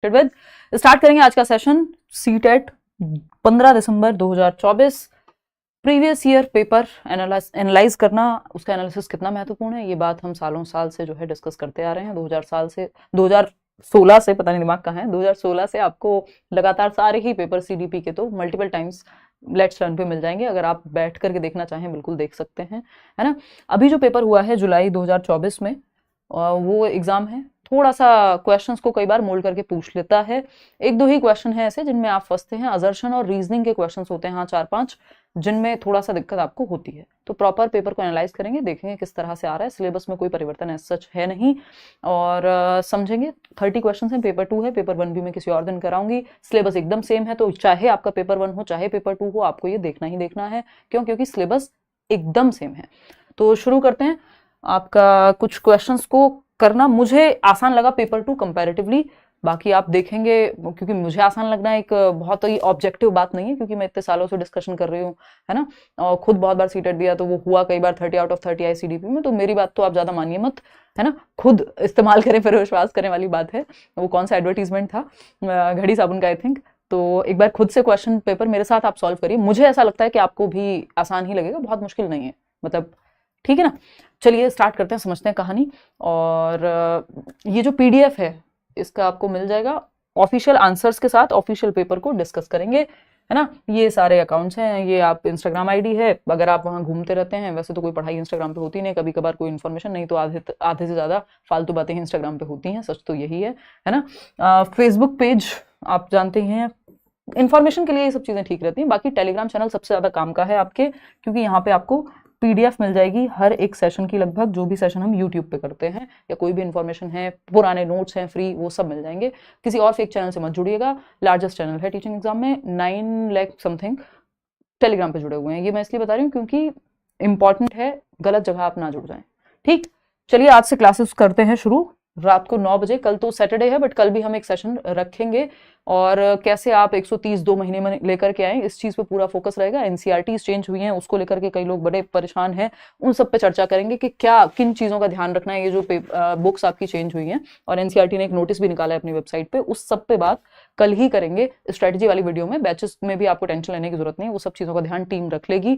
With start करेंगे आज का सेशन। सीटेट 15 दिसंबर 2024 प्रीवियस ईयर पेपर एनालाइज करना, उसका एनालिसिस कितना महत्वपूर्ण है, ये बात हम सालों साल से जो है डिस्कस करते आ रहे हैं। 2016 से, पता नहीं दिमाग कहाँ है, 2016 से आपको लगातार सारे ही पेपर सीडीपी के तो मल्टीपल टाइम्स लेट्स लर्न पे मिल जाएंगे। अगर आप बैठ करके देखना चाहें बिल्कुल देख सकते हैं, है ना। अभी जो पेपर हुआ है जुलाई 2024 में, वो एग्जाम है। थोड़ा सा क्वेश्चंस को कई बार मोल्ड करके पूछ लेता है। एक दो ही क्वेश्चन है ऐसे जिनमें आप फंसते हैं। अजर्शन और रीजनिंग के क्वेश्चंस होते हैं, हाँ 4-5, जिनमें थोड़ा सा दिक्कत आपको होती है। तो प्रॉपर पेपर को एनालाइज करेंगे, देखेंगे किस तरह से आ रहा है। सिलेबस में कोई परिवर्तन ऐसा सच है नहीं, और समझेंगे। 30 क्वेश्चन है, पेपर 2 है, पेपर 1 भी मैं किसी और दिन कराऊंगी। सिलेबस एकदम सेम है, तो चाहे आपका पेपर 1 हो चाहे पेपर 2 हो, आपको ये देखना ही देखना है। क्यों? क्योंकि सिलेबस एकदम सेम है। तो शुरू करते हैं। आपका कुछ क्वेश्चंस को करना मुझे आसान लगा पेपर 2 कंपैरेटिवली, बाकी आप देखेंगे। क्योंकि मुझे आसान लगना एक बहुत ही ऑब्जेक्टिव बात नहीं है, क्योंकि मैं इतने सालों से डिस्कशन कर रही हूँ, है ना, और खुद बहुत बार सीटेट दिया तो वो हुआ कई बार 30 आउट ऑफ 30 आई सीडीपी में। तो मेरी बात तो आप ज्यादा मानिए मत, है ना, खुद इस्तेमाल करें फिर विश्वास करें वाली बात है। वो कौन सा एडवर्टीजमेंट था, घड़ी साबुन का आई थिंक। तो एक बार खुद से क्वेश्चन पेपर मेरे साथ आप सॉल्व करिए, मुझे ऐसा लगता है कि आपको भी आसान ही लगेगा, बहुत मुश्किल नहीं है, मतलब ठीक है ना। चलिए स्टार्ट करते हैं, समझते हैं कहानी। और ये जो पीडीएफ है इसका आपको मिल जाएगा ऑफिशियल आंसर्स के साथ। ऑफिशियल पेपर को डिस्कस करेंगे, है ना। ये सारे अकाउंट्स हैं, ये आप इंस्टाग्राम आईडी है, अगर आप वहाँ घूमते रहते हैं। वैसे तो कोई पढ़ाई इंस्टाग्राम पे होती नहीं, कभी कभार कोई इन्फॉर्मेशन, नहीं तो आधे से ज़्यादा फालतू बातें ही इंस्टाग्राम पे होती हैं, सच तो यही है ना। फेसबुक पेज आप जानते हैं, इन्फॉर्मेशन के लिए ये सब चीज़ें ठीक रहती हैं। बाकी टेलीग्राम चैनल सबसे ज़्यादा काम का है आपके, क्योंकि यहाँ पे आपको पीडीएफ मिल जाएगी हर एक सेशन की, लगभग जो भी सेशन हम यूट्यूब पे करते हैं, या कोई भी इन्फॉर्मेशन है, पुराने नोट्स हैं फ्री, वो सब मिल जाएंगे। किसी और फेक चैनल से मत जुड़िएगा। लार्जेस्ट चैनल है टीचिंग एग्जाम में, 9 लाख समथिंग टेलीग्राम पे जुड़े हुए हैं। ये मैं इसलिए बता रही हूँ क्योंकि इंपॉर्टेंट है, गलत जगह आप ना जुड़ जाएं। ठीक, चलिए आज से क्लासेस करते हैं शुरू। रात को 9 बजे, कल तो सैटरडे है बट कल भी हम एक सेशन रखेंगे, और कैसे आप 130 2 महीने में लेकर के आए, इस चीज पे पूरा फोकस रहेगा। एनसीईआरटीज चेंज हुई हैं, उसको लेकर के कई लोग बड़े परेशान हैं, उन सब पे चर्चा करेंगे कि क्या किन चीजों का ध्यान रखना है। ये जो बुक्स आपकी चेंज हुई हैं, और एनसीईआरटी ने एक नोटिस भी निकाला है अपनी वेबसाइट पे, उस सब पे बात कल ही करेंगे स्ट्रेटेजी वाली वीडियो में। बैचेस में भी आपको टेंशन लेने की जरूरत नहीं, वो सब चीजों का ध्यान टीम रख लेगी।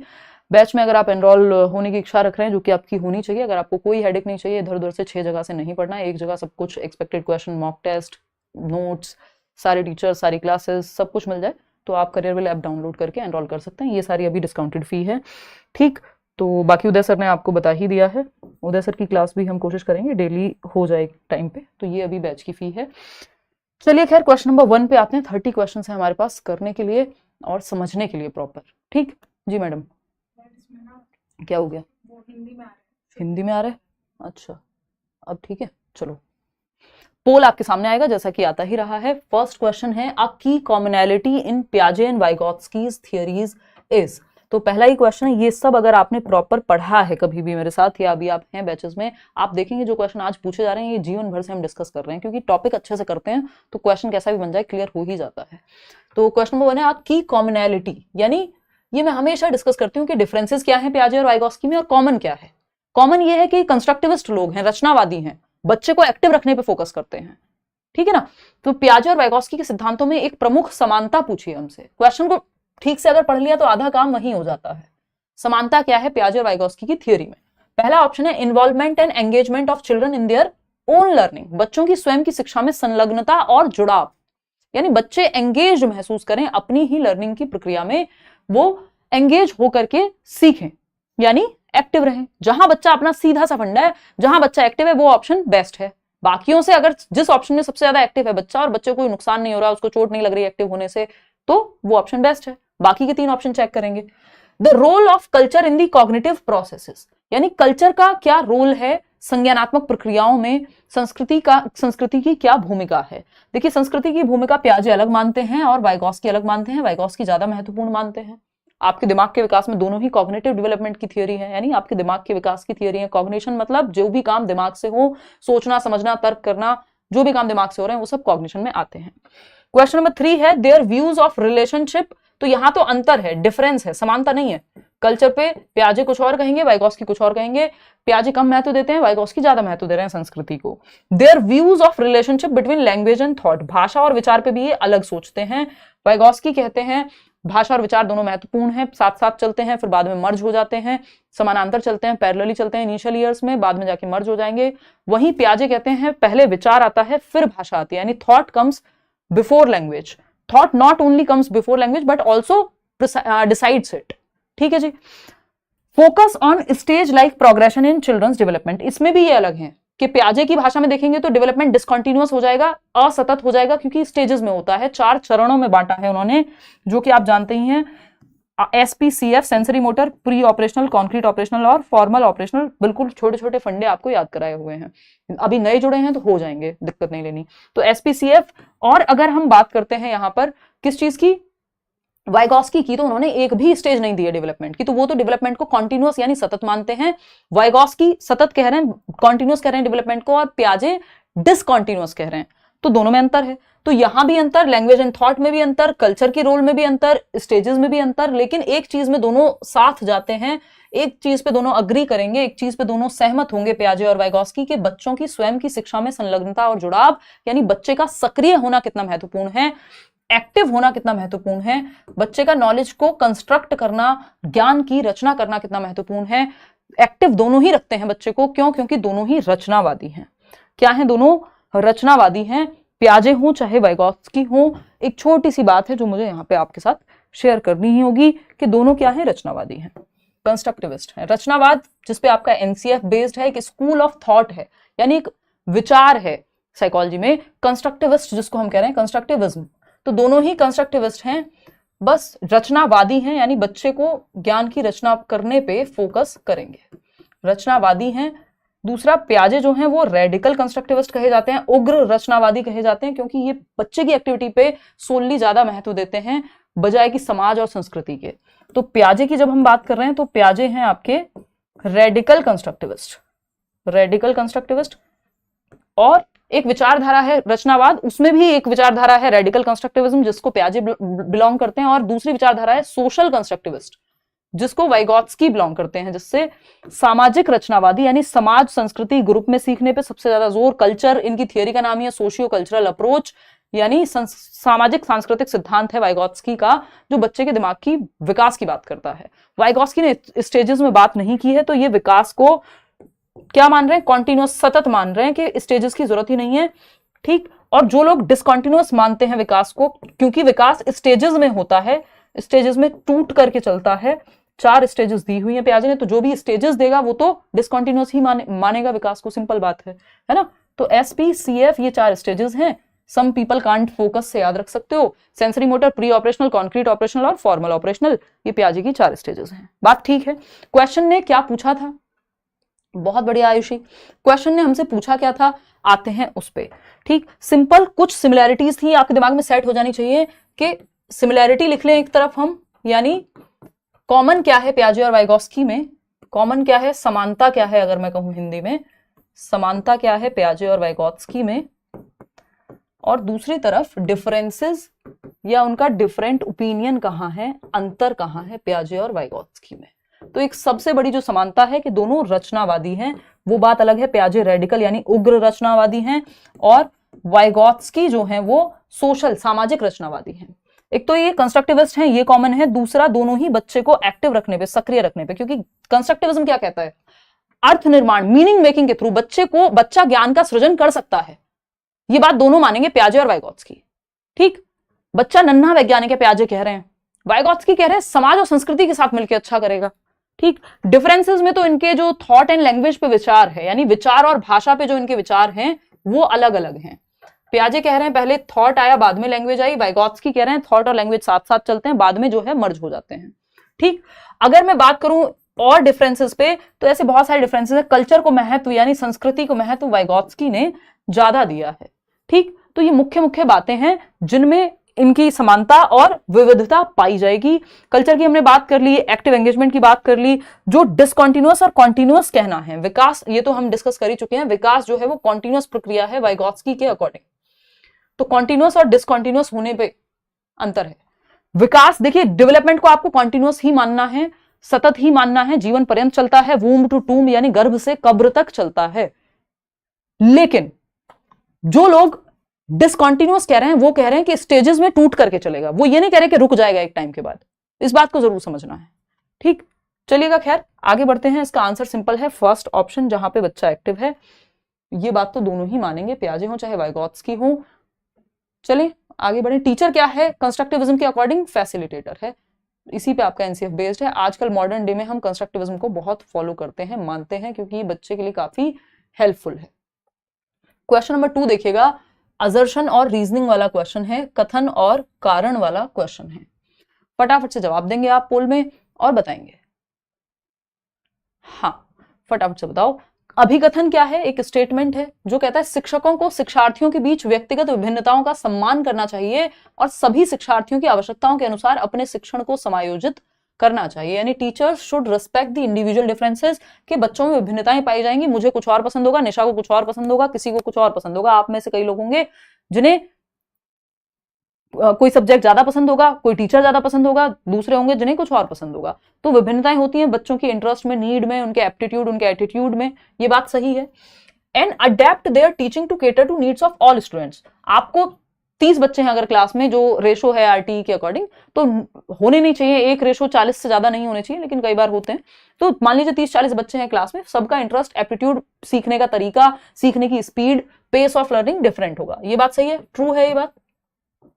बैच में अगर आप एनरोल होने की इच्छा रख रहे हैं, जो कि आपकी होनी चाहिए, अगर आपको कोई हेडेक नहीं चाहिए, इधर उधर से 6 जगह से नहीं पढ़ना है, एक जगह सब कुछ, expected question, mock test, notes, सारे टीचर्स, सारी क्लासेस, सब कुछ मिल जाए, तो आप करियरविल ऐप डाउनलोड करके एनरोल कर सकते हैं। ये सारी अभी डिस्काउंटेड फी है, ठीक। तो बाकी उदय सर ने आपको बता ही दिया है, उदय सर की क्लास भी हम कोशिश करेंगे डेली हो जाए टाइम पे। तो ये अभी बैच की फी है। चलिए खैर क्वेश्चन नंबर 1 पे आते हैं। 30 क्वेश्चन है हमारे पास करने के लिए और समझने के लिए प्रॉपर, ठीक जी मैडम। क्या हो गया? हिंदी में आ रहा है, अच्छा अब ठीक है। चलो पोल आपके सामने आएगा जैसा कि आता ही रहा है। फर्स्ट क्वेश्चन है, अ की कॉमनैलिटी इन पियाजे एंड वाइगोत्स्कीज थियरीज इज। तो पहला ही क्वेश्चन है, ये सब अगर आपने प्रॉपर पढ़ा है कभी भी मेरे साथ, या अभी आप हैं बैचेस में, आप देखेंगे जो क्वेश्चन आज पूछे जा रहे हैं ये जीवन भर से हम डिस्कस कर रहे हैं, क्योंकि टॉपिक अच्छे से करते हैं तो क्वेश्चन कैसा भी बन जाए क्लियर हो ही जाता है। तो क्वेश्चन नंबर 1 है, अ की कॉमनैलिटी, यानी ये मैं हमेशा डिस्कस करती हूँ कि डिफरेंसेस क्या है पियाजे और वाइगोत्स्की में, और कॉमन क्या है। कॉमन ये है कि कंस्ट्रक्टिविस्ट लोग हैं, रचनावादी हैं, बच्चे को एक्टिव रखने पे फोकस करते हैं, ठीक है ना। तो पियाजे और वाइगोत्स्की के सिद्धांतों में एक प्रमुख समानता पूछी हमसे। क्वेश्चन को ठीक से अगर पढ़ लिया तो आधा काम वहीं हो जाता है। समानता क्या है पियाजे और वाइगोत्स्की की थियोरी में? पहला ऑप्शन है, involvement and engagement of children in their own learning. बच्चों की स्वयं की शिक्षा में संलग्नता और जुड़ाव, यानी बच्चे एंगेज महसूस करें अपनी ही लर्निंग की प्रक्रिया में, वो एंगेज होकर के सीखें, यानी एक्टिव रहें। जहां बच्चा अपना सीधा सा फंडा है, जहां बच्चा एक्टिव है, वो ऑप्शन बेस्ट है। बाकियों से अगर जिस ऑप्शन में सबसे ज्यादा एक्टिव है बच्चा और बच्चे को कोई नुकसान नहीं हो रहा, उसको चोट नहीं लग रही एक्टिव होने से, तो वो ऑप्शन बेस्ट है। बाकी के 3 ऑप्शन चेक करेंगे। The role of culture in the cognitive processes, यानी कल्चर का क्या रोल है संज्ञानात्मक प्रक्रियाओं में, संस्कृति की क्या भूमिका है। देखिए संस्कृति की भूमिका पियाजे अलग मानते हैं और वाइगोत्स्की अलग मानते हैं, वाइगोत्स्की ज्यादा महत्वपूर्ण मानते हैं। आपके दिमाग के विकास में दोनों ही कॉग्निटिव डेवलपमेंट की थियोरी है, यानी आपके दिमाग के विकास की थियोरी है। कॉग्निशन मतलब जो भी काम दिमाग से हो, सोचना, समझना, तर्क करना, जो भी काम दिमाग से हो रहे हैं वो सब कॉग्निशन में आते हैं। क्वेश्चन नंबर 3 है, देयर व्यूज ऑफ रिलेशनशिप। तो यहां तो अंतर है, डिफरेंस है, समानता नहीं है। कल्चर पे पियाजे कुछ और कहेंगे, वाइगॉस्की कुछ और कहेंगे। पियाजे कम महत्व देते हैं, वाइगॉस्की ज्यादा महत्व दे रहे हैं संस्कृति को। Their views of relationship between language and thought, भाषा और विचार पे भी ये अलग सोचते हैं। वाइगॉस्की कहते हैं भाषा और विचार दोनों महत्वपूर्ण हैं, साथ साथ चलते हैं, फिर बाद में मर्ज हो जाते हैं, समानांतर चलते हैं, पैरेलली चलते हैं इनिशियल ईयर्स में, बाद में जाके मर्ज हो जाएंगे। वहीं पियाजे कहते हैं पहले विचार आता है फिर भाषा आती है, यानी thought comes before language. Thought not only comes before language but also decides it. ठीक है जी। Focus on stage like progression in children's development, इसमें भी ये अलग है कि पियाजे की भाषा में देखेंगे तो डेवलपमेंट डिसकंटिन्यूअस हो जाएगा, असतत हो जाएगा, क्योंकि स्टेजेस में होता है। 4 चरणों में बांटा है उन्होंने, जो कि आप जानते ही हैं, SPCF sensory motor, pre operational, concrete operational और फॉर्मल ऑपरेशनल। बिल्कुल छोटे छोटे फंडे आपको याद कराए हुए हैं, अभी नए जुड़े हैं तो हो जाएंगे, दिक्कत नहीं लेनी। तो SPCF, और अगर हम बात करते हैं यहां पर किस चीज की, वाइगॉस्की की, तो उन्होंने एक भी स्टेज नहीं दी है डेवलपमेंट की, तो वो तो डेवलपमेंट को कॉन्टिन्यूअस यानी सतत मानते हैं। वाइगॉस्की सतत कह रहे हैं, कॉन्टिन्यूअस कह रहे हैं डेवलपमेंट को, और पियाजे डिसकॉन्टिन्यूअस कह रहे हैं। तो दोनों में अंतर है। तो यहां भी अंतर, लैंग्वेज एंड थॉट में भी अंतर, कल्चर के रोल में भी अंतर, स्टेजेस में भी अंतर, लेकिन एक चीज में दोनों साथ जाते हैं, एक चीज पे दोनों अग्री करेंगे, एक चीज पे दोनों सहमत होंगे, पियाजे और वाइगॉस्की के, बच्चों की स्वयं की शिक्षा में संलग्नता और जुड़ाव, यानी बच्चे का सक्रिय होना कितना महत्वपूर्ण है, एक्टिव होना कितना महत्वपूर्ण है, बच्चे का नॉलेज को कंस्ट्रक्ट करना, ज्ञान की रचना करना कितना महत्वपूर्ण है। एक्टिव दोनों ही रखते हैं बच्चे को, क्यों? क्योंकि दोनों ही रचनावादी हैं। क्या है? दोनों रचनावादी हैं, पियाजे हों चाहे वाइगॉस्की हों। एक छोटी सी बात है जो मुझे यहाँ पे आपके साथ शेयर करनी ही होगी कि दोनों क्या है? रचनावादी हैं, कंस्ट्रक्टिविस्ट है। रचनावाद जिसपे आपका NCF बेस्ड है, एक स्कूल ऑफ थॉट है, यानी एक विचार है साइकोलॉजी में। कंस्ट्रक्टिविस्ट जिसको हम कह रहे हैं, कंस्ट्रक्टिविज्म, तो दोनों ही कंस्ट्रक्टिविस्ट हैं, बस रचनावादी हैं, यानी बच्चे को ज्ञान की रचना करने पे फोकस करेंगे, रचनावादी हैं। दूसरा, पियाजे जो हैं वो रेडिकल कंस्ट्रक्टिविस्ट कहे जाते हैं, उग्र रचनावादी कहे जाते हैं, क्योंकि ये बच्चे की एक्टिविटी पे सोलली ज्यादा महत्व देते हैं बजाय कि समाज और संस्कृति के। तो पियाजे की जब हम बात कर रहे हैं तो पियाजे हैं आपके रेडिकल कंस्ट्रक्टिविस्ट, रेडिकल कंस्ट्रक्टिविस्ट। और एक विचारधारा है रचनावाद, उसमें भी एक विचारधारा है रेडिकल कंस्ट्रक्टिविज्म जिसको पियाजे बिलोंग करते हैं, और दूसरी विचारधारा है सोशल कंस्ट्रक्टिविस्ट जिसको वाइगॉत्स्की बिलोंग करते हैं, जिससे सामाजिक रचनावादी यानी समाज संस्कृति ग्रुप में सीखने पे सबसे ज्यादा जोर। कल्चर इनकी थियोरी का नाम है, सोशियो कल्चरल अप्रोच, यानी सामाजिक सांस्कृतिक सिद्धांत है वाइगॉत्स्की का, जो बच्चे के दिमाग की विकास की बात करता है। वाइगॉत्स्की ने स्टेजेस में बात नहीं की है, तो ये विकास को क्या मान रहे हैं? कॉन्टिन्यूअस, सतत मान रहे हैं कि स्टेजेस की जरूरत ही नहीं है। ठीक। और जो लोग डिसकॉन्टिन्यूअस मानते हैं विकास को, क्योंकि विकास स्टेजेस में होता है, स्टेजेस में टूट करके चलता है। 4 स्टेजेस दी हुई है पियाजे ने, तो जो भी स्टेजेस देगा वो तो डिसकॉन्टिन्यूअस ही मानेगा विकास को, सिंपल बात है ना। तो SPCF ये 4 स्टेजेस हैं। सम पीपल कांट फोकस से याद रख सकते हो, sensory motor, pre operational, concrete operational और फॉर्मल ऑपरेशनल, ये पियाजे की 4 स्टेजेस हैं। बात ठीक है। क्वेश्चन ने क्या पूछा था? बहुत बढ़िया आयुषी, क्वेश्चन ने हमसे पूछा क्या था, आते हैं उस पे। ठीक, सिंपल कुछ सिमिलैरिटीज थी, आपके दिमाग में सेट हो जानी चाहिए कि सिमिलैरिटी लिख लें एक तरफ हम, यानी कॉमन क्या है पियाजे और वाइगॉत्स्की में, कॉमन क्या है, समानता क्या है, अगर मैं कहूं हिंदी में समानता क्या है पियाजे और वाइगॉत्स्की में, और दूसरी तरफ डिफरेंसेस या उनका डिफरेंट ओपिनियन कहां है, अंतर कहां है पियाजे और वाइगॉत्स्की में। तो एक सबसे बड़ी जो समानता है कि दोनों रचनावादी हैं, वो बात अलग है। पियाजे रेडिकल यानी उग्र रचनावादी हैं, और वाइगॉत्स्की जो हैं वो सोशल सामाजिक रचनावादी हैं। एक तो ये कंस्ट्रक्टिविस्ट हैं, ये कॉमन है। दूसरा, दोनों ही बच्चे को एक्टिव रखने पे, सक्रिय रखने पे, क्योंकि कंस्ट्रक्टिविज्म क्या कहता है, अर्थ निर्माण, मीनिंग मेकिंग के थ्रू बच्चा ज्ञान का सृजन कर सकता है। ये बात दोनों मानेंगे, पियाजे और वाइगॉत्स्की। ठीक, बच्चा नन्हा वैज्ञानिक है, पियाजे कह रहे हैं, वाइगॉत्स्की कह रहे हैं समाज और संस्कृति के साथ मिलकर अच्छा करेगा। ठीक, डिफरेंसेस में तो इनके जो थॉट एंड लैंग्वेज पे विचार है, यानी विचार और भाषा पे जो इनके विचार हैं वो अलग अलग हैं। पियाजे कह रहे हैं पहले थॉट आया बाद में लैंग्वेज आई, वाइगॉत्स्की कह रहे हैं थॉट और लैंग्वेज साथ साथ चलते हैं, बाद में जो है मर्ज हो जाते हैं। ठीक, अगर मैं बात करूं और डिफरेंसेस पे, तो ऐसे बहुत सारे डिफरेंसेस है। कल्चर को महत्व यानी संस्कृति को महत्व वाइगॉत्स्की ने ज्यादा दिया है। ठीक, तो ये मुख्य मुख्य बातें हैं जिनमें इनकी समानता और विविधता पाई जाएगी। कल्चर की हमने बात कर ली, एक्टिव एंगेजमेंट की बात कर ली, जो डिसकंटिन्यूअस और कॉन्टिन्यूअस कहना है, विकास ये तो हम डिस्कस कर ही चुके हैं। विकास जो है वो कॉन्टिन्यूअस प्रक्रिया है वाइगॉत्स्की के अकॉर्डिंग, तो कॉन्टिन्यूअस और डिसकंटिन्यूअस होने पे अंतर है। विकास देखिए, डेवलपमेंट को आपको कॉन्टिन्यूअस ही मानना है, सतत ही मानना है, जीवन पर्यंत चलता है, वूम टू टूम यानी गर्भ से कब्र तक चलता है। लेकिन जो लोग डिसकंटिन्यूअस कह रहे हैं वो कह रहे हैं कि स्टेजेस में टूट करके चलेगा, वो ये नहीं कह रहे कि रुक जाएगा एक टाइम के बाद। इस बात को जरूर समझना है, ठीक। चलिएगा, खैर आगे बढ़ते हैं। इसका आंसर सिंपल है, फर्स्ट ऑप्शन, जहां पे बच्चा एक्टिव है। ये बात तो दोनों ही मानेंगे, पियाजे हो चाहे वाइगोत्स्की हो। चलिए आगे बढ़े। टीचर क्या है कंस्ट्रक्टिविज्म के अकॉर्डिंग? फैसिलिटेटर है। इसी पे आपका एनसीएफ बेस्ड है। आजकल मॉडर्न डे में हम कंस्ट्रक्टिविज्म को बहुत फॉलो करते हैं, मानते हैं, क्योंकि ये बच्चे के लिए काफी हेल्पफुल है। क्वेश्चन नंबर 2 देखिएगा, असर्शन और रीजनिंग वाला क्वेश्चन है, कथन और कारण वाला क्वेश्चन है। फटाफट से जवाब देंगे आप पोल में और बताएंगे। हाँ, फटाफट से बताओ। अभिकथन क्या है? एक स्टेटमेंट है जो कहता है शिक्षकों को शिक्षार्थियों के बीच व्यक्तिगत विभिन्नताओं का सम्मान करना चाहिए और सभी शिक्षार्थियों की आवश्यकताओं के अनुसार अपने शिक्षण को समायोजित करना चाहिए। यानी teachers should respect the individual differences, कि बच्चों में विभिन्नताएं पाई जाएंगी। मुझे कुछ और पसंद होगा, निशा को कुछ और पसंद होगा, किसी को कुछ और पसंद होगा। आप में से कई लोग होंगे जिन्हें कोई सब्जेक्ट ज्यादा पसंद होगा, कोई टीचर ज्यादा पसंद होगा, दूसरे होंगे जिन्हें कुछ और पसंद होगा। तो विभिन्नताएं होती हैं बच्चों की इंटरेस्ट में, नीड में, उनके एप्टीट्यूड, उनके एटीट्यूड में। ये बात सही है। And adapt their teaching to cater to needs of all students. आपको 30 बच्चे हैं अगर क्लास में, जो रेशो है आरटी के अकॉर्डिंग, तो होने नहीं चाहिए एक रेशो 40 से ज्यादा नहीं होने चाहिए, लेकिन कई बार होते हैं। तो मान लीजिए 30-40 बच्चे हैं क्लास में, सबका इंटरेस्ट, एप्टीट्यूड, सीखने का तरीका, सीखने की speed, pace of learning different होगा। ये बात सही है, ट्रू है ये बात,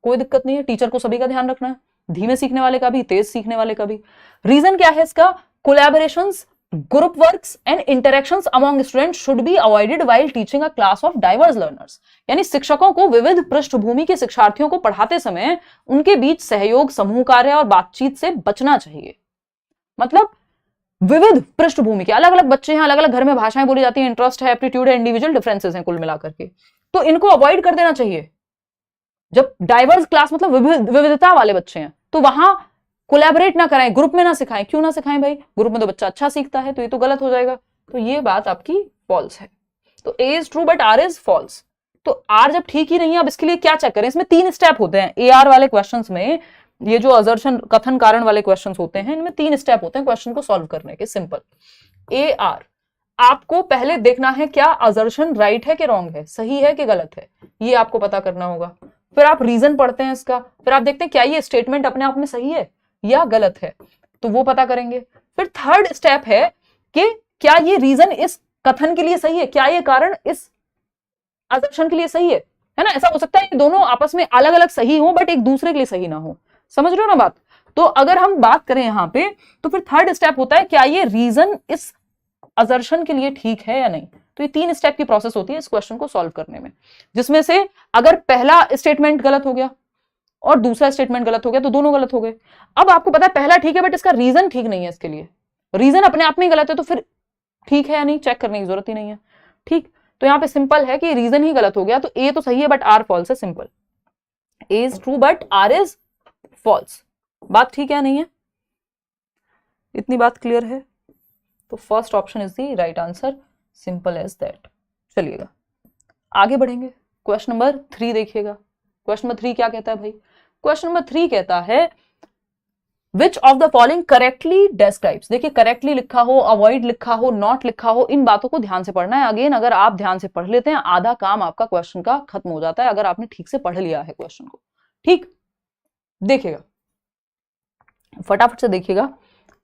कोई दिक्कत नहीं है। टीचर को सभी का ध्यान रखना है, धीमे सीखने वाले का भी, तेज सीखने वाले का भी। रीजन क्या है इसका? Collaborations, group works and interactions among students should be avoided while teaching a class of diverse learners. यानी शिक्षकों को विविध पृष्ठभूमि के शिक्षार्थियों को पढ़ाते समय उनके बीच सहयोग, समूह कार्य और बातचीत से बचना चाहिए। मतलब विविध पृष्ठभूमि के अलग अलग बच्चे हैं, अलग अलग घर में भाषाएं बोली जाती हैं, इंटरेस्ट है, एप्टीट्यूड है, इंडिविजुअल डिफरेंसेस हैं कुल मिलाकर के, तो इनको अवॉइड कर देना चाहिए। जब डाइवर्स क्लास मतलब विविधता वाले बच्चे हैं, तो वहां कोलैबोरेट ना कराएं, ग्रुप में ना सिखाएं। क्यों ना सिखाएं भाई? ग्रुप में तो बच्चा अच्छा सीखता है, तो ये तो गलत हो जाएगा। तो ये बात आपकी फॉल्स है। तो A is true but R is false. तो आर जब ठीक ही नहीं है, अब इसके लिए क्या चेक करें? इसमें 3 स्टेप होते हैं ए आर वाले क्वेश्चंस में। ये जो असर्शन, कथन, कारण वाले क्वेश्चंस होते हैं, इनमें 3 स्टेप होते हैं क्वेश्चन को सॉल्व करने के। सिंपल ए आर, आपको पहले देखना है क्या असर्शन राइट है कि रॉन्ग है, सही है कि गलत है, ये आपको पता करना होगा। फिर आप रीजन पढ़ते हैं इसका, फिर आप देखते हैं क्या ये स्टेटमेंट अपने आप में सही है या गलत है, तो वो पता करेंगे। फिर थर्ड स्टेप है कि क्या ये रीजन इस कथन के लिए सही है, क्या ये कारण इस असर्शन के लिए सही है ना? ऐसा हो सकता है कि दोनों आपस में अलग अलग सही हो बट एक दूसरे के लिए सही ना हो। समझ रहे हो ना बात? तो अगर हम बात करें यहां पे, तो फिर थर्ड स्टेप होता है क्या ये रीजन इस असर्शन के लिए ठीक है या नहीं। तो ये 3 स्टेप की प्रोसेस होती है इस क्वेश्चन को सॉल्व करने में, जिसमें से अगर पहला स्टेटमेंट गलत हो गया और दूसरा स्टेटमेंट गलत हो गया तो दोनों गलत हो गए। अब आपको पता है पहला ठीक है बट इसका रीजन ठीक नहीं है, इसके लिए रीजन अपने आप में गलत है, तो फिर ठीक है या नहीं चेक करने की जरूरत ही नहीं है। ठीक, तो यहां पे सिंपल है कि रीजन ही गलत हो गया, तो ए तो सही है बट आर फॉल्स है। Simple, A is true but R is false. बात ठीक है नहीं है? इतनी बात क्लियर है? तो first option is the right answer, simple as that. चलिएगा आगे बढ़ेंगे। क्वेश्चन नंबर 3 देखिएगा। क्वेश्चन नंबर 3 क्या कहता है भाई? क्वेश्चन नंबर 3 कहता है which of the following correctly describes. देखिए करेक्टली लिखा हो, अवॉइड लिखा हो, नॉट लिखा हो, इन बातों को ध्यान से पढ़ना है। अगेन अगर आप ध्यान से पढ़ लेते हैं आधा काम आपका क्वेश्चन का खत्म हो जाता है, अगर आपने ठीक से पढ़ लिया है क्वेश्चन को। ठीक, देखिएगा फटाफट से देखिएगा,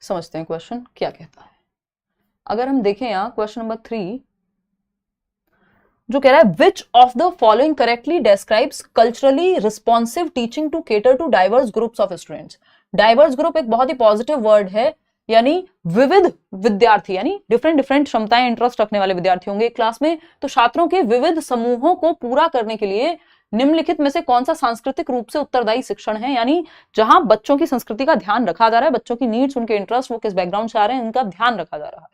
समझते हैं क्वेश्चन क्या कहता है। अगर हम देखें यहां क्वेश्चन नंबर 3 जो कह रहा है which of the following correctly describes culturally responsive teaching to cater to diverse groups of students. Diverse group एक बहुत ही पॉजिटिव वर्ड है, यानी विविध विद्यार्थी, यानी डिफरेंट डिफरेंट क्षमताएं, इंटरेस्ट रखने वाले विद्यार्थी होंगे क्लास में। तो छात्रों के विविध समूहों को पूरा करने के लिए निम्नलिखित में से कौन सा सांस्कृतिक रूप से उत्तरदायी शिक्षण है, यानी जहां बच्चों की संस्कृति का ध्यान रखा जा रहा है, बच्चों की नीड्स, उनके इंटरेस्ट, वो किस बैकग्राउंड से आ रहे हैं, इनका ध्यान रखा जा रहा है।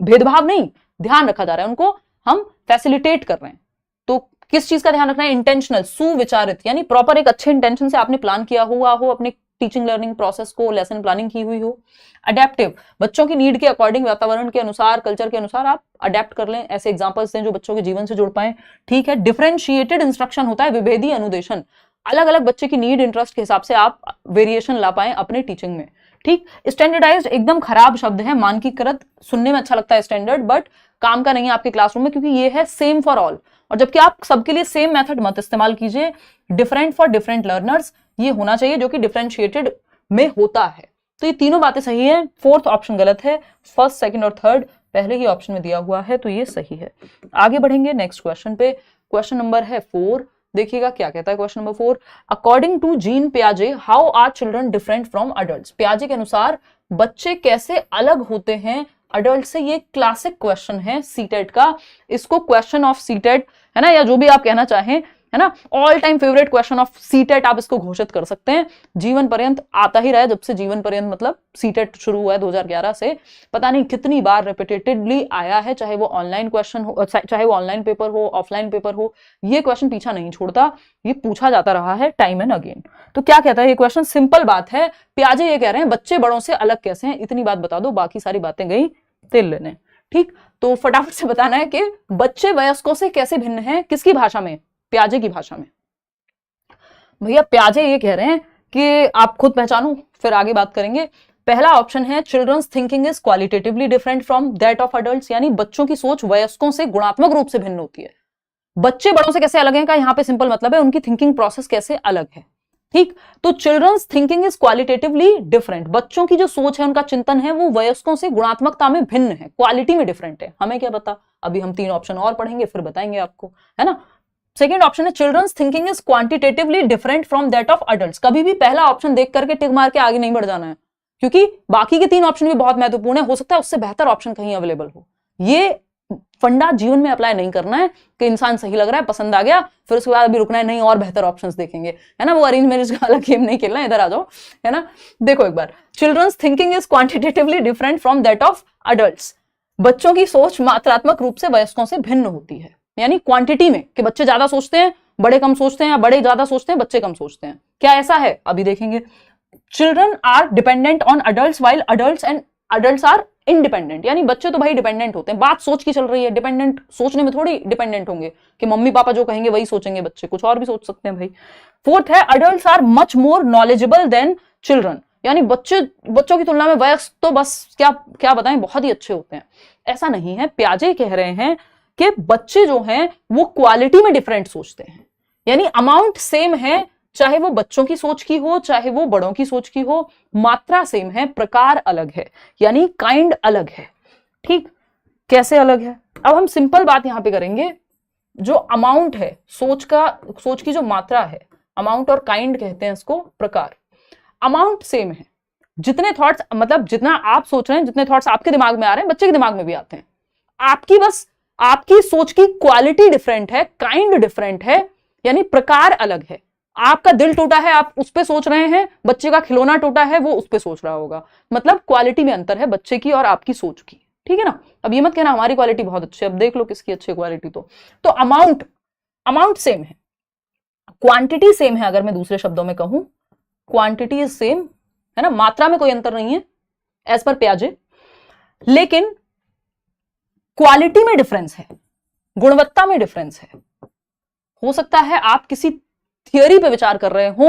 भेदभाव नहीं, ध्यान रखा जा रहा है, उनको हम फैसिलिटेट कर रहे हैं। तो किस चीज का ध्यान रखना है? इंटेंशनल, सुविचारित, यानी प्रॉपर एक अच्छे इंटेंशन से आपने प्लान किया हुआ हो अपने टीचिंग लर्निंग प्रोसेस को, लेसन प्लानिंग की हुई हो। अडेप्टिव, बच्चों की नीड के अकॉर्डिंग, वातावरण के अनुसार, कल्चर के अनुसार आप अडेप्ट कर लें, ऐसे एग्जांपल्स दें जो बच्चों के जीवन से जुड़ पाए। ठीक है। डिफरेंशिएटेड इंस्ट्रक्शन होता है, विभेदी अनुदेशन, अलग अलग बच्चे की नीड, इंटरेस्ट के हिसाब से आप वेरिएशन ला पाए अपने टीचिंग में। ठीक, स्टैंडर्डाइज्ड एकदम खराब शब्द है, मानकीकृत सुनने में अच्छा लगता है स्टैंडर्ड, बट काम का नहीं है आपके क्लासरूम में, क्योंकि ये है सेम फॉर ऑल, और जबकि आप सबके लिए सेम मेथड मत इस्तेमाल कीजिए, डिफरेंट फॉर डिफरेंट लर्नर्स ये होना चाहिए, जो कि डिफरेंशिएटेड में होता है। तो ये तीनों बातें सही है, फोर्थ ऑप्शन गलत है, फर्स्ट, सेकंड और थर्ड पहले ही ऑप्शन में दिया हुआ है, तो ये सही है। आगे बढ़ेंगे नेक्स्ट क्वेश्चन पे, क्वेश्चन नंबर है 4, देखिएगा क्या कहता है question number 4। According to Jean पियाजे how are children different from adults, पियाजे के अनुसार बच्चे कैसे अलग होते हैं अडल्ट से। ये क्लासिक क्वेश्चन है सीटेट का, इसको क्वेश्चन ऑफ सीटेट है ना, या जो भी आप कहना चाहें, है ना, all time favourite question of CTET आप इसको घोषित कर सकते हैं। जीवन पर्यंत आता ही रहा है, जब से जीवन पर्यंत मतलब सीटेट शुरू हुआ है 2011 से, पता नहीं कितनी बार रिपीटेडली आया है, चाहे वो ऑनलाइन क्वेश्चन हो, चाहे वो ऑनलाइन पेपर हो, ऑफलाइन पेपर हो, ये क्वेश्चन पीछा नहीं छोड़ता, ये पूछा जाता रहा है टाइम एंड अगेन। तो क्या कहता है ये क्वेश्चन, सिंपल बात है, पियाजे ये कह रहे हैं बच्चे बड़ों से अलग कैसे हैं, इतनी बात बता दो, बाकी सारी बातें गई तेल लेने। ठीक, तो फटाफट से बताना है कि बच्चे वयस्कों से कैसे भिन्न हैं, किसकी भाषा में, पियाजे की भाषा में। भैया पियाजे ये कह रहे हैं कि आप खुद पहचानो, फिर आगे बात करेंगे। पहला ऑप्शन है children's thinking is qualitatively different from that of adults, यानी बच्चों की सोच वयस्कों से गुणात्मक रूप से भिन्न होती है। बच्चे बड़ों से कैसे अलग हैं का यहाँ पे सिंपल मतलब है उनकी थिंकिंग प्रोसेस कैसे अलग है। ठीक, तो children's thinking is qualitatively different, बच्चों की जो सोच है, उनका चिंतन है, वो वयस्कों से गुणात्मकता में भिन्न है, क्वालिटी में डिफरेंट है। हमें क्या पता, अभी हम 3 ऑप्शन और पढ़ेंगे फिर बताएंगे आपको, है ना। सेकेंड ऑप्शन है children's thinking is quantitatively different from that of adults. कभी भी पहला ऑप्शन देख करके टिक मार के आगे नहीं बढ़ जाना है, क्योंकि बाकी के 3 ऑप्शन भी बहुत महत्वपूर्ण है, हो सकता है उससे बेहतर ऑप्शन कहीं अवेलेबल हो। ये फंडा जीवन में अप्लाई नहीं करना है कि इंसान सही लग रहा है, पसंद आ गया, फिर उसके बाद अभी रुकना है, नहीं और बेहतर ऑप्शंस देखेंगे, है ना। वो अरेंज मैरिज का अलग गेम नहीं खेलना है, इधर आ जाओ, है ना। देखो एक बार, children's thinking is quantitatively different from that of adults, बच्चों की सोच मात्रात्मक रूप से वयस्कों से भिन्न होती है, यानी क्वांटिटी में कि बच्चे ज्यादा सोचते हैं, बड़े कम सोचते हैं, या बड़े ज्यादा सोचते हैं, बच्चे कम सोचते हैं। क्या ऐसा है, अभी देखेंगे। Children are dependent on adults while adults are independent, यानी बच्चे तो भाई डिपेंडेंट होते हैं, बात सोच की चल रही है, डिपेंडेंट सोचने में थोड़ी डिपेंडेंट होंगे कि मम्मी पापा जो कहेंगे वही सोचेंगे, बच्चे कुछ और भी सोच सकते हैं भाई। फोर्थ है adults are much more knowledgeable than children, यानी बच्चों की तुलना में वयस्क तो बस क्या बताएं, बहुत ही अच्छे होते हैं। ऐसा नहीं है, पियाजे कह रहे हैं कि बच्चे जो हैं वो क्वालिटी में डिफरेंट सोचते हैं, यानी अमाउंट सेम है, चाहे वो बच्चों की सोच की हो, चाहे वो बड़ों की सोच की हो, मात्रा सेम है, प्रकार अलग है, यानी काइंड अलग है। ठीक, कैसे अलग है, अब हम सिंपल बात यहां पे करेंगे। जो अमाउंट है, सोच की जो मात्रा है, अमाउंट और काइंड कहते हैं इसको, प्रकार। अमाउंट सेम है, जितने थॉट्स, मतलब जितना आप सोच रहे हैं, जितने थॉट्स आपके दिमाग में आ रहे हैं, बच्चे के दिमाग में भी आते हैं। आपकी सोच की क्वालिटी डिफरेंट है, काइंड डिफरेंट है, यानी प्रकार अलग है। आपका दिल टूटा है, आप उस पे सोच रहे हैं, बच्चे का खिलौना टूटा है, वो उस पे सोच रहा होगा, मतलब क्वालिटी में अंतर है बच्चे की और आपकी सोच की। ठीक है ना, अब ये मत कहना हमारी क्वालिटी बहुत अच्छी है, अब देख लो किसकी अच्छी क्वालिटी। तो अमाउंट सेम है, क्वांटिटी सेम है, अगर मैं दूसरे शब्दों में कहूं क्वांटिटी इज सेम, है ना, मात्रा में कोई अंतर नहीं है एज पर पियाजे, लेकिन क्वालिटी में डिफरेंस है, गुणवत्ता में डिफरेंस है। हो सकता है आप किसी थियरी पे विचार कर रहे हो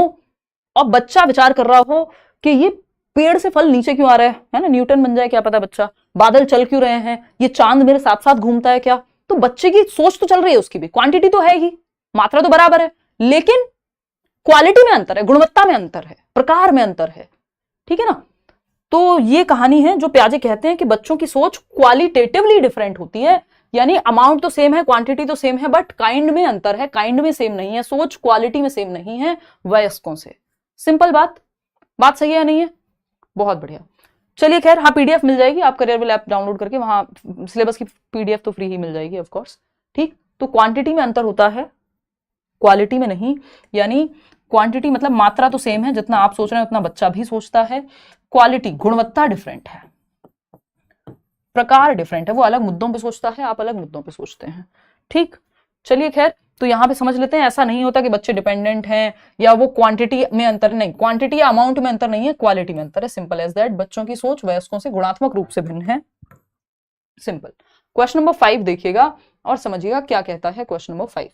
और बच्चा विचार कर रहा हो कि ये पेड़ से फल नीचे क्यों आ रहा है ना, न्यूटन बन जाए क्या पता बच्चा, बादल चल क्यों रहे हैं, ये चांद मेरे साथ साथ घूमता है क्या। तो बच्चे की सोच तो चल रही है, उसकी भी क्वांटिटी तो है ही, मात्रा तो बराबर है, लेकिन क्वालिटी में अंतर है, गुणवत्ता में अंतर है, प्रकार में अंतर है। ठीक है ना, तो ये कहानी है जो पियाजे कहते हैं कि बच्चों की सोच क्वालिटेटिवली डिफरेंट होती है, यानी अमाउंट तो सेम है, क्वांटिटी तो सेम है, बट काइंड में अंतर है, काइंड में सेम नहीं है, सोच क्वालिटी में सेम नहीं है वयस्कों से। सिंपल बात सही है नहीं है, बहुत बढ़िया। चलिए खैर, हाँ पीडीएफ मिल जाएगी, आप करियर विल ऐप डाउनलोड करके वहां सिलेबस की पीडीएफ तो फ्री ही मिल जाएगी ऑफ कोर्स। ठीक, तो क्वांटिटी में अंतर होता है, क्वालिटी में नहीं, यानी क्वांटिटी मतलब मात्रा तो सेम है, जितना आप सोच रहे हैं उतना बच्चा भी सोचता है, क्वालिटी गुणवत्ता डिफरेंट है, प्रकार डिफरेंट है, वो अलग मुद्दों पे सोचता है, आप अलग मुद्दों पे सोचते हैं। ठीक, चलिए खैर, तो यहां पे समझ लेते हैं, ऐसा नहीं होता कि बच्चे डिपेंडेंट हैं या वो क्वांटिटी में अंतर, नहीं, क्वांटिटी या अमाउंट में अंतर नहीं है, क्वालिटी में अंतर है, सिंपल एज दैट। बच्चों की सोच वयस्कों से गुणात्मक रूप से भिन्न है, सिंपल। क्वेश्चन नंबर 5 देखिएगा और समझिएगा क्या कहता है क्वेश्चन नंबर 5।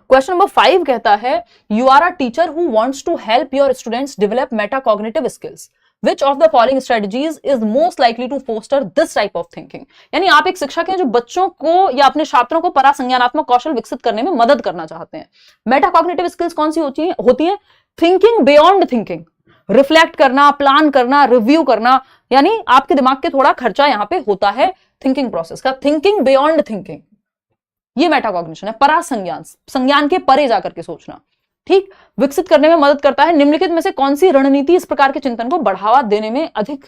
क्वेश्चन नंबर 5 कहता है, you are a teacher who wants to help your students develop metacognitive skills. Which of the following strategies is most likely to foster this type of thinking. यानी आप एक शिक्षक हैं जो बच्चों को या अपने छात्रों को परासंज्ञानात्मक कौशल विकसित करने में मदद करना चाहते हैं। मेटाकॉग्निटिव स्किल्स कौन सी होती है? थिंकिंग बियॉन्ड थिंकिंग, रिफ्लेक्ट करना, प्लान करना, रिव्यू करना, यानी आपके दिमाग के थोड़ा खर्चा यहां पे होता है थिंकिंग प्रोसेस का। थिंकिंग बियॉन्ड थिंकिंग, ये मेटाकॉग्निशन है, परासंज्ञान, संज्ञान के परे जाकर के सोचना। ठीक, विकसित करने में मदद करता है। निम्नलिखित में से कौन सी रणनीति इस प्रकार के चिंतन को बढ़ावा देने में अधिक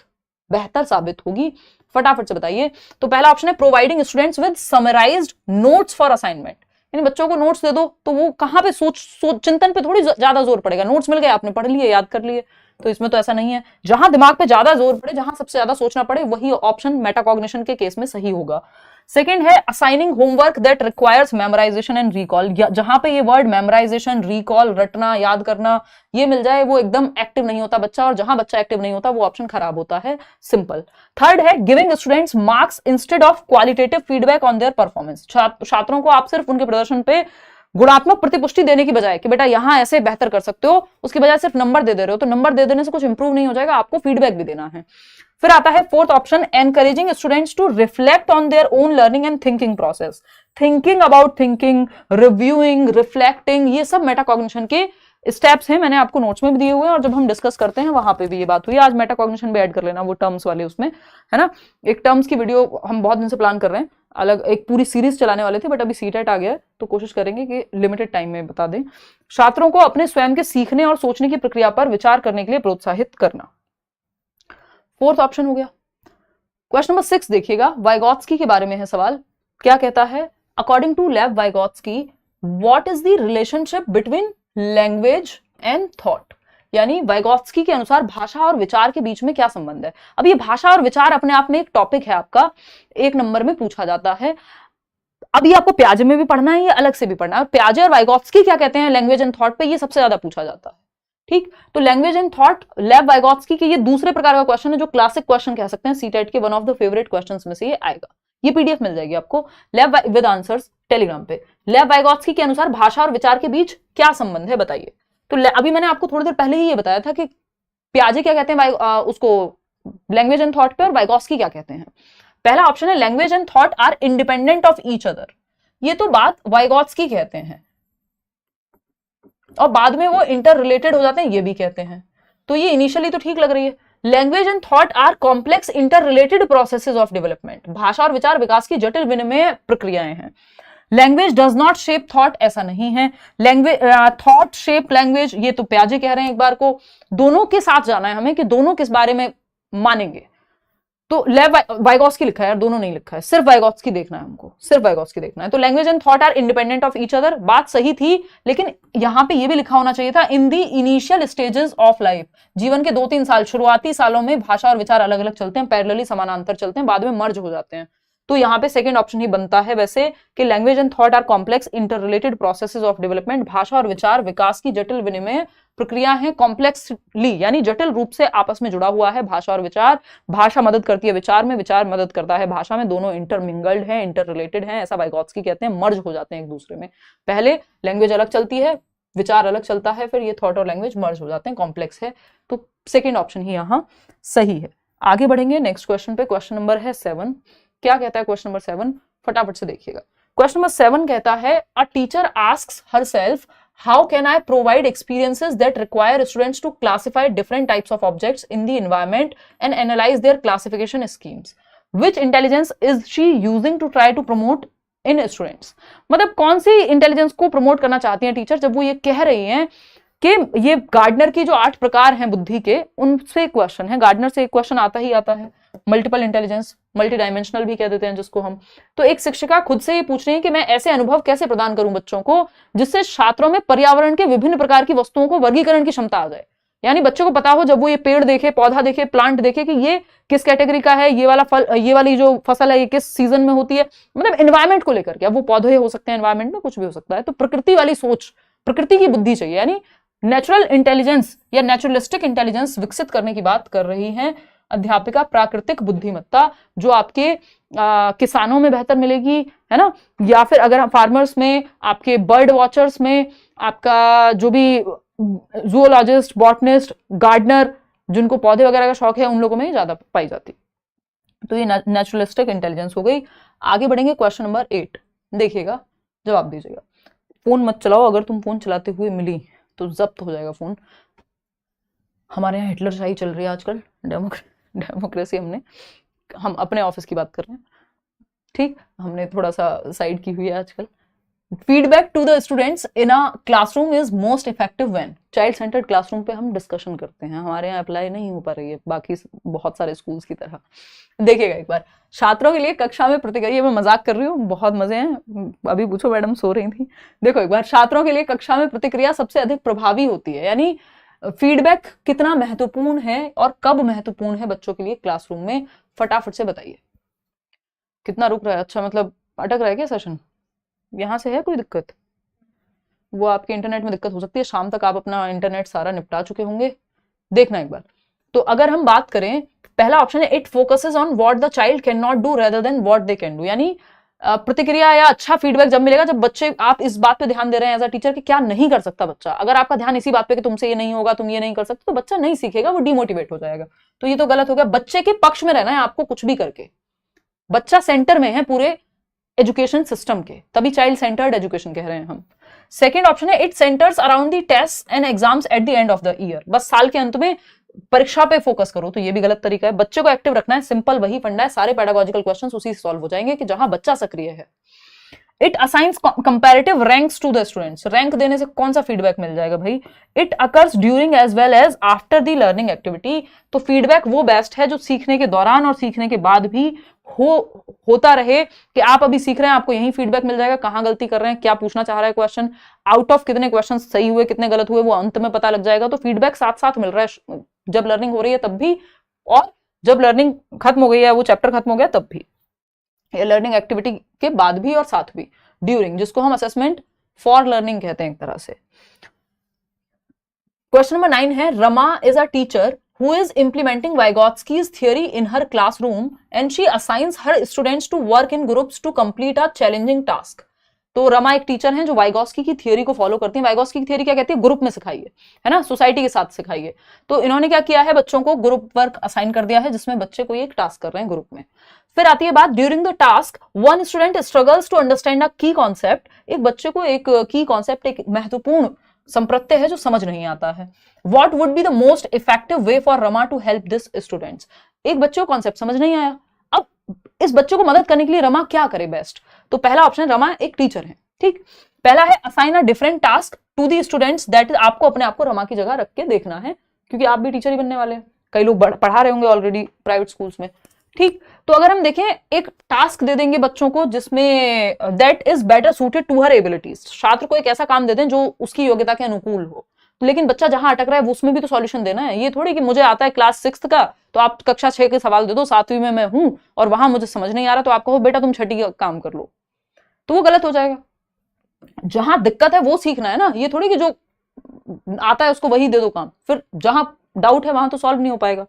बेहतर साबित होगी? फटाफट से बताइए। तो पहला ऑप्शन है providing students with summarised notes for assignment, यानी बच्चों को नोट्स दे दो तो वो कहां पे चिंतन पे थोड़ी ज्यादा जोर पड़ेगा। नोट्स मिल गए, आपने पढ़ लिए, याद कर लिए, तो इसमें तो ऐसा नहीं है। जहां दिमाग पे ज्यादा जोर पड़े, जहां सबसे ज्यादा सोचना पड़े, वही ऑप्शन मेटाकॉग्निशन के केस में सही होगा। सेकंड है assigning homework that requires memorisation and recall, जहां पे ये वर्ड मेमोराइजेशन, रिकॉल, रटना, याद करना, ये मिल जाए, वो एकदम एक्टिव नहीं होता बच्चा, और जहां बच्चा एक्टिव नहीं होता वो ऑप्शन खराब होता है। सिंपल। थर्ड है giving students marks instead of qualitative feedback on their performance, छात्रों को आप सिर्फ उनके प्रदर्शन पे गुणात्मक प्रतिपुष्टि देने की बजाय कि बेटा यहां ऐसे बेहतर कर सकते हो, उसकी बजाय सिर्फ नंबर दे रहे हो, तो नंबर दे देने से कुछ इंप्रूव नहीं हो जाएगा, आपको फीडबैक भी देना है। फिर आता है fourth option encouraging students to reflect on their own learning and thinking process, thinking about thinking, reviewing, reflecting, ये सब मेटाकॉग्निशन के स्टेप्स हैं। मैंने आपको नोट्स में भी दिए हुए हैं और जब हम डिस्कस करते हैं वहां पे भी ये बात हुई। आज मेटाकॉग्निशन भी ऐड कर लेना, वो टर्म्स वाले उसमें, है ना। एक टर्म्स की वीडियो हम बहुत दिन से प्लान कर रहे हैं, अलग एक पूरी सीरीज चलाने वाले थे, बट अभी सीटेट आ गया है तो कोशिश करेंगे कि लिमिटेड टाइम में बता दें। छात्रों को अपने स्वयं के सीखने और सोचने की प्रक्रिया पर विचार करने के लिए प्रोत्साहित करना, फोर्थ ऑप्शन हो गया। क्वेश्चन नंबर 6 देखिएगा, वाइगॉत्स्की के बारे में है सवाल। क्या कहता है? According to Lev Vygotsky, what is the relationship between language and thought, यानी वाइगॉत्स्की के अनुसार भाषा और विचार के बीच में क्या संबंध है। अब ये भाषा और विचार अपने आप में एक टॉपिक है आपका, 1 नंबर में पूछा जाता है। अब ये आपको प्याजे में भी पढ़ना है, ये अलग से भी पढ़ना है। प्याजे और वाइगॉत्स्की क्या कहते हैं लैंग्वेज एंड थॉट पे, ये सबसे ज्यादा पूछा जाता है। ठीक, तो लैंग्वेज एंड थॉट लेव वाइगॉत्स्की के ये दूसरे प्रकार का क्वेश्चन है, जो क्लासिक क्वेश्चन कह सकते हैं, सीटेट के one of the favourite questions में से ये आएगा। ये पीडीएफ मिल जाएगी आपको लेव विद आंसर्स टेलीग्राम पे। लेव वाइगॉत्स्की के अनुसार भाषा और विचार के बीच क्या संबंध है बताइए। तो अभी मैंने आपको थोड़ी देर पहले ही ये बताया था कि प्याजे क्या कहते हैं उसको लैंग्वेज एंड थॉट पे, और वाइगॉत्स्की क्या कहते हैं। पहला ऑप्शन है language and thought are independent of each other, ये तो बात वाइगॉत्स्की कहते हैं, और बाद में वो इंटर रिलेटेड हो जाते हैं, ये भी कहते हैं। तो ये इनिशियली तो ठीक लग रही है। Language and thought are complex interrelated processes of development, भाषा और विचार विकास की जटिल विनिमय प्रक्रियाएं हैं। Language does not shape thought, ऐसा नहीं है। लैंग्वेज थॉट शेप लैंग्वेज, ये तो प्याजे कह रहे हैं। एक बार को दोनों के साथ जाना है हमें कि दोनों किस बारे में मानेंगे। तो लेव वाइगॉत्स्की लिखा है यार, दोनों नहीं लिखा है, सिर्फ वाइगॉत्स्की देखना है हमको, सिर्फ वाइगॉत्स्की देखना है। तो language and thought are independent of each other, बात सही थी, लेकिन यहां पे ये भी लिखा होना चाहिए था इन दी इनिशियल स्टेजेस ऑफ लाइफ, जीवन के 2-3 साल, शुरुआती सालों में भाषा और विचार अलग अलग चलते हैं, पैरेलली समानांतर चलते हैं, बाद में मर्ज हो जाते हैं। तो यहाँ पे सेकंड ऑप्शन ही बनता है वैसे कि language and thought are complex interrelated processes of development, भाषा और विचार विकास की जटिल विनिमय प्रक्रिया है। कॉम्प्लेक्सली यानी जटिल रूप से आपस में जुड़ा हुआ है भाषा और विचार, भाषा मदद करती है विचार में, विचार मदद करता है भाषा में, दोनों इंटरमिंगल्ड हैं, इंटर रिलेटेड हैं, ऐसा वाइगॉत्स्की कहते हैं, मर्ज हो जाते हैं एक दूसरे में। पहले लैंग्वेज अलग चलती है, विचार अलग चलता है, फिर ये थॉट और लैंग्वेज मर्ज हो जाते हैं, कॉम्प्लेक्स है। तो सेकेंड ऑप्शन ही यहाँ सही है। आगे बढ़ेंगे नेक्स्ट क्वेश्चन पे। क्वेश्चन नंबर है 7। क्या कहता है क्वेश्चन नंबर 7? फटाफट से देखिएगा। क्वेश्चन नंबर 7 कहता है a teacher asks herself how can I provide experiences that require students to classify different types of objects in the environment and analyse their classification schemes, which intelligence is she using to try to promote in students. मतलब कौन सी intelligence को promote करना चाहती हैं teacher जब वो ये कह रही हैं कि ये गार्डनर की जो 8 प्रकार हैं बुद्धि के, उनसे क्वेश्चन है। गार्डनर से एक क्वेश्चन आता ही आता है, मल्टीपल इंटेलिजेंस, मल्टी डायमेंशनल भी कह देते हैं जिसको हम। तो एक शिक्षिका खुद से ये पूछ रही है कि मैं ऐसे अनुभव कैसे प्रदान करूं बच्चों को जिससे छात्रों में पर्यावरण के विभिन्न प्रकार की वस्तुओं को वर्गीकरण की क्षमता आ जाए। यानी बच्चों को पता हो जब वो ये पेड़ देखे, पौधा देखे, प्लांट देखे कि ये किस कैटेगरी का है, ये वाला फल, ये वाली जो फसल है ये किस सीजन में होती है, मतलब एनवायरमेंट को लेकर के। अब वो पौधे हो सकते हैं, एनवायरमेंट में कुछ भी हो सकता है। तो प्रकृति वाली सोच, प्रकृति की बुद्धि चाहिए, यानी नेचुरल इंटेलिजेंस या नेचुरलिस्टिक इंटेलिजेंस विकसित करने की बात कर रही हैं अध्यापिका। प्राकृतिक बुद्धिमत्ता जो आपके किसानों में बेहतर मिलेगी, है ना, या फिर अगर फार्मर्स में, आपके बर्ड वॉचर्स में, आपका जो भी जूलॉजिस्ट, बॉटनिस्ट, गार्डनर, जिनको पौधे वगैरह का शौक है उन लोगों में ही ज्यादा पाई जाती। तो ये नेचुरलिस्टिक इंटेलिजेंस हो गई। आगे बढ़ेंगे क्वेश्चन नंबर 8, देखिएगा, जवाब दीजिएगा। फोन मत चलाओ, अगर तुम फोन चलाते हुए मिली तो जब्त हो जाएगा फोन। हमारे यहाँ हिटलरशाही चल रही है आजकल, डेमोक्रेसी हम अपने ऑफिस की बात कर रहे हैं, ठीक, हमने थोड़ा सा साइड की हुई है आजकल। Feedback to the students in a classroom is most effective when, child centred classroom पे हम डिस्कशन करते हैं, हमारे यहाँ अप्लाई नहीं हो पा रही है बाकी बहुत सारे स्कूल्स की तरह। देखिएगा एक बार, छात्रों के लिए कक्षा में प्रतिक्रिया, मैं मजाक कर रही हूँ, बहुत मजे हैं, अभी पूछो मैडम सो रही थी। देखो एक बार, छात्रों के लिए कक्षा में प्रतिक्रिया सबसे अधिक प्रभावी होती है, यानी फीडबैक कितना महत्वपूर्ण है और कब महत्वपूर्ण है बच्चों के लिए क्लासरूम में, फटाफट से बताइए। कितना रुक रहा है, अच्छा मतलब अटक रहा है क्या सेशन, यहाँ से है कोई दिक्कत? वो आपके इंटरनेट में दिक्कत हो सकती है, शाम तक आप अपना इंटरनेट सारा निपटा चुके होंगे, देखना एक बार। तो अगर हम बात करें, पहला ऑप्शन है it focuses on what the child can not do rather than what they can do, यानी प्रतिक्रिया या अच्छा फीडबैक जब मिलेगा जब बच्चे, आप इस बात पे ध्यान दे रहे हैं एज अ टीचर कि क्या नहीं कर सकता बच्चा। अगर आपका ध्यान इसी बात पे कि तुमसे ये नहीं होगा, तुम ये नहीं कर सकते, तो बच्चा नहीं सीखेगा, वो डिमोटिवेट हो जाएगा। तो ये तो गलत हो गया, बच्चे के पक्ष में रहना है आपको कुछ भी करके, बच्चा सेंटर में है पूरे एजुकेशन सिस्टम के, तभी चाइल्ड सेंटर्ड एजुकेशन कह रहे हैं हम। सेकेंड ऑप्शन है it centres around the test and exams at the end of the year, बस साल के अंत में परीक्षा पे फोकस करो, तो ये भी गलत तरीका है। बच्चे को एक्टिव रखना है, सिंपल वही फंडा है, सारे पेडागोजिकल क्वेश्चंस उसी से सॉल्व हो जाएंगे कि जहां बच्चा सक्रिय है। It assigns comparative ranks to the students, rank देने से कौन सा फीडबैक मिल जाएगा भाई। It occurs during as well as after the learning activity, तो फीडबैक वो बेस्ट है जो सीखने के दौरान और सीखने के बाद भी होता रहे, कि आप अभी सीख रहे हैं, आपको यही फीडबैक मिल जाएगा, कहां गलती कर रहे हैं, क्या पूछना चाह रहा है क्वेश्चन, आउट ऑफ कितने क्वेश्चन सही हुए कितने गलत हुए वो अंत में पता लग जाएगा। तो फीडबैक साथ साथ मिल रहा है, जब लर्निंग हो रही है तब भी, और जब लर्निंग खत्म हो गई है, वो चैप्टर खत्म हो गया तब भी, लर्निंग एक्टिविटी के बाद भी और साथ भी, ड्यूरिंग, जिसको हम असेसमेंट फॉर लर्निंग कहते हैं एक तरह से। क्वेश्चन नंबर 9 है Rama is a teacher who is implementing Vygotsky's theory in her classroom and she assigns her students to work in groups to complete a challenging task। तो रमा एक टीचर हैं जो वाइगॉस्की की थियोरी को फॉलो करती हैं। Vygotsky की थियोरी क्या कहती है, ग्रुप में सिखाइए, है ना, सोसाइटी के साथ सिखाइए। तो इन्होंने क्या किया है, बच्चों को ग्रुप वर्क असाइन कर दिया है जिसमें बच्चे कोई एक टास्क कर रहे हैं ग्रुप में। फिर आती है बात, during the task one student struggles to understand a key concept, एक बच्चे को एक की कॉन्सेप्ट, एक महत्वपूर्ण संप्रत्यय है जो समझ नहीं आता है। What would be the most effective way for Rama to help this students? एक बच्चे को कॉन्सेप्ट समझ नहीं आया, अब इस बच्चे को मदद करने के लिए रमा क्या करे बेस्ट। तो पहला ऑप्शन, रमा एक टीचर है, ठीक। पहला है assign a different task to the students, that is आपको अपने आप को रमा की जगह रख के देखना है, क्योंकि आप भी टीचर ही बनने वाले हैं, कई लोग पढ़ा रहे होंगे ऑलरेडी प्राइवेट स्कूल्स में, ठीक। तो अगर हम देखें, एक टास्क दे देंगे बच्चों को जिसमें that is better suited to her abilities, छात्र को एक ऐसा काम दे दें जो उसकी योग्यता के अनुकूल हो, लेकिन बच्चा जहां अटक रहा है उसमें भी तो सॉल्यूशन देना है। ये थोड़ी कि मुझे आता है क्लास 6 का तो आप कक्षा 6 के सवाल दे दो, 7वीं में मैं हूं और वहां मुझे समझ नहीं आ रहा तो आप कहो बेटा तुम 6ठी का काम कर लो, तो वो गलत हो जाएगा। जहां दिक्कत है वो सीखना है ना, ये थोड़ी कि जो आता है उसको वही दे दो काम, फिर जहां डाउट है वहां तो सॉल्व नहीं हो पाएगा।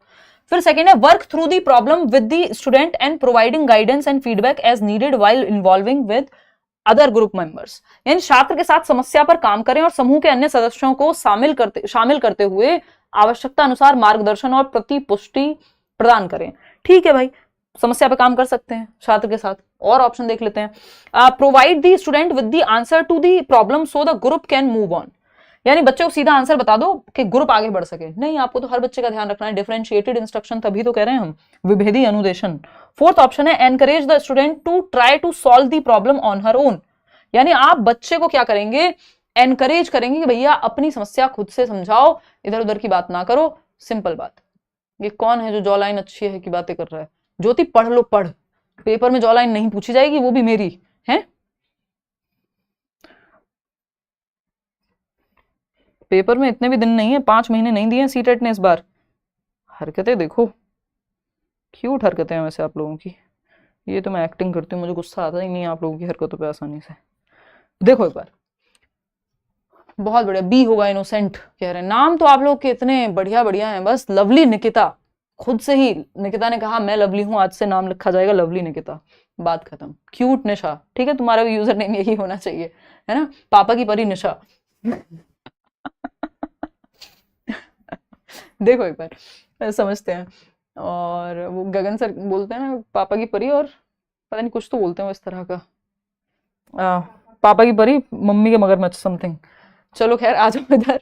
फिर सेकेंड है work through the problem with the student and providing guidance and feedback as needed while involving with other group members, यानी छात्र के साथ समस्या पर काम करें और समूह के अन्य सदस्यों को शामिल करते हुए आवश्यकता अनुसार मार्गदर्शन और प्रतिपुष्टि प्रदान करें। ठीक है भाई, समस्या पर काम कर सकते हैं छात्र के साथ। और ऑप्शन देख लेते हैं, provide the student with the answer to the problem so the group can move on, यानी बच्चे को सीधा आंसर बता दो कि ग्रुप आगे बढ़ सके। नहीं, आपको तो हर बच्चे का ध्यान रखना है, डिफरेंशिएटेड इंस्ट्रक्शन, तभी तो कह रहे हैं हम विभेदी अनुदेशन। फोर्थ ऑप्शन है encourage the student to try to solve the problem on her own, यानी आप बच्चे को क्या करेंगे, एनकरेज करेंगे कि भैया अपनी समस्या खुद से समझाओ, इधर उधर की बात ना करो, सिंपल बात। ये कौन है जो जॉ लाइन अच्छी है की बातें कर रहा है? ज्योति पढ़ लो, पढ़, पेपर में जॉ लाइन नहीं पूछी जाएगी, वो भी मेरी है। पेपर में इतने भी दिन नहीं है, 5 महीने नहीं दिए सीटेट ने इस बार। हरकतें देखो, क्यूट हरकतें हैं वैसे आप लोगों की। ये तो मैं एक्टिंग करती हूँ, मुझे गुस्सा आता ही नहीं आप लोगों की हरकतों पे आसानी से। देखो एक बार, बहुत बढ़िया, बी होगा इनोसेंट कह रहे हैं। नाम तो आप लोग के इतने बढ़िया बढ़िया हैं, बस लवली निकिता, खुद से ही निकिता ने कहा मैं लवली हूं, आज से नाम लिखा जाएगा लवली निकिता, बात खत्म। क्यूट निशा, ठीक है, तुम्हारा भी यूजर नेम यही होना चाहिए, है ना, पापा की परी निशा। देखो एक बार समझते हैं। और वो गगन सर बोलते हैं ना पापा की परी, और पता नहीं कुछ तो बोलते हैं वो इस तरह का, पापा की परी मम्मी के मगरमच्छ समथिंग। चलो खैर आ जाओ इधर।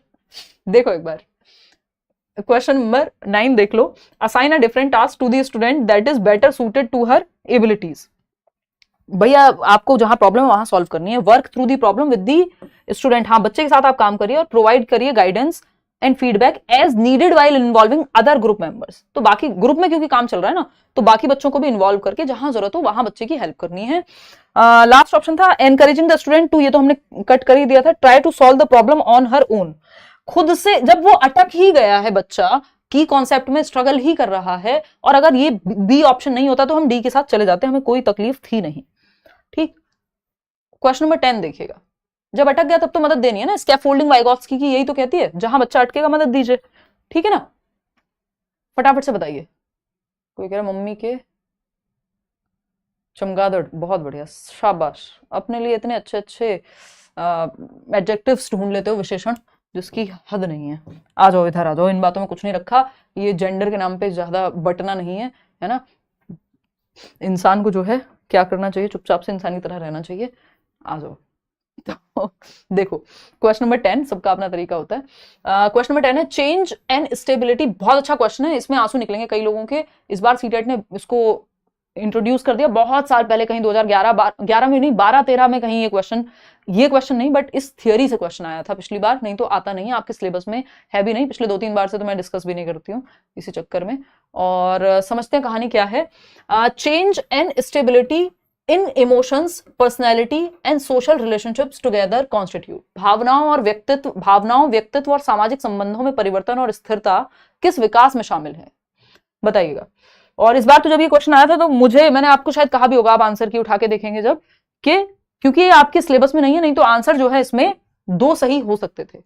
देखो एक बार क्वेश्चन नंबर 9 देख लो। Assign a different task to the student that is better suited to her abilities. भैया आपको जहां प्रॉब्लम है वहां सॉल्व करनी है। Work through the problem with the student, हाँ बच्चे के साथ आप काम करिए और प्रोवाइड करिए guidance and feedback as needed while involving other group members. तो बाकी ग्रुप में क्योंकि काम चल रहा है ना, तो बाकी बच्चों को भी इन्वॉल्व करके जहां जरूरत हो वहां बच्चे की हेल्प करनी है। लास्ट ऑप्शन था एनकरेजिंग द स्टूडेंट टू, ये तो हमने कट कर ही दिया था, try to solve the problem on her own. खुद से जब वो अटक ही गया है बच्चा की कॉन्सेप्ट में स्ट्रगल ही कर रहा है, और अगर ये बी ऑप्शन नहीं होता तो हम डी के साथ चले जाते, हमें कोई तकलीफ थी नहीं। ठीक, क्वेश्चन नंबर 10 देखिएगा। जब अटक गया तब तो मदद देनी है ना, स्कैफोल्डिंग वाइगॉत्स्की की यही तो कहती है, जहां बच्चा अटकेगा मदद दीजिए। ठीक है ना, फटाफट से बताइए। कोई कह रहा मम्मी के चमगादड़, बहुत बढ़िया, शाबाश, अपने लिए इतने अच्छे अच्छे एडजेक्टिव्स ढूंढ लेते हो, विशेषण जिसकी हद नहीं है। आ जाओ इधर आ जाओ, इन बातों में कुछ नहीं रखा, ये जेंडर के नाम पे ज्यादा बटना नहीं है, है ना। इंसान को जो है क्या करना चाहिए, चुपचाप से इंसान की तरह रहना चाहिए। आ जाओ। तो देखो क्वेश्चन नंबर 10, सबका अपना तरीका होता है। क्वेश्चन नंबर 10 है चेंज एंड स्टेबिलिटी। बहुत अच्छा क्वेश्चन है, इसमें आंसू निकलेंगे कई लोगों के। इस बार सीटेट ने इसको इंट्रोड्यूस कर दिया बहुत साल पहले, कहीं 2011 में नहीं 12-13 में कहीं ये क्वेश्चन नहीं, बट इस थियोरी से क्वेश्चन आया था पिछली बार, नहीं तो आता नहीं है आपके सिलेबस में, है भी नहीं। पिछले 2-3 बार से तो मैं डिस्कस भी नहीं करती हूँ इसी चक्कर में। और समझते हैं कहानी क्या है। Change and stability in emotions, personality and social relationships together constitute. भावनाओं, व्यक्तित्व और सामाजिक संबंधों में परिवर्तन और स्थिरता किस विकास में शामिल है, बताइएगा। और इस बार तो जब ये क्वेश्चन आया था तो मैंने आपको शायद कहा भी होगा, आप आंसर की उठा के देखेंगे जब, कि क्योंकि ये आपके सिलेबस में नहीं है, नहीं तो आंसर जो है इसमें 2 सही हो सकते थे।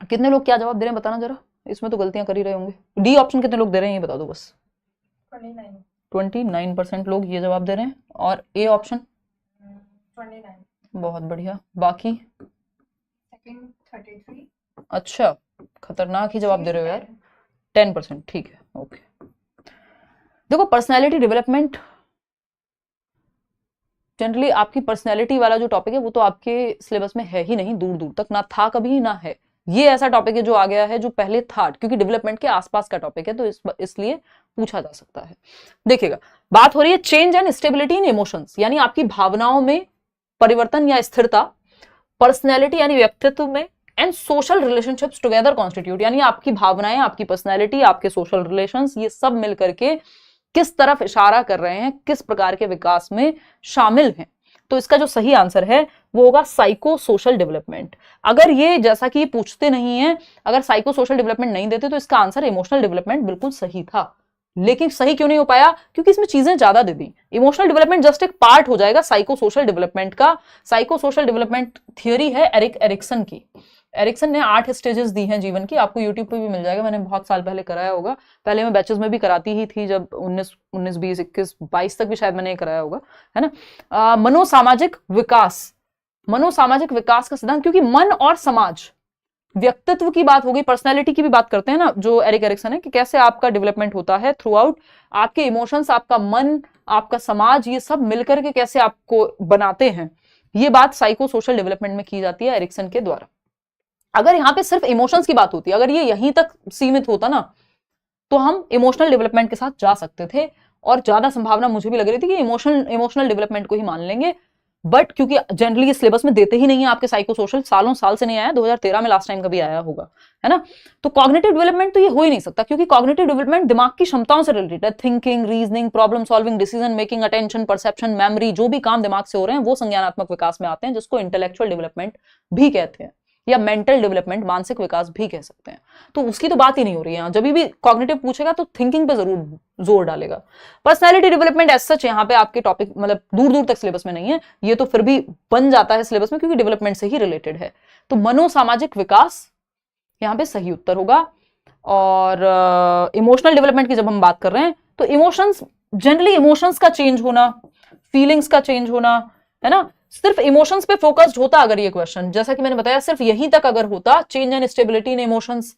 कितने लोग क्या जवाब दे रहे हैं बताना जरा, इसमें तो गलतियां कर ही रहे होंगे। डी ऑप्शन कितने लोग दे रहे हैं ये बता दो बस। 29% लोग ये जवाब दे रहे हैं। और ए ऑप्शन 29, बहुत बढ़िया। बाकी 33, अच्छा, खतरनाक ही जवाब दे रहे हो यार। 10%, ठीक है, ओके। देखो पर्सनैलिटी डेवलपमेंट, जनरली आपकी पर्सनैलिटी वाला जो टॉपिक है वो तो आपके सिलेबस में है ही नहीं, दूर दूर तक ना था कभी ना है। ये ऐसा टॉपिक है जो आ गया है जो पहले था, क्योंकि डेवलपमेंट के आसपास का टॉपिक है, तो इसलिए पूछा जा सकता है। देखिएगा, बात हो रही है change and stability in emotions, यानी आपकी भावनाओं में परिवर्तन या स्थिरता, पर्सनैलिटी यानी व्यक्तित्व में, and social relationships together constitute, यानी आपकी भावनाएं, आपकी पर्सनैलिटी, आपके सोशल रिलेशंस, ये सब मिलकर के किस तरफ इशारा कर रहे हैं, किस प्रकार के विकास में शामिल हैं। तो इसका जो सही आंसर है वो होगा साइको सोशल डेवलपमेंट। अगर ये जैसा कि ये पूछते नहीं है, अगर साइको सोशल डेवलपमेंट नहीं देते तो इसका आंसर इमोशनल डेवलपमेंट बिल्कुल सही था। लेकिन सही क्यों नहीं हो पाया, क्योंकि इसमें चीजें ज्यादा दे दी। इमोशनल डेवलपमेंट जस्ट एक पार्ट हो जाएगा साइको सोशल डेवलपमेंट का। साइको सोशल डेवलपमेंट थियोरी है एरिक्सन की। एरिक्सन ने 8 स्टेजेस दी हैं जीवन की, आपको यूट्यूब पे भी मिल जाएगा, मैंने बहुत साल पहले कराया होगा। पहले मैं बैचेस में भी कराती ही थी, जब 19, 20, 21, 22 तक भी शायद मैंने कराया होगा, है ना। मनोसामाजिक विकास का सिद्धांत, क्योंकि मन और समाज, व्यक्तित्व की बात होगी, पर्सनैलिटी की भी बात करते हैं ना जो एरिक्सन है, कि कैसे आपका डेवलपमेंट होता है थ्रू आउट, आपके इमोशंस, आपका मन, आपका समाज, ये सब मिलकर के कैसे आपको बनाते हैं, ये बात साइको सोशल डेवलपमेंट में की जाती है एरिक्सन के द्वारा। अगर यहाँ पे सिर्फ इमोशंस की बात होती, अगर ये यहीं तक सीमित होता ना, तो हम इमोशनल डेवलपमेंट के साथ जा सकते थे, और ज्यादा संभावना मुझे भी लग रही थी कि इमोशनल डेवलपमेंट को ही मान लेंगे। बट क्योंकि जनरली ये सिलेबस में देते ही नहीं है आपके साइको सोशल, सालों साल से नहीं आया, 2013 में लास्ट टाइम कभी आया होगा, है ना। तो कॉग्निटिव डेवलपमेंट तो ये हो ही नहीं सकता, क्योंकि कॉग्निटिव डेवलपमेंट दिमाग की क्षमताओं से रिलेटेड है। Thinking, reasoning, problem solving, decision making, attention, perception, memory, जो भी काम दिमाग से हो रहे हैं वो संज्ञानात्मक विकास में आते हैं, जिसको इंटेलेक्चुअल डेवलपमेंट भी कहते हैं, या मेंटल डेवलपमेंट, मानसिक विकास भी कह सकते हैं। तो उसकी तो बात ही नहीं हो रही है। जब भी कॉग्निटिव पूछेगा तो थिंकिंग पे जरूर जोर डालेगा। पर्सनैलिटी डेवलपमेंट एज सच यहाँ पे आपके टॉपिक मतलब दूर दूर तक सिलेबस में नहीं है, ये तो फिर भी बन जाता है सिलेबस में, क्योंकि डेवलपमेंट से ही रिलेटेड है। तो मनोसामाजिक विकास यहाँ पे सही उत्तर होगा। और इमोशनल डेवलपमेंट की जब हम बात कर रहे हैं, तो इमोशंस, जनरली इमोशंस का चेंज होना, फीलिंग्स का चेंज होना, है ना। सिर्फ इमोशंस पे फोकस्ड होता अगर ये क्वेश्चन, जैसा कि मैंने बताया, सिर्फ यहीं तक अगर होता, change and stability in emotions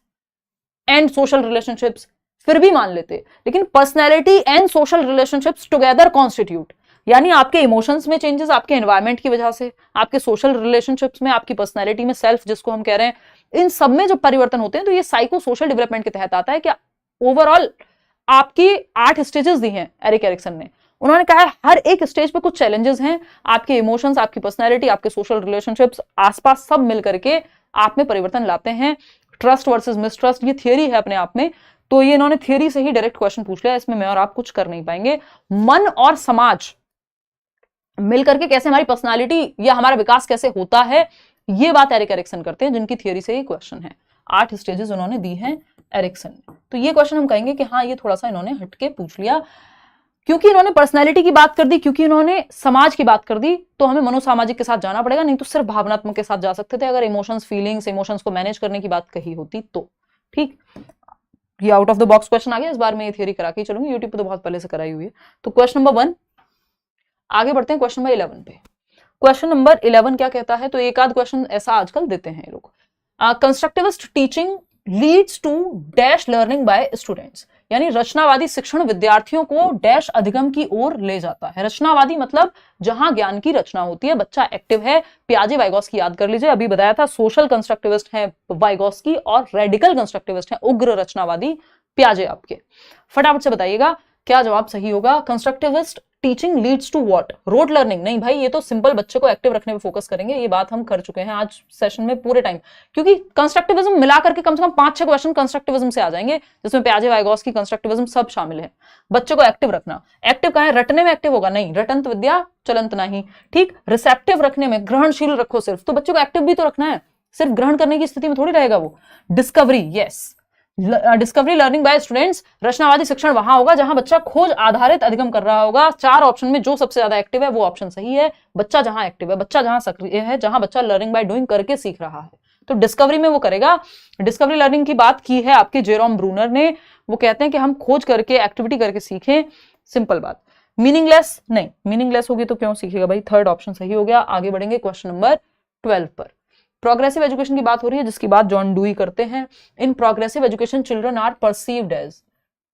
and social relationships, फिर भी मान लेते, लेकिन personality and social relationships together constitute, यानी आपके इमोशंस में चेंजेस आपके एनवायरमेंट की वजह से, आपके सोशल रिलेशनशिप्स में, आपकी पर्सनैलिटी में, सेल्फ जिसको हम कह रहे हैं, इन सब में जब परिवर्तन होते हैं तो ये साइको सोशल डेवलपमेंट के तहत आता है। क्या ओवरऑल आपकी 8 स्टेजेस दी हैं एरिक एरिक्सन ने। उन्होंने कहा है हर एक स्टेज पे कुछ चैलेंजेस हैं, आपके इमोशंस, आपकी पर्सनैलिटी, आपके सोशल रिलेशनशिप्स, आसपास सब मिलकर के आप में परिवर्तन लाते हैं। ट्रस्ट वर्सेस मिसट्रस्ट, ये थियरी है अपने आप में, तो ये इन्होंने थियरी से ही डायरेक्ट क्वेश्चन पूछ लिया, इसमें मैं और आप कुछ कर नहीं पाएंगे। मन और समाज मिलकर के कैसे हमारी पर्सनालिटी या हमारा विकास कैसे होता है, ये बात एरिक एरिक्सन करते हैं, जिनकी थियरी से ये क्वेश्चन है। 8 स्टेजेस उन्होंने दी हैं एरिक्सन ने। तो ये क्वेश्चन हम कहेंगे कि हाँ, ये थोड़ा सा इन्होंने हटके पूछ लिया, क्योंकि इन्होंने पर्सनैलिटी की बात कर दी, क्योंकि इन्होंने समाज की बात कर दी, तो हमें मनोसामाजिक के साथ जाना पड़ेगा, नहीं तो सिर्फ भावनात्मक के साथ जा सकते थे अगर इमोशंस, फीलिंग्स, इमोशंस को मैनेज करने की बात कही होती तो। ठीक, ये out of the box question आ गया, इस बार मैं ये थियरी करा के चलूंगी, यूट्यूब पे तो बहुत पहले से कराई हुई है। तो क्वेश्चन नंबर 1, आगे बढ़ते हैं क्वेश्चन नंबर 11 पे। क्वेश्चन नंबर 11 क्या कहता है, तो एक आध क्वेश्चन ऐसा आजकल देते हैं लोग। Constructivist teaching leads to dash learning by students, यानी रचनावादी शिक्षण विद्यार्थियों को डैश अधिगम की ओर ले जाता है। रचनावादी मतलब जहां ज्ञान की रचना होती है, बच्चा एक्टिव है। पियाजे वाइगोस्की याद कर लीजिए, अभी बताया था सोशल कंस्ट्रक्टिविस्ट है वाइगोस्की और रेडिकल कंस्ट्रक्टिविस्ट है उग्र रचनावादी पियाजे। आपके फटाफट से बताइएगा क्या जवाब सही होगा। Constructivist teaching leads to what, rote learning? नहीं भाई, ये तो सिंपल बच्चे को एक्टिव रखने पे फोकस करेंगे, ये बात हम कर चुके हैं आज सेशन में पूरे टाइम, क्योंकि कंस्ट्रक्टिविज्म मिला करके कम से कम 5-6 क्वेश्चन कंस्ट्रक्टिविज्म से आ जाएंगे, जिसमें पियाजे वाइगोस्की कंस्ट्रक्टिविज्म सब शामिल है। बच्चे को एक्टिव रखना, एक्टिव कहां है? रटने में एक्टिव होगा? नहीं, रटंत विद्या चलंत नहीं। ठीक, रिसेप्टिव रखने में, ग्रहणशील रखो सिर्फ, तो बच्चे को एक्टिव भी तो रखना है, सिर्फ ग्रहण करने की स्थिति में थोड़ी रहेगा वो। Discovery, yes, discovery learning by students, रचनावादी शिक्षण वहां होगा जहां बच्चा खोज आधारित अधिगम कर रहा होगा। 4 ऑप्शन में जो सबसे ज्यादा एक्टिव है वो ऑप्शन सही है। बच्चा जहां एक्टिव है, बच्चा जहां सक्रिय है, जहां बच्चा लर्निंग बाय डूइंग करके सीख रहा है, तो डिस्कवरी में वो करेगा। डिस्कवरी लर्निंग की बात की है आपके जेरोम ब्रूनर ने, वो कहते हैं कि हम खोज करके, एक्टिविटी करके सीखें, सिंपल बात। मीनिंगलेस नहीं, मीनिंगलेस होगी तो क्यों सीखेगा भाई, 3rd ऑप्शन सही हो गया। आगे बढ़ेंगे क्वेश्चन नंबर 12 पर। प्रोग्रेसिव एजुकेशन की बात हो रही है, जिसकी बात जॉन डूई करते हैं। In progressive education children are perceived as,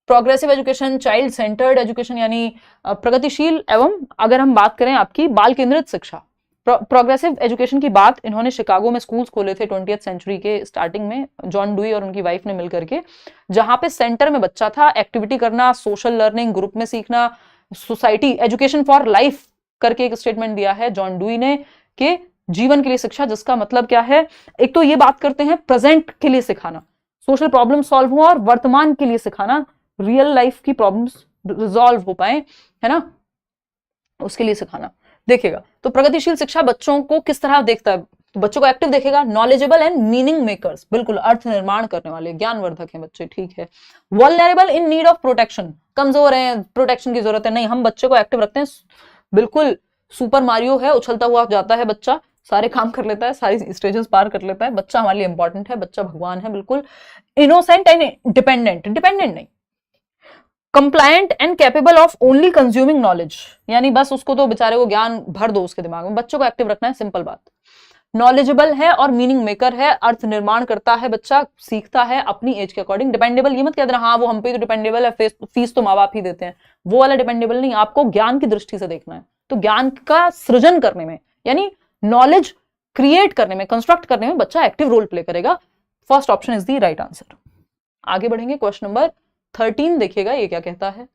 progressive education child centred education, यानी प्रगतिशील एवं, अगर हम बात करें आपकी बाल केंद्रित शिक्षा। प्रोग्रेसिव एजुकेशन की बात इन्होंने शिकागो में स्कूल्स खोले थे 20th सेंचुरी के स्टार्टिंग में, जॉन डूई और उनकी वाइफ ने मिलकर के, जहां पे सेंटर में बच्चा था, एक्टिविटी करना, सोशल लर्निंग, ग्रुप में सीखना, सोसाइटी, एजुकेशन फॉर लाइफ करके एक स्टेटमेंट दिया है जॉन डूई ने कि जीवन के लिए शिक्षा, जिसका मतलब क्या है, एक तो ये बात करते हैं प्रेजेंट के लिए सिखाना, सोशल प्रॉब्लम सॉल्व हो, और वर्तमान के लिए सिखाना, रियल लाइफ की प्रॉब्लम्स रिजॉल्व हो पाए, है ना, उसके लिए सिखाना। देखिएगा तो प्रगतिशील शिक्षा बच्चों को किस तरह देखता है, तो बच्चों को एक्टिव देखेगा। नॉलेजेबल एंड मीनिंग मेकर्स, बिल्कुल अर्थ निर्माण करने वाले, ज्ञानवर्धक हैं बच्चे, ठीक है। Vulnerable in need of protection, कमजोर हैं, प्रोटेक्शन की जरूरत है, नहीं, हम बच्चे को एक्टिव रखते हैं, बिल्कुल सुपर मारियो है, उछलता हुआ जाता है बच्चा, सारे काम कर लेता है, सारी स्टेजेस पार कर लेता है, बच्चा हमारे लिए इंपॉर्टेंट है, बच्चा भगवान है, बिल्कुल। इनोसेंट एंड डिपेंडेंट, डिपेंडेंट नहीं। Compliant and capable of only consuming knowledge, यानी बस उसको तो बेचारे को ज्ञान भर दो उसके दिमाग में, बच्चों को एक्टिव रखना है, सिंपल बात। नॉलेजेबल है और मीनिंग मेकर है, अर्थ निर्माण करता है बच्चा, सीखता है अपनी एज के अकॉर्डिंग। डिपेंडेबल ये मत कह देना हाँ वो हम पे तो डिपेंडेबल है, फीस तो माँ बाप ही देते हैं, वो वाला डिपेंडेबल नहीं, आपको ज्ञान की दृष्टि से देखना है। तो ज्ञान का सृजन करने में, यानी नॉलेज क्रिएट करने में, कंस्ट्रक्ट करने में बच्चा एक्टिव रोल प्ले करेगा। First option is the right answer. आगे बढ़ेंगे क्वेश्चन नंबर 13, देखिएगा ये क्या कहता है।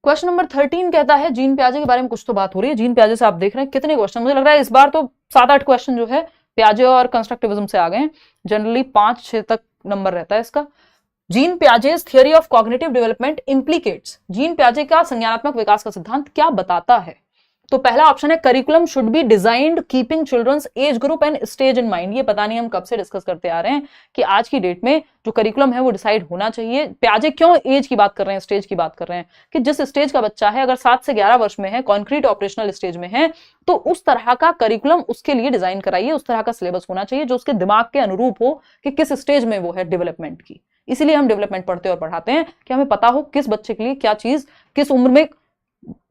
क्वेश्चन नंबर 13 कहता है, जीन प्याजे के बारे में कुछ तो बात हो रही है। जीन प्याजे से आप देख रहे हैं कितने क्वेश्चन, मुझे लग रहा है इस बार तो 7-8 क्वेश्चन जो है प्याजे और कंस्ट्रक्टिविज्म से आ गए, जनरली 5-6 तक नंबर रहता है इसका। Jean Piaget's theory of cognitive development implicates, Jean प्याजे का संज्ञानात्मक विकास का सिद्धांत क्या बताता है? तो पहला ऑप्शन है curriculum should be designed keeping children's age group and stage in mind. ये पता नहीं हम कब से डिस्कस करते आ रहे हैं कि आज की डेट में जो करिकुलम है वो डिसाइड होना चाहिए। प्याजे क्यों एज की बात कर रहे हैं, स्टेज की बात कर रहे हैं, कि जिस स्टेज का बच्चा है, अगर 7 से 11 वर्ष में है, कॉन्क्रीट ऑपरेशनल स्टेज में है, तो उस तरह का करिकुलम उसके लिए डिजाइन कराइए, उस तरह का सिलेबस होना चाहिए जो उसके दिमाग के अनुरूप हो कि किस स्टेज में वो है डेवलपमेंट की। इसीलिए हम डेवलपमेंट पढ़ते और पढ़ाते हैं कि हमें पता हो किस बच्चे के लिए क्या चीज किस उम्र में।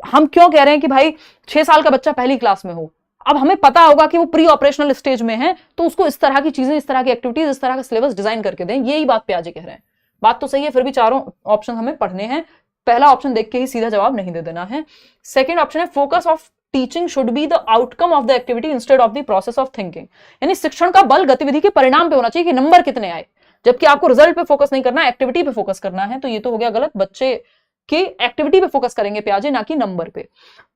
हम क्यों कह रहे हैं कि भाई 6 साल का बच्चा पहली क्लास में हो, अब हमें पता होगा कि वो प्री ऑपरेशनल स्टेज में है, तो उसको इस तरह की चीजें, इस तरह की एक्टिविटीज, इस तरह का सिलेबस डिजाइन करके दें। यही बात प्याजे कह रहे हैं। बात तो सही है, फिर भी चारों ऑप्शन हमें पढ़ने हैं। पहला ऑप्शन देख के ही सीधा जवाब नहीं दे देना है। सेकेंड ऑप्शन है focus of teaching should be the outcome of the activity instead of the process of thinking. यानी शिक्षण का बल गतिविधि के परिणाम पे होना चाहिए कि नंबर कितने आए, जबकि आपको रिजल्ट पे फोकस नहीं करना, एक्टिविटी पे फोकस करना है। तो ये तो हो गया गलत, बच्चे की एक्टिविटी पे फोकस करेंगे प्याजे, ना कि नंबर पे।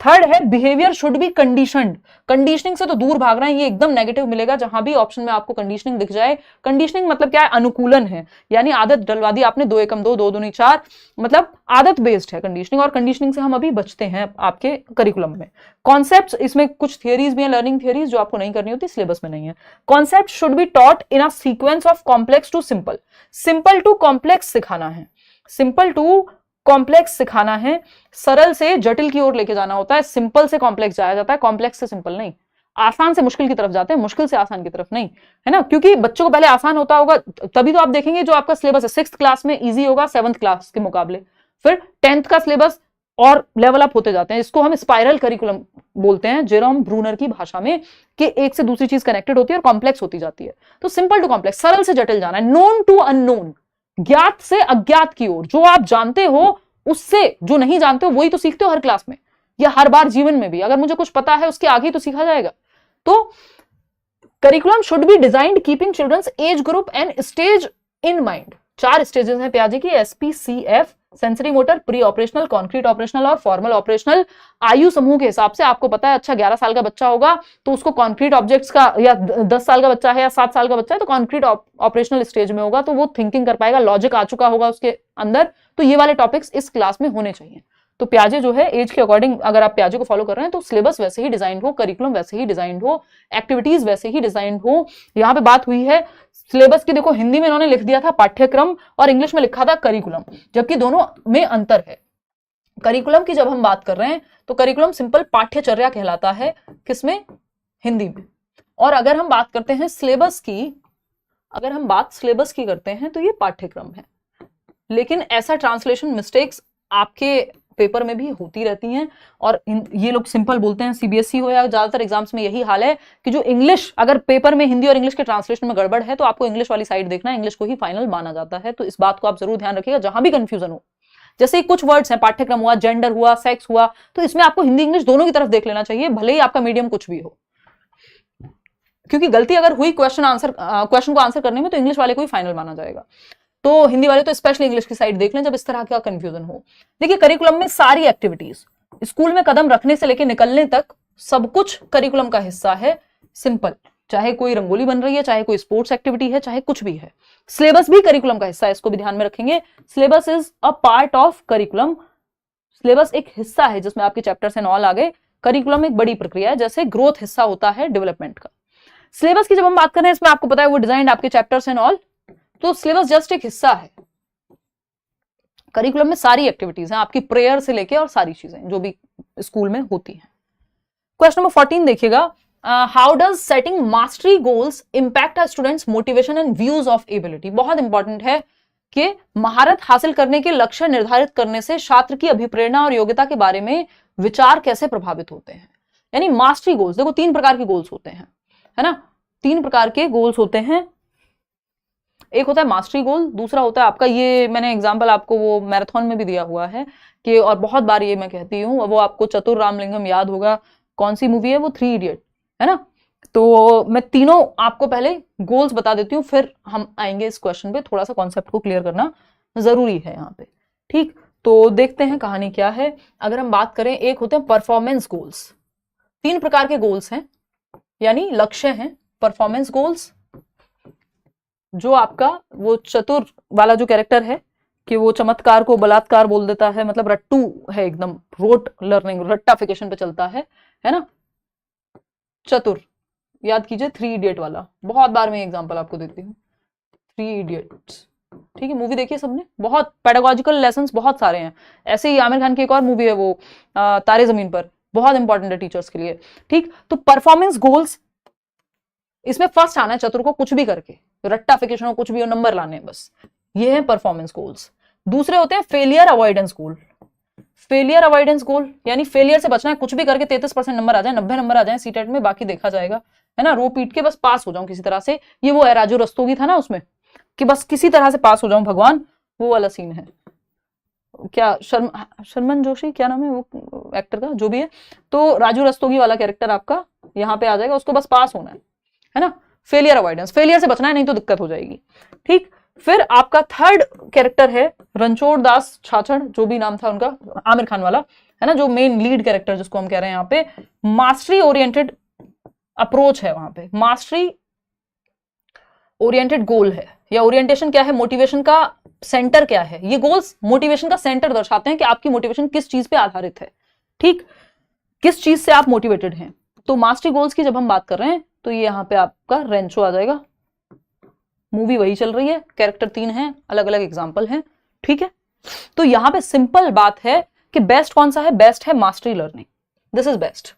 थर्ड है behaviour should be conditioned. Conditioning से तो दूर भाग रहे हैं, ये एकदम नेगेटिव मिलेगा। जहां भी ऑप्शन में आपको कंडीशनिंग दिख जाए, कंडीशनिंग मतलब क्या है, अनुकूलन है, यानी आदत डलवा दी आपने, 2 एकम 2 2 दूनी 4, मतलब आदत बेस्ड है कंडीशनिंग, और कंडीशनिंग से हम अभी बचते हैं आपके करिकुलम में। कॉन्सेप्ट्स, इसमें कुछ थियरीज भी हैं, लर्निंग थियरीज, जो आपको नहीं करनी होती, सिलेबस में नहीं है। Concept should be taught in a sequence of complex to simple. Simple to complex सिखाना है, सिंपल टू कॉम्प्लेक्स सिखाना है, सरल से जटिल की ओर लेके जाना होता है, सिंपल से कॉम्प्लेक्स जाया जाता है, कॉम्प्लेक्स से सिंपल नहीं। आसान से मुश्किल की तरफ जाते हैं, मुश्किल से आसान की तरफ नहीं, है ना, क्योंकि बच्चों को पहले आसान होता होगा, तभी तो आप देखेंगे जो आपका सिलेबस है 6th क्लास में इजी होगा 7th क्लास के मुकाबले, फिर 10th का सिलेबस और लेवल अप होते जाते हैं। इसको हम स्पाइरल करिकुलम बोलते हैं जेरोम ब्रूनर की भाषा में, कि एक से दूसरी चीज कनेक्टेड होती है और कॉम्प्लेक्स होती जाती है। तो सिंपल टू कॉम्प्लेक्स, सरल से जटिल जाना है, नोन टू अननोन, ज्ञात से अज्ञात की ओर। जो आप जानते हो उससे जो नहीं जानते हो वही तो सीखते हो हर क्लास में, या हर बार जीवन में भी। अगर मुझे कुछ पता है उसके आगे तो सीखा जाएगा। तो curriculum should be designed keeping children's age group and stage in mind. 4 stages हैं प्याजे की, SPCF, sensory motor, pre operational, concrete operational और फॉर्मल ऑपरेशनल। आयु समूह के हिसाब से आपको पता है, अच्छा 11 साल का बच्चा होगा तो उसको कॉन्क्रीट ऑब्जेक्ट्स का, या 10 साल का बच्चा है या 7 साल का बच्चा है तो कॉन्क्रीट ऑपरेशनल स्टेज में होगा, तो वो थिंकिंग कर पाएगा, लॉजिक आ चुका होगा उसके अंदर। तो ये वाले टॉपिक्स इस क्लास में होने चाहिए। तो प्याजे जो है एज के अकॉर्डिंग, अगर आप प्याजे को फॉलो कर रहे हैं तो सिलेबस वैसे ही डिजाइन हो, करिकुलम वैसे ही डिजाइन हो, एक्टिविटीज वैसे ही डिजाइन हो। यहाँ पे बात हुई है सिलेबस की, देखो हिंदी में इन्होंने लिख दिया था पाठ्यक्रम और इंग्लिश में लिखा था करिकुलम, जबकि दोनों में अंतर है। करिकुलम की जब हम बात कर रहे हैं तो करिकुलम सिंपल पाठ्यचर्या कहलाता है, किसमें, हिंदी में। और अगर हम बात करते हैं सिलेबस की, अगर हम बात सिलेबस की करते हैं तो ये पाठ्यक्रम है। लेकिन ऐसा ट्रांसलेशन मिस्टेक्स आपके पेपर में भी होती रहती हैं, और ये लोग सिंपल बोलते हैं, CBSE हो या ज्यादातर एग्जाम्स में यही हाल है कि जो इंग्लिश, अगर पेपर में हिंदी और इंग्लिश के ट्रांसलेशन में गड़बड़ है तो आपको इंग्लिश वाली साइड देखना है, इंग्लिश को ही फाइनल माना जाता है। तो इस बात को आप जरूर ध्यान रखिएगा जहां भी कंफ्यूजन हो। जैसे कुछ वर्ड्स हैं, पाठ्यक्रम हुआ, जेंडर हुआ, सेक्स हुआ, तो इसमें आपको हिंदी इंग्लिश दोनों की तरफ देख लेना चाहिए, भले ही आपका मीडियम कुछ भी हो। क्योंकि गलती अगर हुई क्वेश्चन को आंसर करने में तो इंग्लिश वाले को ही फाइनल माना जाएगा। तो हिंदी वाले तो स्पेशली इंग्लिश की साइड देख लें जब इस तरह का कंफ्यूजन हो। देखिए करिकुलम में सारी एक्टिविटीज, स्कूल में कदम रखने से लेकर निकलने तक सब कुछ करिकुलम का हिस्सा है। सिंपल, चाहे कोई रंगोली बन रही है, चाहे कोई स्पोर्ट्स एक्टिविटी है, चाहे कुछ भी है। सिलेबस भी करिकुलम का हिस्सा है, इसको भी ध्यान में रखेंगे। Syllabus is a part of curriculum. Syllabus एक हिस्सा है जिसमें आपके चैप्टर्स एंड ऑल आ गए। करिकुलम एक बड़ी प्रक्रिया है, जैसे ग्रोथ हिस्सा होता है डेवलपमेंट का। सिलेबस की जब हम बात कर रहे हैं, इसमें आपको पता है वो डिजाइन आपके चैप्टर्स एंड ऑल, तो सिलेबस जस्ट एक हिस्सा है। करिकुलम में सारी एक्टिविटीज हैं, आपकी प्रेयर से लेके और सारी चीजें जो भी स्कूल में होती हैं। क्वेश्चन नंबर 14 देखिएगा, how does setting mastery goals impact a students motivation and views of ability. बहुत इंपॉर्टेंट है कि महारत हासिल करने के लक्ष्य निर्धारित करने से छात्र की अभिप्रेरणा और योग्यता के बारे में विचार कैसे प्रभावित होते हैं। यानी मास्टरी गोल्स, देखो 3 प्रकार के गोल्स होते हैं, है ना, 3 प्रकार के गोल्स होते हैं। एक होता है मास्टरी गोल, दूसरा होता है आपका, ये मैंने एग्जांपल आपको वो मैराथन में भी दिया हुआ है कि, और बहुत बार ये मैं कहती हूँ, वो आपको चतुर रामलिंगम याद होगा, कौन सी मूवी है वो, 3 इडियट, है ना। तो मैं तीनों आपको पहले गोल्स बता देती हूँ, फिर हम आएंगे इस क्वेश्चन पे। थोड़ा सा कॉन्सेप्ट को क्लियर करना जरूरी है यहाँ पे, ठीक। तो देखते हैं कहानी क्या है। अगर हम बात करें, एक होते हैं परफॉर्मेंस गोल्स। 3 प्रकार के गोल्स हैं, यानी लक्ष्य हैं। परफॉर्मेंस गोल्स, जो आपका वो चतुर वाला जो कैरेक्टर है कि वो चमत्कार को बलात्कार बोल देता है, मतलब रट्टू है एकदम, रोट लर्निंग, रट्टाफिकेशन पे चलता है ना। चतुर याद कीजिए, 3 इडियट वाला, बहुत बार मैं एग्जांपल आपको देती हूँ, 3 इडियट्स, ठीक है। मूवी देखिए सबने, बहुत पेडागोजिकल लेसन्स बहुत सारे हैं। ऐसे ही आमिर खान की एक और मूवी है वो तारे जमीन पर, बहुत इंपॉर्टेंट है टीचर्स के लिए, ठीक। तो परफॉर्मेंस गोल्स, इसमें फर्स्ट आना है चतुर को, कुछ भी करके, रट्टाफिकेशन हो, कुछ भी हो, नंबर लाने हैं बस, ये है परफॉर्मेंस गोल्स। दूसरे होते हैं फेलियर अवॉइडेंस गोल। फेलियर अवॉइडेंस गोल, यानी फेलियर से बचना है, कुछ भी करके 33% नंबर आ जाए, 90 नंबर आ जाए सीटेट में, बाकी देखा जाएगा, है ना, रो पीट के बस पास हो जाऊं किसी तरह से। ये वो है राजू रस्तोगी था ना उसमें, कि बस किसी तरह से पास हो जाऊं भगवान, वो वाला सीन है। क्या शर्मन जोशी, क्या नाम है वो एक्टर का, जो भी है, तो राजू रस्तोगी वाला कैरेक्टर आपका यहाँ पे आ जाएगा, उसको बस पास होना है ना। फेलियर अवॉइडेंस, फेलियर से बचना है, नहीं तो दिक्कत हो जाएगी। ठीक, फिर आपका थर्ड कैरेक्टर है रणछोड़ दास छाछड़, जो भी नाम था उनका, आमिर खान वाला, है ना, जो मेन लीड कैरेक्टर जिसको हम कह रहे हैं यहाँ पे। मास्टरी ओरिएंटेड अप्रोच है वहां पे, मास्टरी ओरिएंटेड गोल है, या ओरिएंटेशन क्या है, मोटिवेशन का सेंटर क्या है। ये गोल्स मोटिवेशन का सेंटर दर्शाते हैं कि आपकी मोटिवेशन किस चीज पे आधारित है, ठीक, किस चीज से आप मोटिवेटेड हैं। तो मास्टरी गोल्स की जब हम बात कर रहे हैं तो ये यहाँ पे आपका रेंचो आ जाएगा, मूवी वही चल रही है, कैरेक्टर 3 हैं, अलग अलग एग्जाम्पल हैं, ठीक है। तो यहां पे सिंपल बात है कि बेस्ट कौन सा है, बेस्ट है mastery learning, this is best,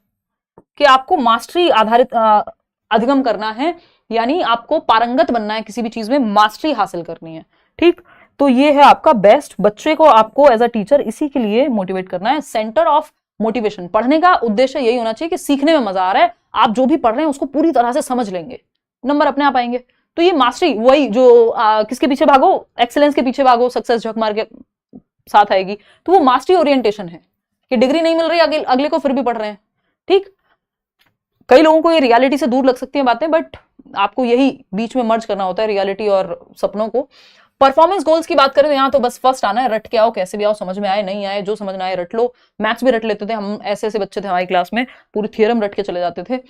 कि आपको मास्टरी आधारित अधिगम करना है, यानी आपको पारंगत बनना है किसी भी चीज में, मास्टरी हासिल करनी है, ठीक। तो ये है आपका बेस्ट, बच्चे को आपको एज अ टीचर इसी के लिए मोटिवेट करना है। सेंटर ऑफ मोटिवेशन, पढ़ने का उद्देश्य यही होना चाहिए कि सीखने में मजा आ रहा है, आप जो भी पढ़ रहे हैं उसको पूरी तरह से समझ लेंगे, नंबर अपने आप आएंगे। तो ये मास्टरी वही जो किसके पीछे भागो, एक्सेलेंस के पीछे भागो, सक्सेस झक मार के साथ आएगी, तो वो मास्टरी ओरिएंटेशन है कि डिग्री नहीं मिल रही अगले को फिर भी पढ़ रहे हैं, ठीक। कई लोगों को ये रियलिटी से दूर लग सकती हैं बातें, बट आपको यही बीच में मर्ज करना होता है रियलिटी और सपनों को। परफॉर्मेंस गोल्स की बात करें तो यहाँ तो बस फर्स्ट आना है, रट के आओ, कैसे भी आओ, समझ में आए नहीं आए, जो समझ में आए रट लो। मैथ्स भी रट लेते थे हम, ऐसे ऐसे बच्चे थे हमारी क्लास में, पूरी थियरम रट के चले जाते थे।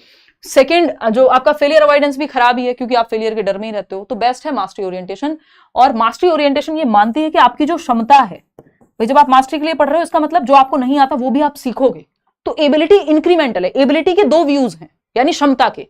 सेकंड, जो आपका फेलियर अवॉइडेंस भी खराब ही है, क्योंकि आप फेलियर के डर में ही रहते हो। तो बेस्ट है मास्टरी ओरिएंटेशन, और मास्टरी ओरिएंटेशन ये मानती है कि आपकी जो क्षमता है, भाई जब आप मास्टरी के लिए पढ़ रहे हो, इसका मतलब जो आपको नहीं आता वो भी आप सीखोगे। तो एबिलिटी इंक्रीमेंटल है, एबिलिटी के दो व्यूज हैं, यानी क्षमता के।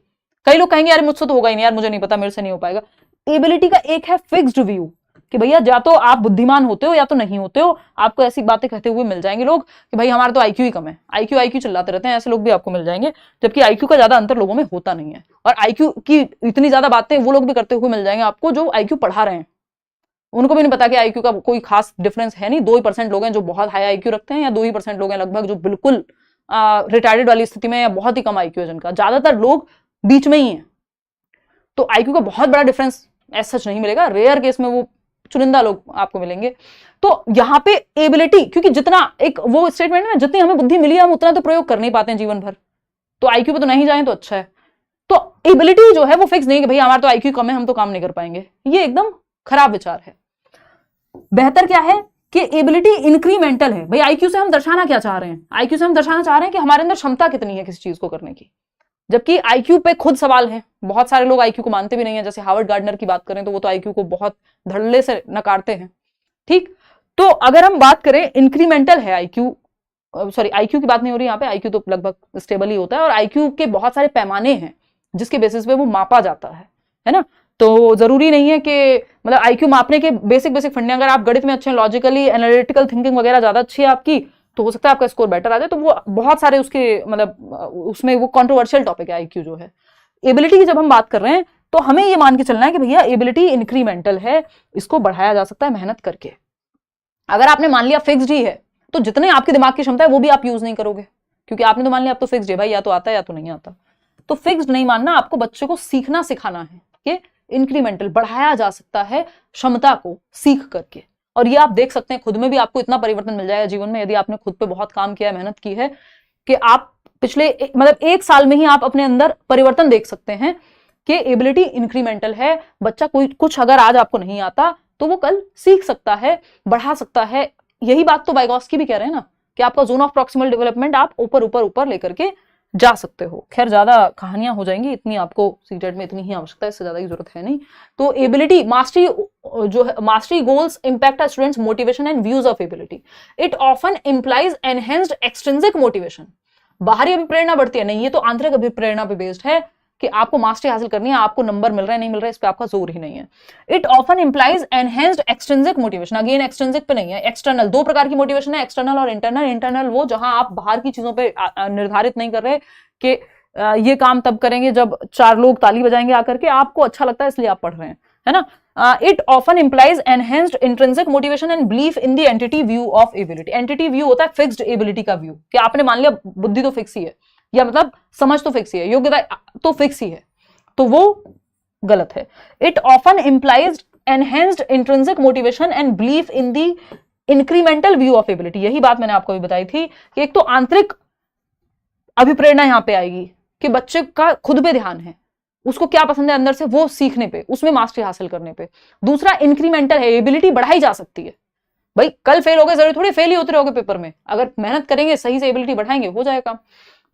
कई लोग कहेंगे यार मुझसे तो होगा ही नहीं, यार मुझे नहीं पता, मेरे से नहीं हो पाएगा। एबिलिटी का एक है फिक्स्ड व्यू, कि भैया या तो आप बुद्धिमान होते हो या तो नहीं होते हो। आपको ऐसी बातें कहते हुए मिल जाएंगे लोग कि भाई हमारा तो आईक्यू ही कम है, आईक्यू आईक्यू चिल्लाते रहते हैं, ऐसे लोग भी आपको मिल जाएंगे, जबकि आईक्यू का ज्यादा अंतर लोगों में होता नहीं है। और आईक्यू की इतनी ज्यादा बातें वो लोग भी करते हुए मिल जाएंगे आपको जो आईक्यू पढ़ा रहे हैं, उनको भी नहीं पता कि आईक्यू का कोई खास डिफरेंस है नहीं। 2% लोग हैं जो बहुत हाई आईक्यू रखते हैं, या 2% लोग हैं लगभग जो बिल्कुल रिटायर्ड वाली स्थिति में, या बहुत ही कम आईक्यू है जिनका, ज्यादातर लोग बीच में ही है। तो आईक्यू का बहुत बड़ा डिफरेंस ऐसा सच नहीं मिलेगा, रेयर केस में वो चुनिंदा लोग आपको मिलेंगे। तो यहाँ पे एबिलिटी, क्योंकि जितना एक वो स्टेटमेंट है ना, जितनी हमें बुद्धि मिली है हम उतना तो प्रयोग कर नहीं पाते हैं जीवन भर, तो आईक्यू पे तो नहीं जाए तो अच्छा है। तो एबिलिटी जो है वो फिक्स नहीं कि भाई हमारा तो आईक्यू कम है हम तो काम नहीं कर पाएंगे, ये एकदम खराब विचार है। बेहतर क्या है कि एबिलिटी इंक्रीमेंटल है। भाई आईक्यू से हम दर्शाना क्या चाह रहे हैं, आईक्यू से हम दर्शाना चाह रहे हैं कि हमारे अंदर क्षमता कितनी है किसी चीज को करने की, जबकि आईक्यू पे खुद सवाल है। बहुत सारे लोग आईक्यू को मानते भी नहीं है, जैसे हार्वर्ड गार्डनर की बात करें तो वो तो आईक्यू को बहुत धड़ल्ले से नकारते हैं, ठीक। तो अगर हम बात करें इंक्रीमेंटल है आईक्यू, सॉरी आईक्यू की बात नहीं हो रही यहाँ पे, आईक्यू तो लगभग स्टेबल ही होता है, और आईक्यू के बहुत सारे पैमाने हैं जिसके बेसिस पे वो मापा जाता है ना। तो जरूरी नहीं है कि मतलब आईक्यू मापने के बेसिक फंडे, अगर आप गणित में अच्छे हैं, लॉजिकली एनालिटिकल थिंकिंग वगैरह ज्यादा अच्छी है आपकी, तो हो सकता है आपका स्कोर बेटर आ जाए। तो वो बहुत सारे उसके मतलब उसमें वो कंट्रोवर्शियल टॉपिक है आईक्यू जो है। एबिलिटी की जब हम बात कर रहे हैं तो हमें ये मान के चलना है कि भैया एबिलिटी इंक्रीमेंटल है, इसको बढ़ाया जा सकता है मेहनत करके। अगर आपने मान लिया फिक्स्ड ही है तो जितने आपके दिमाग की क्षमता है वो भी आप यूज नहीं करोगे, क्योंकि आपने तो मान लिया आप तो फिक्स्ड है भाई, या तो आता है या तो नहीं आता। तो फिक्स्ड नहीं मानना, आपको बच्चे को सीखना सिखाना है कि इंक्रीमेंटल बढ़ाया जा सकता है क्षमता को सीख करके। और ये आप देख सकते हैं खुद में भी आपको इतना परिवर्तन मिल जाएगा जीवन में, यदि आपने खुद पे बहुत काम किया है, मेहनत की है, कि आप पिछले मतलब 1 साल में ही आप अपने अंदर परिवर्तन देख सकते हैं कि एबिलिटी इंक्रीमेंटल है। बच्चा कोई कुछ अगर आज आपको नहीं आता तो वो कल सीख सकता है, बढ़ा सकता है। यही बात तो वाइगॉस्की भी कह रहे हैं ना कि आपका जोन ऑफ प्रॉक्सिमल डेवलपमेंट आप ऊपर ऊपर ऊपर लेकर के जा सकते हो। खैर ज्यादा कहानियां हो जाएंगी, इतनी आपको सीटेट में इतनी ही आवश्यकता है, इससे ज्यादा की जरूरत है नहीं। तो एबिलिटी मास्टरी जो है, mastery goals impact students motivation and views of ability. It often implies enhanced extrinsic motivation. बाहरी अभिप्रेरणा बढ़ती है नहीं, ये तो आंतरिक अभिप्रेरणा पे बेस्ड है कि आपको मास्टरी हासिल करनी है, आपको नंबर मिल रहा है नहीं मिल रहा है इस पे आपका जोर ही नहीं है। It often implies enhanced extrinsic motivation, again extrinsic पे नहीं है, एक्सटर्नल। 2 प्रकार की मोटिवेशन है, एक्सटर्नल और इंटरनल। इंटरनल वो जहां आप बाहर की चीजों पे निर्धारित नहीं कर रहे कि ये काम तब करेंगे जब 4 लोग ताली बजाएंगे आकर के, आपको अच्छा लगता है इसलिए आप पढ़ रहे हैं। है ना। It often implies enhanced intrinsic motivation and belief in the entity view of ability. Entity view होता है फिक्स्ड एबिलिटी का व्यू, कि आपने मान लिया बुद्धि तो फिक्स ही है, या मतलब समझ तो फिक्स ही है, योग्यता तो फिक्स ही है, तो वो गलत है। It often implies enhanced intrinsic motivation and belief in the incremental view of ability. यही बात मैंने आपको भी बताई थी कि एक तो आंतरिक अभिप्रेरणा यहां पे आएगी कि बच्चे का खुद पे ध्यान है, उसको क्या पसंद है अंदर से वो सीखने पे, उसमें मास्टरी हासिल करने पे। दूसरा इंक्रीमेंटल है, एबिलिटी बढ़ाई जा सकती है। भाई कल फेल हो गए जरूरी थोड़ी फेल ही होते रहोगे पेपर में, अगर मेहनत करेंगे सही से एबिलिटी बढ़ाएंगे हो जाएगा।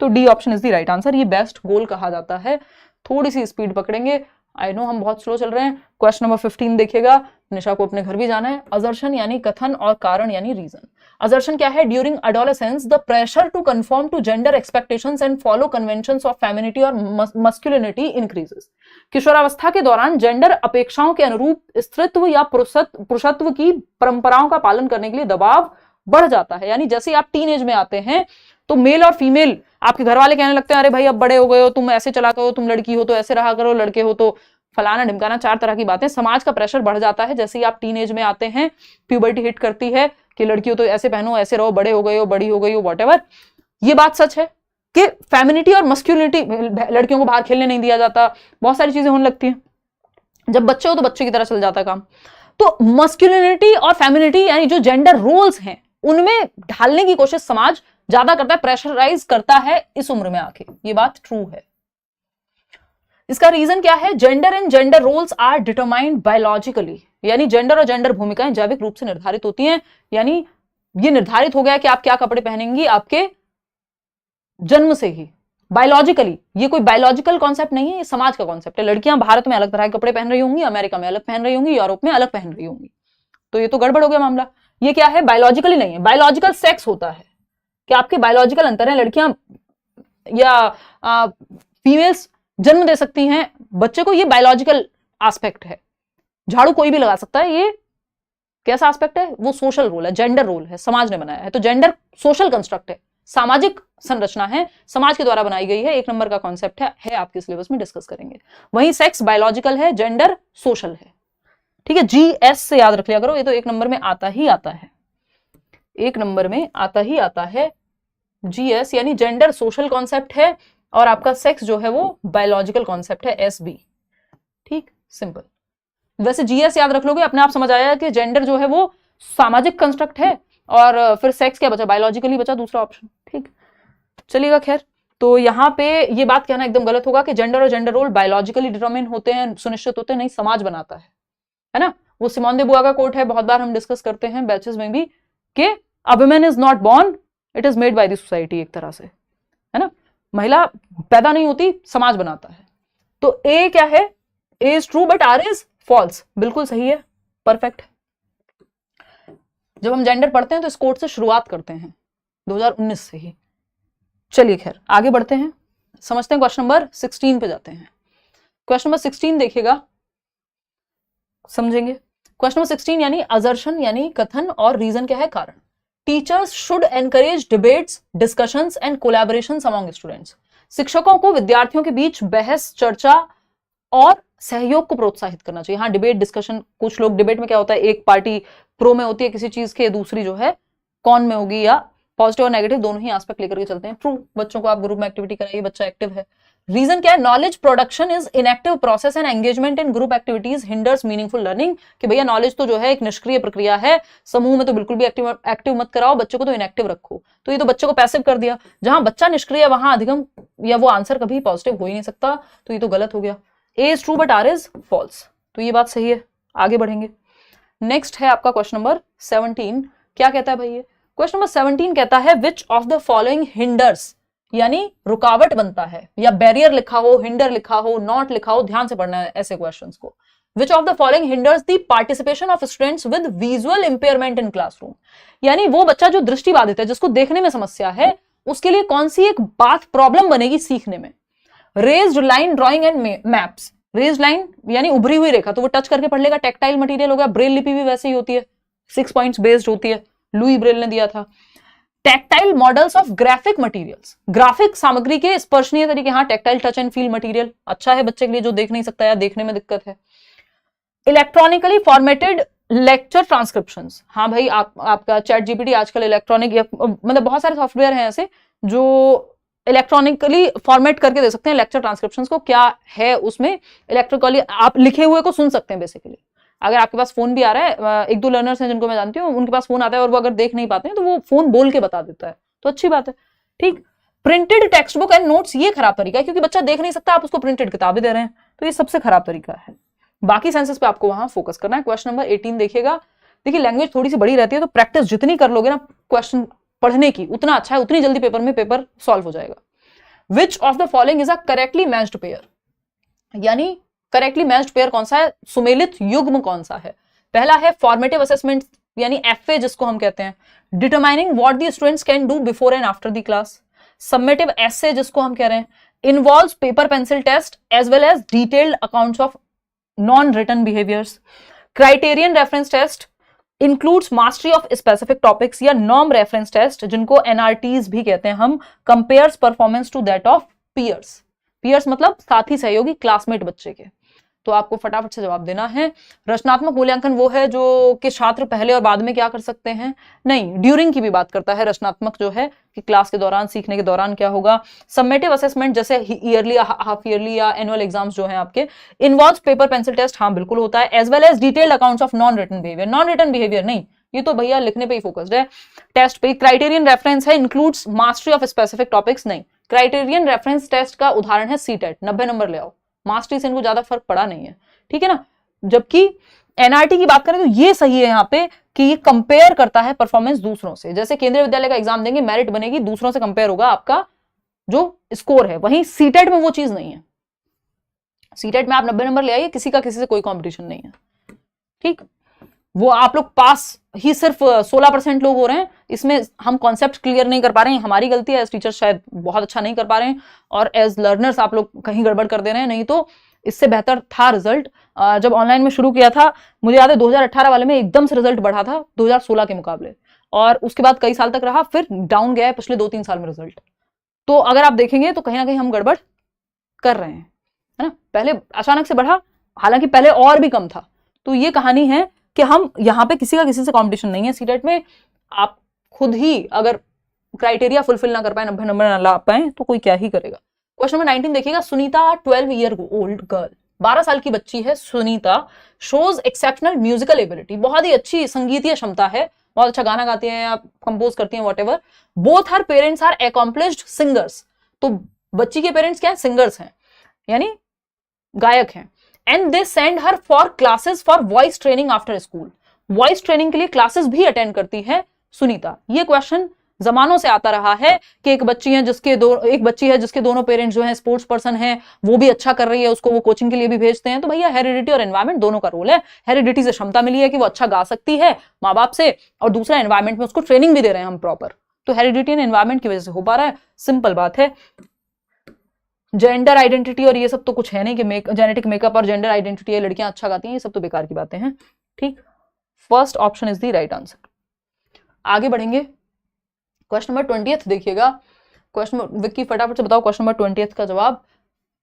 तो D option is the right answer. ये बेस्ट गोल कहा जाता है। थोड़ी सी स्पीड पकड़ेंगे, आई नो हम बहुत स्लो चल रहे हैं। क्वेश्चन नंबर 15 देखिएगा, निशा को अपने घर भी जाना है। असर्शन यानी कथन और कारण यानी रीजन। असर्शन क्या है? During adolescence the pressure to conform to gender expectations and follow conventions of femininity और मस्कुलिनिटी इंक्रीजेस। किशोरावस्था के दौरान जेंडर अपेक्षाओं के अनुरूप स्त्रीत्व या पुरुषत्व की परंपराओं का पालन करने के लिए दबाव बढ़ जाता है। यानी जैसे आप टीन एज में आते हैं तो मेल और फीमेल आपके घर वाले कहने लगते हैं अरे भाई अब बड़े हो गए हो, तुम ऐसे चला करो, तुम लड़की हो तो ऐसे रहा करो, लड़के हो तो फलाना ढिमकाना, 4 तरह की बातें। समाज का प्रेशर बढ़ जाता है जैसे ही आप टीन एज में आते हैं, प्यूबर्टी हिट करती है कि लड़की हो तो ऐसे पहनो, ऐसे रहो, बड़े हो गए हो, बड़ी हो गई हो, वॉटेवर। ये बात सच है कि फेमिनिटी और मस्क्यूलिनिटी, लड़कियों को बाहर खेलने नहीं दिया जाता, बहुत सारी चीजें होने लगती हैं। जब बच्चे हो तो बच्चे की तरह चल जाता काम। तो मस्क्यूलिनिटी और फेमिनिटी यानी जो जेंडर रोल्स हैं उनमें ढालने की कोशिश समाज ज्यादा करता है, प्रेशराइज करता है इस उम्र में आके। ये बात ट्रू है। इसका रीजन क्या है? Gender and gender roles are determined biologically, यानी जेंडर और जेंडर भूमिकाएं जैविक रूप से निर्धारित होती हैं। यानी ये निर्धारित हो गया कि आप क्या कपड़े पहनेंगी आपके जन्म से ही, बायोलॉजिकली। ये कोई बायोलॉजिकल कॉन्सेप्ट नहीं है, ये समाज का कॉन्सेप्ट है। लड़कियां भारत में अलग तरह के कपड़े पहन रही होंगी, अमेरिका में अलग पहन रही होंगी, यूरोप में अलग पहन रही होंगी। तो ये तो गड़बड़ हो गया मामला। ये क्या है? बायोलॉजिकली नहीं है। बायोलॉजिकल सेक्स होता है कि आपके बायोलॉजिकल अंतर है। लड़कियां या फीमेल्स जन्म दे सकती हैं बच्चे को, ये बायोलॉजिकल एस्पेक्ट है। झाड़ू कोई भी लगा सकता है, ये कैसा एस्पेक्ट है? वो सोशल रोल है, जेंडर रोल है, समाज ने बनाया है। तो जेंडर सोशल कंस्ट्रक्ट है, सामाजिक संरचना है, समाज के द्वारा बनाई गई है। 1 नंबर का कॉन्सेप्ट है आपके सिलेबस में, डिस्कस करेंगे। वहीं सेक्स बायोलॉजिकल है, जेंडर सोशल है। ठीक है, GS से याद रख लिया करो, ये तो 1 नंबर में आता ही आता है, 1 नंबर में आता ही आता है। GS यानी जेंडर सोशल कॉन्सेप्ट है और आपका सेक्स जो है वो बायोलॉजिकल कॉन्सेप्ट है, SB। ठीक, सिंपल। वैसे GS याद रख लोगे, अपने आप समझ आया कि जेंडर जो है वो सामाजिक कंस्ट्रक्ट है और फिर सेक्स क्या बचा? बायोलॉजिकली बचा दूसरा ऑप्शन। ठीक, चलिएगा। खैर, तो यहाँ पे ये बात कहना एकदम गलत होगा कि जेंडर और जेंडर रोल बायोलॉजिकली डिटरमाइन होते हैं, सुनिश्चित होते हैं। नहीं, समाज बनाता है ना। वो सिमोन दे बुआ का कोट है, बहुत बार हम डिस्कस करते हैं बैचेस में भी, कि a woman is not born, it is made by the society. एक तरह से, है ना, महिला पैदा नहीं होती, समाज बनाता है। तो ए क्या है? A is true but R is false. बिल्कुल सही है, परफेक्ट। जब हम जेंडर पढ़ते हैं तो इस कोर्स से शुरुआत करते हैं 2019 से ही। चलिए खैर आगे बढ़ते हैं, समझते हैं। क्वेश्चन नंबर 16 पे जाते हैं। क्वेश्चन नंबर 16 देखिएगा, समझेंगे। क्वेश्चन नंबर 16 यानी असर्शन यानी कथन और रीजन क्या है? कारण। Teachers should encourage debates, discussions and collaborations among students. शिक्षकों को विद्यार्थियों के बीच बहस, चर्चा और सहयोग को प्रोत्साहित करना चाहिए। हाँ, डिबेट, डिस्कशन। कुछ लोग डिबेट में क्या होता है, एक पार्टी प्रो में होती है किसी चीज के, दूसरी जो है कॉन में होगी, या पॉजिटिव और नेगेटिव दोनों ही एस्पेक्ट लेकर के चलते हैं। ट्रू, बच्चों को आप ग्रुप में एक्टिविटी कराइए, बच्चा एक्टिव है। रीजन क्या है? Knowledge production is inactive process and engagement in group activities hinders meaningful learning. कि भैया नॉलेज तो जो है एक निष्क्रिय प्रक्रिया है, समूह में तो बिल्कुल भी एक्टिव मत कराओ, बच्चे को तो इनएक्टिव रखो। तो ये तो बच्चे को पैसिव कर दिया। जहां बच्चा निष्क्रिय वहां अधिगम या वो आंसर कभी पॉजिटिव हो ही नहीं सकता, तो ये तो गलत हो गया। A is true but R is false, तो ये बात सही है। आगे बढ़ेंगे। नेक्स्ट है आपका क्वेश्चन नंबर 17। क्या कहता है भाई ये? क्वेश्चन नंबर 17 कहता है which of the following hinders, यानी रुकावट बनता है, या बैरियर लिखा हो, हिंडर लिखा हो, नॉट लिखा हो, ध्यान से पढ़ना है ऐसे क्वेश्चंस को। विच of the following hinders the participation of students with visual impairment in classroom. यानी वो बच्चा जो दृष्टिबाधित है, जिसको देखने में समस्या है, उसके लिए कौन सी एक बात प्रॉब्लम बनेगी सीखने में? Raised line drawing and maps. Raised line यानी उभरी हुई रेखा, तो वो टच करके पढ़ लेगा, टेक्टाइल मटेरियल हो गया। ब्रेल लिपि भी वैसे ही होती है, 6 पॉइंट्स बेस्ड होती है, लुई ब्रेल ने दिया था। Tactile models of graphic materials, graphic सामग्री के स्पर्शनीय तरीके। हाँ, tactile touch and feel material अच्छा है बच्चे के लिए जो देख नहीं सकता या देखने में दिक्कत है। इलेक्ट्रॉनिकली फॉर्मेटेड लेक्चर ट्रांसक्रिप्शंस, हाँ भाई आपका चैट जीपीटी आजकल इलेक्ट्रॉनिक मतलब बहुत सारे सॉफ्टवेयर हैं ऐसे जो इलेक्ट्रॉनिकली फॉर्मेट करके दे सकते हैं लेक्चर ट्रांसक्रिप्शंस को। क्या है उसमें, इलेक्ट्रिकली आप लिखे हुए को सुन सकते हैं बेसिकली। अगर आपके पास फोन भी आ रहा है, एक दो लर्नर्स हैं जिनको मैं जानती हूँ, उनके पास फोन आता है और वो अगर देख नहीं पाते हैं तो वो फोन बोल के बता देता है, तो अच्छी बात है। ठीक, printed text book and notes, ये खराब तरीका है क्योंकि बच्चा देख नहीं सकता, आप उसको प्रिंटेड किताबें दे रहे हैं, तो ये सबसे खराब तरीका है। बाकी सेंसेस पे आपको वहां फोकस करना है। क्वेश्चन नंबर 18 देखिएगा। देखिए लैंग्वेज थोड़ी सी बड़ी रहती है तो प्रैक्टिस जितनी कर लोगे ना क्वेश्चन पढ़ने की उतना अच्छा है, उतनी जल्दी पेपर सॉल्व हो जाएगा। विच of the following is a correctly matched pair, यानी करेक्टली मैच्ड पेयर कौन सा है, सुमेलित युग्म कौन सा है। पहला है फॉर्मेटिव असेसमेंट यानी एफए जिसको हम कहते हैं, determining what the students can do before and after the class. Summative एसे जिसको हम कह रहे हैं, involves paper pencil test as well as detailed accounts of non written behaviours. Criterion reference test includes mastery of specific topics, या norm reference test जिनको NRTs भी कहते हैं हम, compares performance to that of peers. Peers मतलब साथी सहयोगी, classmate बच्चे के। तो आपको फटाफट से जवाब देना है। रचनात्मक मूल्यांकन वो है जो कि छात्र पहले और बाद में क्या कर सकते हैं, नहीं, ड्यूरिंग की भी बात करता है रचनात्मक जो है कि क्लास के दौरान, सीखने के दौरान क्या होगा। सबमेटिव असेसमेंट जैसे ईयरली या हाफ ईयरली या एनुअल एग्जाम्स जो है आपके, इन्वॉल्व्स पेपर पेंसिल टेस्ट, हाँ बिल्कुल होता है, as well as detailed accounts of non written behaviour. Non written behaviour नहीं, ये तो भैया लिखने पे ही फोकस्ड है, टेस्ट पे। क्राइटेरियन रेफरेंस है, includes mastery of specific topics, नहीं। क्राइटेरियन रेफरेंस टेस्ट का उदाहरण है सीटेट, 90 नंबर ले आओ, मास्टरी से इनको ज्यादा फर्क पड़ा नहीं है, ठीक है ना। जबकि एनआरटी की बात करें तो ये सही है यहाँ पे कि ये कंपेयर करता है परफॉर्मेंस दूसरों से। जैसे केंद्रीय विद्यालय का एग्जाम देंगे, मेरिट बनेगी, दूसरों से कंपेयर होगा आपका जो स्कोर है, वहीं सीटेट में वो चीज नहीं है। सीटेट में आप 90 नंबर ले आइए, किसी का किसी से कोई कंपटीशन नहीं है, ठीक। वो आप लोग पास ही सिर्फ 16% लोग हो रहे हैं, इसमें हम कॉन्सेप्ट क्लियर नहीं कर पा रहे हैं, हमारी गलती है, एज टीचर शायद बहुत अच्छा नहीं कर पा रहे हैं, और एज लर्नर्स आप लोग कहीं गड़बड़ कर दे रहे हैं। नहीं तो इससे बेहतर था रिजल्ट। जब ऑनलाइन में शुरू किया था, मुझे याद है 2018 वाले में एकदम से रिजल्ट बढ़ा था 2016 के मुकाबले, और उसके बाद कई साल तक रहा, फिर डाउन गया है पिछले 2-3 साल में रिजल्ट। तो अगर आप देखेंगे तो कहीं ना कहीं हम गड़बड़ कर रहे हैं, है ना। पहले अचानक से बढ़ा, हालांकि पहले और भी कम था। तो ये कहानी है कि हम यहाँ पे किसी का किसी से कंपटीशन नहीं है। सीटेट में आप खुद ही अगर क्राइटेरिया फुलफिल ना कर पाए, 90 नंबर ना ला पाए, तो कोई क्या ही करेगा। क्वेश्चन नंबर 19 देखिएगा। सुनीता 12 ईयर ओल्ड गर्ल, 12 साल की बच्ची है Sunita, shows exceptional musical ability, बहुत ही अच्छी संगीतीय क्षमता है, बहुत अच्छा गाना गाती हैं या कंपोज करती हैं, whatever. Both her parents are accomplished singers, तो बच्ची के पेरेंट्स क्या है, सिंगर्स हैं, यानी गायक हैं। And they send her for classes for voice training after school, voice training के लिए क्लासेस भी अटेंड करती है सुनीता। ये क्वेश्चन जमानों से आता रहा है कि एक बच्ची है जिसके दोनों पेरेंट्स जो हैं स्पोर्ट्स पर्सन हैं, वो भी अच्छा कर रही है, उसको वो कोचिंग के लिए भी भेजते हैं। तो भैया हेरिडिटी और एनवायरमेंट दोनों का रोल है। हेरिडिटी से क्षमता मिली है कि वो अच्छा गा सकती है माँ बाप से, और दूसरा एनवायरमेंट में उसको ट्रेनिंग भी दे रहे हैं हम प्रॉपर, तो हेरिडिटी एंड एनवायरमेंट की वजह से हो पा रहा है, सिंपल बात है। जेंडर आइडेंटिटी और ये सब तो कुछ है नहीं कि जेनेटिक मेकअप और जेंडर आइडेंटिटी है, लड़कियां अच्छा गाती हैं, ये सब तो बेकार की बातें हैं, ठीक। First option is the right answer. आगे बढ़ेंगे, क्वेश्चन नंबर 20 देखिएगा। क्वेश्चन विक्की फटाफट से बताओ क्वेश्चन नंबर 20 का जवाब।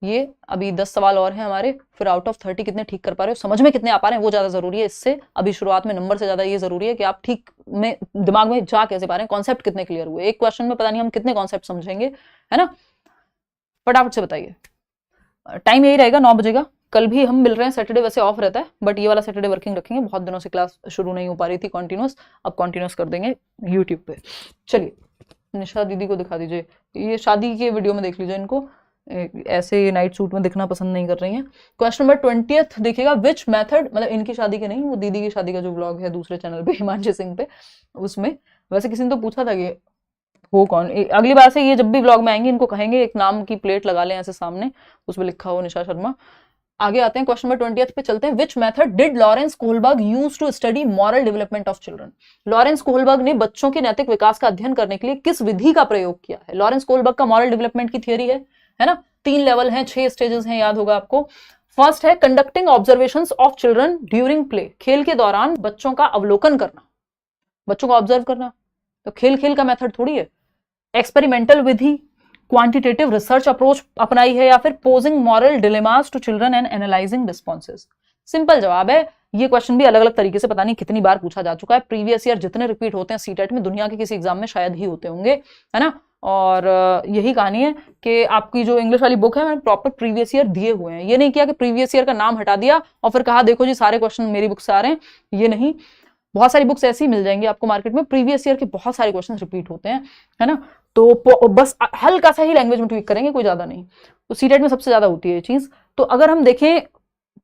ये अभी 10 सवाल और हैं हमारे, फिर आउट ऑफ 30 कितने ठीक कर पा रहे हो, समझ में कितने आ पा रहे हैं वो ज्यादा जरूरी है। इससे अभी शुरुआत में नंबर से ज्यादा ये जरूरी है कि आप ठीक में दिमाग में जा कैसे पा रहे हैं, कॉन्सेप्ट कितने क्लियर हुए। एक क्वेश्चन में पता नहीं हम कितने कॉन्सेप्ट समझेंगे, है ना। फटाफट से बताइए। टाइम यही रहेगा, 9 बजेगा। कल भी हम मिल रहे हैं, सैटरडे वैसे ऑफ रहता है, बट ये वाला सैटरडे वर्किंग रखेंगे। बहुत दिनों से क्लास शुरू नहीं हो पा रही थी कॉन्टिन्यूस, अब कॉन्टिन्यूस कर देंगे यूट्यूब पे। चलिए निशा दीदी को दिखा दीजिए, ये शादी के वीडियो में देख लीजिए, इनको ऐसे नाइट सूट में दिखना पसंद नहीं कर रही हैं। क्वेश्चन नंबर 20 देखिएगा। विच मेथड, मतलब इनकी शादी के नहीं, वो दीदी की शादी का जो व्लॉग है दूसरे चैनल पे हिमांशु सिंह पे, उसमें वैसे किसी ने तो पूछा था कि वो कौन। अगली बार से ये जब भी व्लॉग में आएंगे इनको कहेंगे एक नाम की प्लेट लगा लें ऐसे सामने, उसमें लिखा हो निशा शर्मा। आगे आते हैं, क्वेश्चन नंबर 20 पे चलते हैं। Which method did Lawrence Kohlberg use to study moral development of children. Lawrence Kohlberg ने बच्चों के नैतिक विकास का अध्ययन करने के लिए किस विधि का प्रयोग किया है। लॉरेंस कोहलबर्ग का मॉरल डेवलपमेंट की थियरी है ना, 3 लेवल हैं, 6 स्टेजेस हैं, याद होगा आपको। फर्स्ट है conducting observations of children during play, खेल के दौरान बच्चों का अवलोकन करना, बच्चों को ऑब्जर्व करना, तो खेल का मेथड थोड़ी है। एक्सपेरिमेंटल विधि, क्वांटिटेटिव रिसर्च अप्रोच अपनाई है, या फिर posing moral dilemmas to children and analysing responses? Simple जवाब है, ये क्वेश्चन भी अलग अलग तरीके से पता नहीं कितनी बार पूछा जा चुका है। प्रीवियस ईयर जितने रिपीट होते हैं सीटेट में, दुनिया के किसी एग्जाम में शायद ही होते होंगे, है ना। और यही कहानी है कि आपकी जो इंग्लिश वाली बुक है, मैंने प्रॉपर प्रीवियस ईयर दिए हुए हैं। ये नहीं किया कि प्रीवियस ईयर का नाम हटा दिया और फिर कहा देखो जी सारे क्वेश्चन मेरी बुक से आ रहे हैं, ये नहीं। बहुत सारी बुक्स ऐसी मिल जाएंगी आपको मार्केट में, प्रीवियस ईयर के बहुत सारे क्वेश्चन रिपीट होते हैं, है ना। तो बस हल्का सा ही लैंग्वेज में ट्वीक करेंगे, कोई ज्यादा नहीं। तो सीटेट में सबसे ज्यादा होती है ये चीज। तो अगर हम देखें,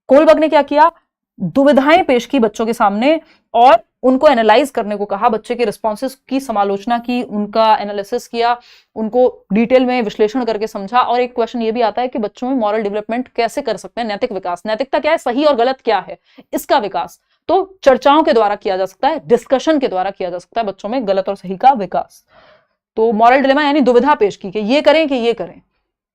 कोलबर्ग ने क्या किया, दुविधाएं पेश की बच्चों के सामने और उनको एनालाइज करने को कहा, बच्चे के रिस्पॉन्सेस की समालोचना की, उनका एनालिसिस किया, उनको डिटेल में विश्लेषण करके समझा। और एक क्वेश्चन ये भी आता है कि बच्चों में मॉरल डेवलपमेंट कैसे कर सकते हैं, नैतिक विकास, नैतिकता क्या है, सही और गलत क्या है, इसका विकास तो चर्चाओं के द्वारा किया जा सकता है, डिस्कशन के द्वारा किया जा सकता है, बच्चों में गलत और सही का विकास। तो मॉरल डिलेमा यानी दुविधा पेश की कि ये करें कि ये करें।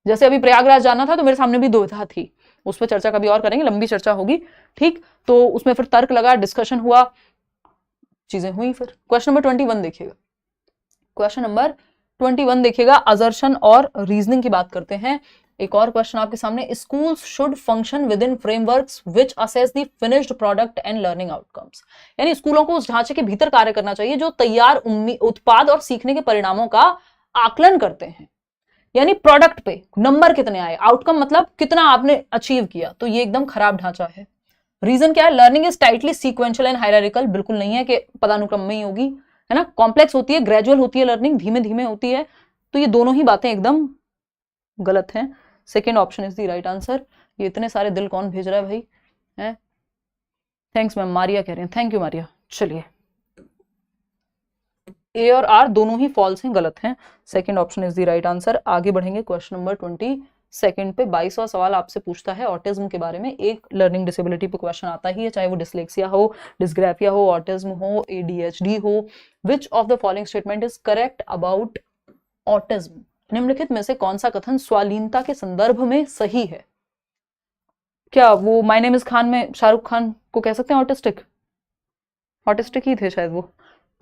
जैसे अभी प्रयागराज जाना था तो मेरे सामने भी दुविधा थी, उस पर चर्चा कभी और करेंगे, लंबी चर्चा होगी, ठीक। तो उसमें फिर तर्क लगा, डिस्कशन हुआ, चीजें हुई। फिर क्वेश्चन नंबर 21 देखिएगा, क्वेश्चन नंबर 21 देखिएगा, असर्शन और रीजनिंग की बात करते हैं। एक और क्वेश्चन आपके सामने, schools should function with in frameworks which assess the finished product and learning outcomes. यानी स्कूलों को उस ढांचे के भीतर कार्य करना चाहिए जो तैयार उत्पाद और सीखने के परिणामों का आकलन करते हैं। यानी प्रोडक्ट पे नंबर कितने आए, आउटकम मतलब कितना आपने अचीव किया, तो ये एकदम खराब ढांचा है। रीजन क्या है, learning is tightly sequential and hierarchical, बिल्कुल नहीं है कि पदानुक्रम में ही होगी, है ना। कॉम्प्लेक्स होती है, ग्रेजुअल होती है लर्निंग, धीमे धीमे होती है। तो ये दोनों ही बातें एकदम गलत हैं। Second option is the right answer. ये इतने सारे दिल कौन भेज रहा है भाई, है? थैंक्स मैम, मारिया कह रहे हैं, थैंक यू मारिया। चलिए, ए और आर दोनों ही फॉल्स हैं, गलत हैं। Second option is the right answer. आगे बढ़ेंगे क्वेश्चन नंबर 22 पे। 22वां सवाल आपसे पूछता है ऑटिज्म के बारे में। एक लर्निंग डिसेबिलिटी पे क्वेश्चन आता ही है, चाहे वो डिसलेक्सिया हो, डिस्ग्राफिया हो, ऑटिज्म हो, एडीएचडी हो। विच of the following statement is correct about autism? निम्नलिखित में से कौन सा कथन स्वालीनता के संदर्भ में सही है? क्या वो माय नेम इज खान में शाहरुख खान को कह सकते हैं ऑटिस्टिक? ऑटिस्टिक ही थे शायद वो।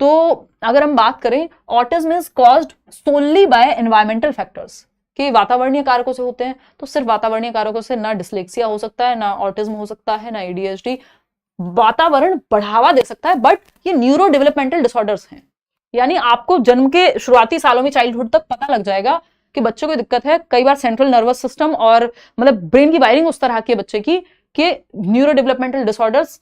तो अगर हम बात करें, autism is caused solely by environmental factors, कि वातावरणीय कारकों से होते हैं, तो सिर्फ वातावरणीय कारकों से ना डिसलेक्सिया हो सकता है, ना ऑटिज्म हो सकता है, ना एडीएचडी। वातावरण बढ़ावा दे सकता है, बट ये न्यूरो डेवलपमेंटल डिसऑर्डर्स हैं। यानी आपको जन्म के शुरुआती सालों में, चाइल्डहुड तक पता लग जाएगा कि बच्चों को दिक्कत है। कई बार सेंट्रल नर्वस सिस्टम और मतलब ब्रेन की वायरिंग उस तरह की है बच्चे की कि न्यूरो डेवलपमेंटल डिसऑर्डर्स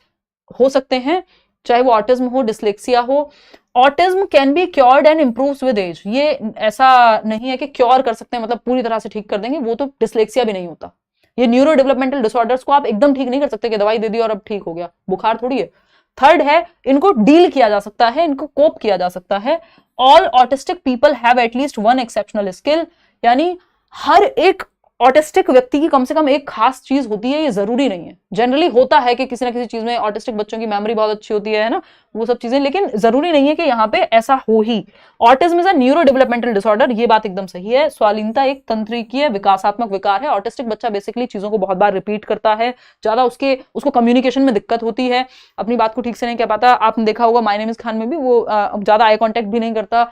हो सकते हैं, चाहे वो ऑटिज्म हो, डिसलेक्सिया हो। Autism can be cured and improves with age. ये ऐसा नहीं है कि क्योर कर सकते हैं, मतलब पूरी तरह से ठीक कर देंगे, वो तो डिसलेक्सिया भी नहीं होता। ये न्यूरो डेवलपमेंटल डिसऑर्डर्स को आप एकदम ठीक नहीं कर सकते कि दवाई दे दी और अब ठीक हो गया, बुखार थोड़ी है। थर्ड है, इनको डील किया जा सकता है, इनको कोप किया जा सकता है। All autistic people have at least one exceptional skill, यानी हर एक ऑटिस्टिक व्यक्ति की कम से कम एक खास चीज होती है, ये जरूरी नहीं है। जनरली होता है कि किसी ना किसी चीज में, ऑटिस्टिक बच्चों की मेमोरी बहुत अच्छी होती है ना, वो सब चीजें, लेकिन जरूरी नहीं है कि यहाँ पे ऐसा हो ही। Autism is a neuro developmental disorder, ये बात एकदम सही है। स्वालीनता एक तंत्रिकीय विकासात्मक विकार है। ऑटिस्टिक बच्चा बेसिकली चीजों को बहुत बार रिपीट करता है, ज्यादा उसको कम्युनिकेशन में दिक्कत होती है, अपनी बात को ठीक से नहीं कह पाता। आपने देखा होगा माय नेम इज खान में भी वो ज्यादा आई कॉन्टेक्ट भी नहीं करता।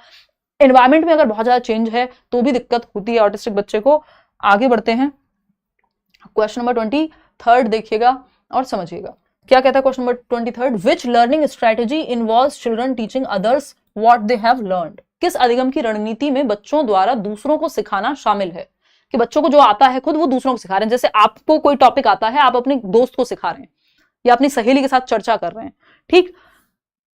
एनवायरमेंट में अगर बहुत ज्यादा चेंज है तो भी दिक्कत होती है ऑटिस्टिक बच्चे को। आगे बढ़ते हैं, क्वेश्चन नंबर 23 देखिएगा और समझिएगा क्या कहता है question number 23। Which learning strategy involves children teaching others what they have learned? किस अधिगम की रणनीति में बच्चों द्वारा दूसरों को सिखाना शामिल है? कि बच्चों को जो आता है खुद वो दूसरों को सिखा रहे हैं। जैसे आपको कोई टॉपिक आता है, आप अपने दोस्त को सिखा रहे हैं या अपनी सहेली के साथ चर्चा कर रहे हैं, ठीक,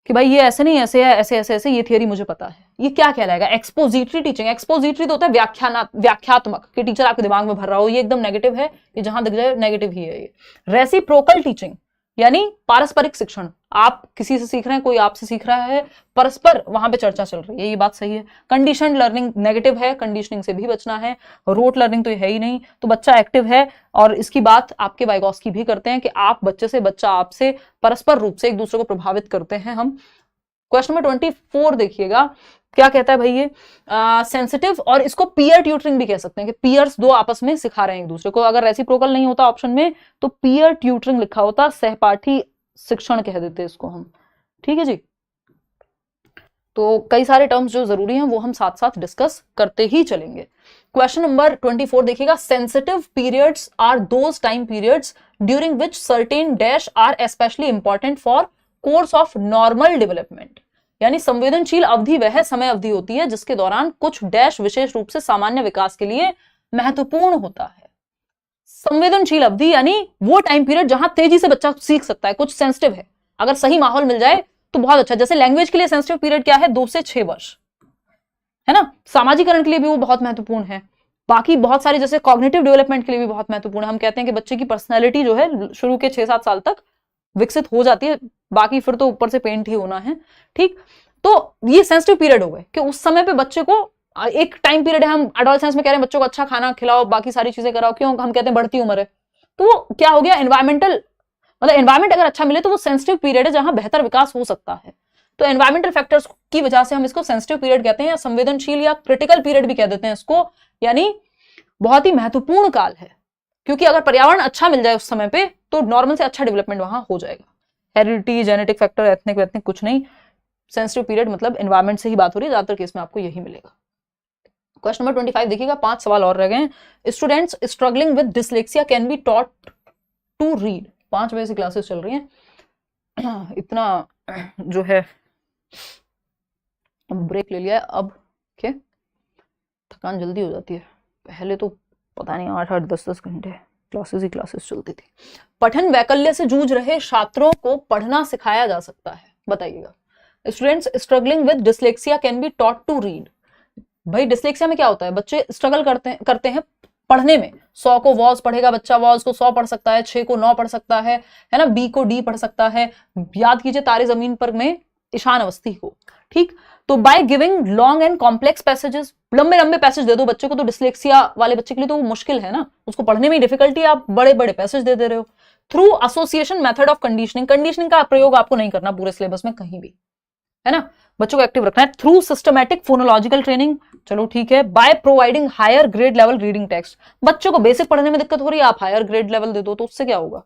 कि भाई ये ऐसे नहीं, ऐसे है, ऐसे ऐसे ऐसे, ये थियरी मुझे पता है। ये क्या कहलाएगा? Expository teaching. एक्सपोजिटरी तो होता है व्याख्यात्मक, कि टीचर आपके दिमाग में भर रहा हो, ये एकदम नेगेटिव है, ये जहां दिख जाए नेगेटिव ही है ये। रेसिप्रोकल टीचिंग यानी पारस्परिक शिक्षण, आप किसी से सीख रहे हैं, कोई आपसे सीख रहा है, परस्पर वहां पे चर्चा चल रही है, ये बात सही है। कंडीशनड लर्निंग नेगेटिव है, कंडीशनिंग से भी बचना है। रोट लर्निंग तो है ही नहीं, तो बच्चा एक्टिव है। और इसकी बात आपके वाइगॉस्की भी करते हैं कि आप बच्चे से, बच्चा आपसे परस्पर रूप से एक दूसरे को प्रभावित करते हैं हम। क्वेश्चन नंबर 24 देखिएगा क्या कहता है भाई ये। सेंसिटिव, और इसको पीयर ट्यूटरिंग भी कह सकते हैं, कि पीयर्स दो आपस में सिखा रहे हैं एक दूसरे को। अगर रेसिप्रोकल नहीं होता ऑप्शन में तो पीयर ट्यूटरिंग लिखा होता, सहपाठी शिक्षण कह देते इसको हम, ठीक है जी। तो कई सारे टर्म्स जो जरूरी हैं वो हम साथ साथ डिस्कस करते ही चलेंगे। क्वेश्चन नंबर 24 देखिएगा, sensitive periods are those time periods during which certain dash are especially important for course of normal development. यानी संवेदनशील अवधि वह समय अवधि होती है जिसके दौरान कुछ डैश विशेष रूप से सामान्य विकास के लिए महत्वपूर्ण होता है। संवेदनशील अवधि यानी वो टाइम पीरियड जहां तेजी से बच्चा सीख सकता है, कुछ सेंसिटिव है, अगर सही माहौल मिल जाए तो बहुत अच्छा। जैसे लैंग्वेज के लिए सेंसिटिव पीरियड क्या है, 2 से 6 वर्ष, है ना। सामाजिकरण के लिए भी वो बहुत महत्वपूर्ण है। बाकी बहुत सारे जैसे कॉग्निटिव डेवलपमेंट के लिए भी बहुत महत्वपूर्ण है। हम कहते हैं कि बच्चे की पर्सनैलिटी जो है शुरू के 6-7 साल तक विकसित हो जाती है, बाकी फिर तो ऊपर से पेंट ही होना है, ठीक। तो ये सेंसिटिव पीरियड हो गए कि उस समय पे बच्चे को एक टाइम पीरियड है, हम एडोलसेंस में कह रहे हैं बच्चों को अच्छा खाना खिलाओ, बाकी सारी चीजें कराओ, क्यों, हम कहते हैं बढ़ती उम्र है। तो वो क्या हो गया, एनवायरमेंटल, मतलब एनवायरमेंट अगर अच्छा मिले तो वो सेंसिटिव पीरियड है जहां बेहतर विकास हो सकता है। तो एनवायरमेंटल फैक्टर्स की वजह से हम इसको सेंसिटिव पीरियड कहते हैं, या संवेदनशील या क्रिटिकल पीरियड भी कह देते हैं इसको। यानी बहुत ही महत्वपूर्ण काल है, क्योंकि अगर पर्यावरण अच्छा मिल जाए उस समय पे तो नॉर्मल से अच्छा डेवलपमेंट वहां हो जाएगा। हेरिडिटी, जेनेटिक फैक्टर, एथनिक वेथनिक कुछ नहीं, सेंसिटिव पीरियड मतलब एनवायरमेंट से ही बात हो रही है, ज्यादातर केस में आपको यही मिलेगा। क्वेश्चन नंबर 25 देखिएगा, 5 सवाल और रह गए। Students struggling with dyslexia can be taught to read. 5 बजे से क्लासेस चल रही हैं, इतना जो है ब्रेक ले लिया है अब के थकान जल्दी हो जाती है। पहले तो पता नहीं 8-8 10-10 घंटे क्लासेस ही क्लासेस चलती थी। पठन वैकल्य से जूझ रहे छात्रों को पढ़ना सिखाया जा सकता है, बताइएगा। Students struggling with dyslexia can be taught to read. भाई डिसलेक्सिया में क्या होता है, बच्चे स्ट्रगल करते हैं पढ़ने में। 100 को वॉज पढ़ेगा बच्चा, वॉज को 100 पढ़ सकता है, 6 को 9 पढ़ सकता है ना, बी को डी पढ़ सकता है। याद कीजिए तारे जमीन पर में ईशान अवस्थी को, ठीक। तो by giving long and complex passages, लंबे लंबे पैसेज दे दो बच्चे को, तो डिसलेक्सिया वाले बच्चे के लिए तो वो मुश्किल है ना, उसको पढ़ने में डिफिकल्टी, आप बड़े बड़े पैसेज दे रहे हो। Through association method of conditioning, conditioning का प्रयोग आपको नहीं करना पूरे सिलेबस में कहीं भी, है ना, बच्चों को एक्टिव रखना है। थ्रू सिस्टमैटिक फोनोलॉजिकल ट्रेनिंग, चलो ठीक है। By providing higher grade level reading text, बच्चों को बेसिक पढ़ने में दिक्कत हो रही है, आप हायर ग्रेड लेवल दे दो, तो उससे क्या होगा।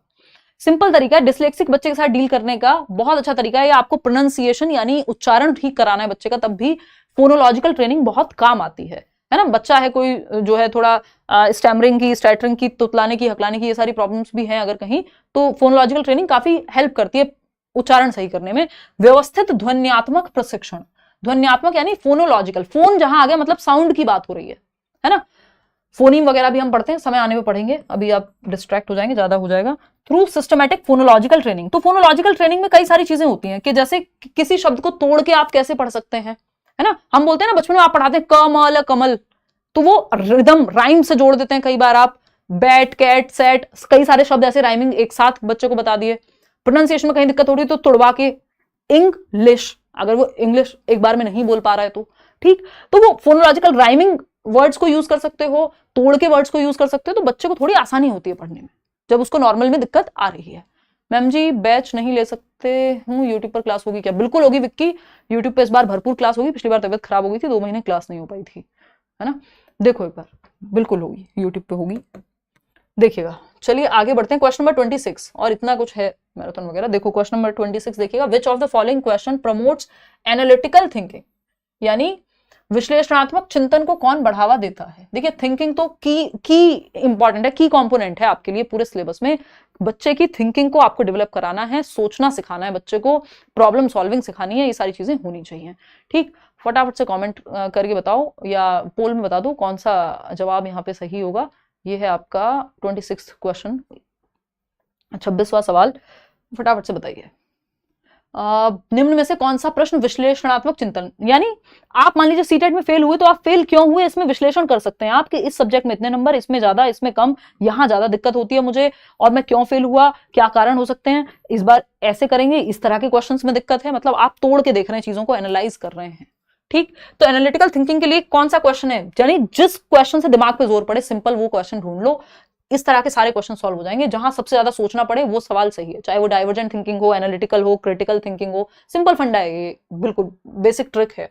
सिंपल तरीका है डिसलेक्सिक बच्चे के साथ डील करने का, बहुत अच्छा तरीका है। आपको प्रोनाउंसिएशन यानी उच्चारण ठीक कराना है बच्चे का, तब भी फोनोलॉजिकल ट्रेनिंग बहुत काम आती है ना। बच्चा है कोई जो है थोड़ा स्टैमरिंग की, स्टैटरिंग की, तुतलाने की, हकलाने की, ये सारी प्रॉब्लम्स भी हैं अगर कहीं, तो फोनोलॉजिकल ट्रेनिंग काफी हेल्प करती है उच्चारण सही करने में। व्यवस्थित ध्वन्यात्मक प्रशिक्षण, ध्वन्यात्मक यानी फोनोलॉजिकल, फोन जहां आ गया मतलब साउंड की बात हो रही है ना। फोनीम वगैरह भी हम पढ़ते हैं, समय आने में पढ़ेंगे, अभी आप डिस्ट्रैक्ट हो जाएंगे, ज्यादा हो जाएगा। थ्रू सिस्टमैटिक फोनोलॉजिकल ट्रेनिंग, तो फोनोलॉजिकल ट्रेनिंग में कई सारी चीजें होती हैं कि जैसे किसी शब्द को तोड़ के आप कैसे पढ़ सकते हैं, है ना। हम बोलते हैं ना बचपन में आप पढ़ाते हैं कमल कमल, तो वो रिदम राइम से जोड़ देते हैं कई बार आप, बैट कैट सेट, कई सारे शब्द ऐसे राइमिंग एक साथ बच्चे को बता दिए। प्रोनाउंसिएशन में कहीं दिक्कत हो रही है तो तुड़वा के इंग्लिश, अगर वो इंग्लिश एक बार में नहीं बोल पा रहा है तो ठीक, तो वो फोनोलॉजिकल राइमिंग वर्ड्स को यूज कर सकते हो, तोड़ के वर्ड्स को यूज कर सकते हो, तो बच्चे को थोड़ी आसानी होती है पढ़ने में जब उसको नॉर्मल में दिक्कत आ रही है। मैम जी बैच नहीं ले सकते हूँ, यूट्यूब पर क्लास होगी क्या? बिल्कुल होगी विक्की, यूट्यूब पे इस बार भरपूर क्लास होगी, पिछली बार तबियत खराब हो गई थी, 2 महीने क्लास नहीं हो पाई थी, है ना। देखो एक बार बिल्कुल होगी, यूट्यूब पे होगी, देखिएगा। चलिए आगे बढ़ते हैं, क्वेश्चन नंबर 26, और इतना कुछ है मैराथन वगैरह। देखो क्वेश्चन नंबर 26 देखिएगा, विच of the following question promotes analytical thinking, यानी विश्लेषणात्मक चिंतन को कौन बढ़ावा देता है। देखिए थिंकिंग तो की इंपॉर्टेंट है, की कंपोनेंट है आपके लिए पूरे सिलेबस में। बच्चे की थिंकिंग को आपको डेवलप कराना है, सोचना सिखाना है बच्चे को, प्रॉब्लम सॉल्विंग सिखानी है, ये सारी चीजें होनी चाहिए, ठीक। फटाफट से कमेंट करके बताओ या पोल में बता दो कौन सा जवाब यहाँ पे सही होगा। ये है आपका 26 क्वेश्चन, 26वां सवाल, फटाफट से बताइए। निम्न में से कौन सा प्रश्न विश्लेषणात्मक चिंतन, यानी आप मान लीजिए सीटेट में फेल हुए तो आप फेल क्यों हुए इसमें विश्लेषण कर सकते हैं आप, कि इस सब्जेक्ट में इतने नंबर, इसमें ज्यादा, इसमें कम, यहाँ ज्यादा दिक्कत होती है मुझे, और मैं क्यों फेल हुआ, क्या कारण हो सकते हैं, इस बार ऐसे करेंगे, इस तरह के क्वेश्चंस में दिक्कत है, मतलब आप तोड़ के देख रहे हैं चीजों को, एनालाइज कर रहे हैं, ठीक। तो एनालिटिकल थिंकिंग के लिए कौन सा क्वेश्चन है, यानी जिस क्वेश्चन से दिमाग पे जोर पड़े, सिंपल वो क्वेश्चन ढूंढ लो, इस तरह के सारे क्वेश्चन सॉल्व हो जाएंगे। जहां सबसे ज्यादा सोचना पड़े वो सवाल सही है, चाहे वो डाइवर्जेंट थिंकिंग हो, एनालिटिकल हो, क्रिटिकल थिंकिंग हो, सिंपल फंडा है ये, बिल्कुल बेसिक ट्रिक है।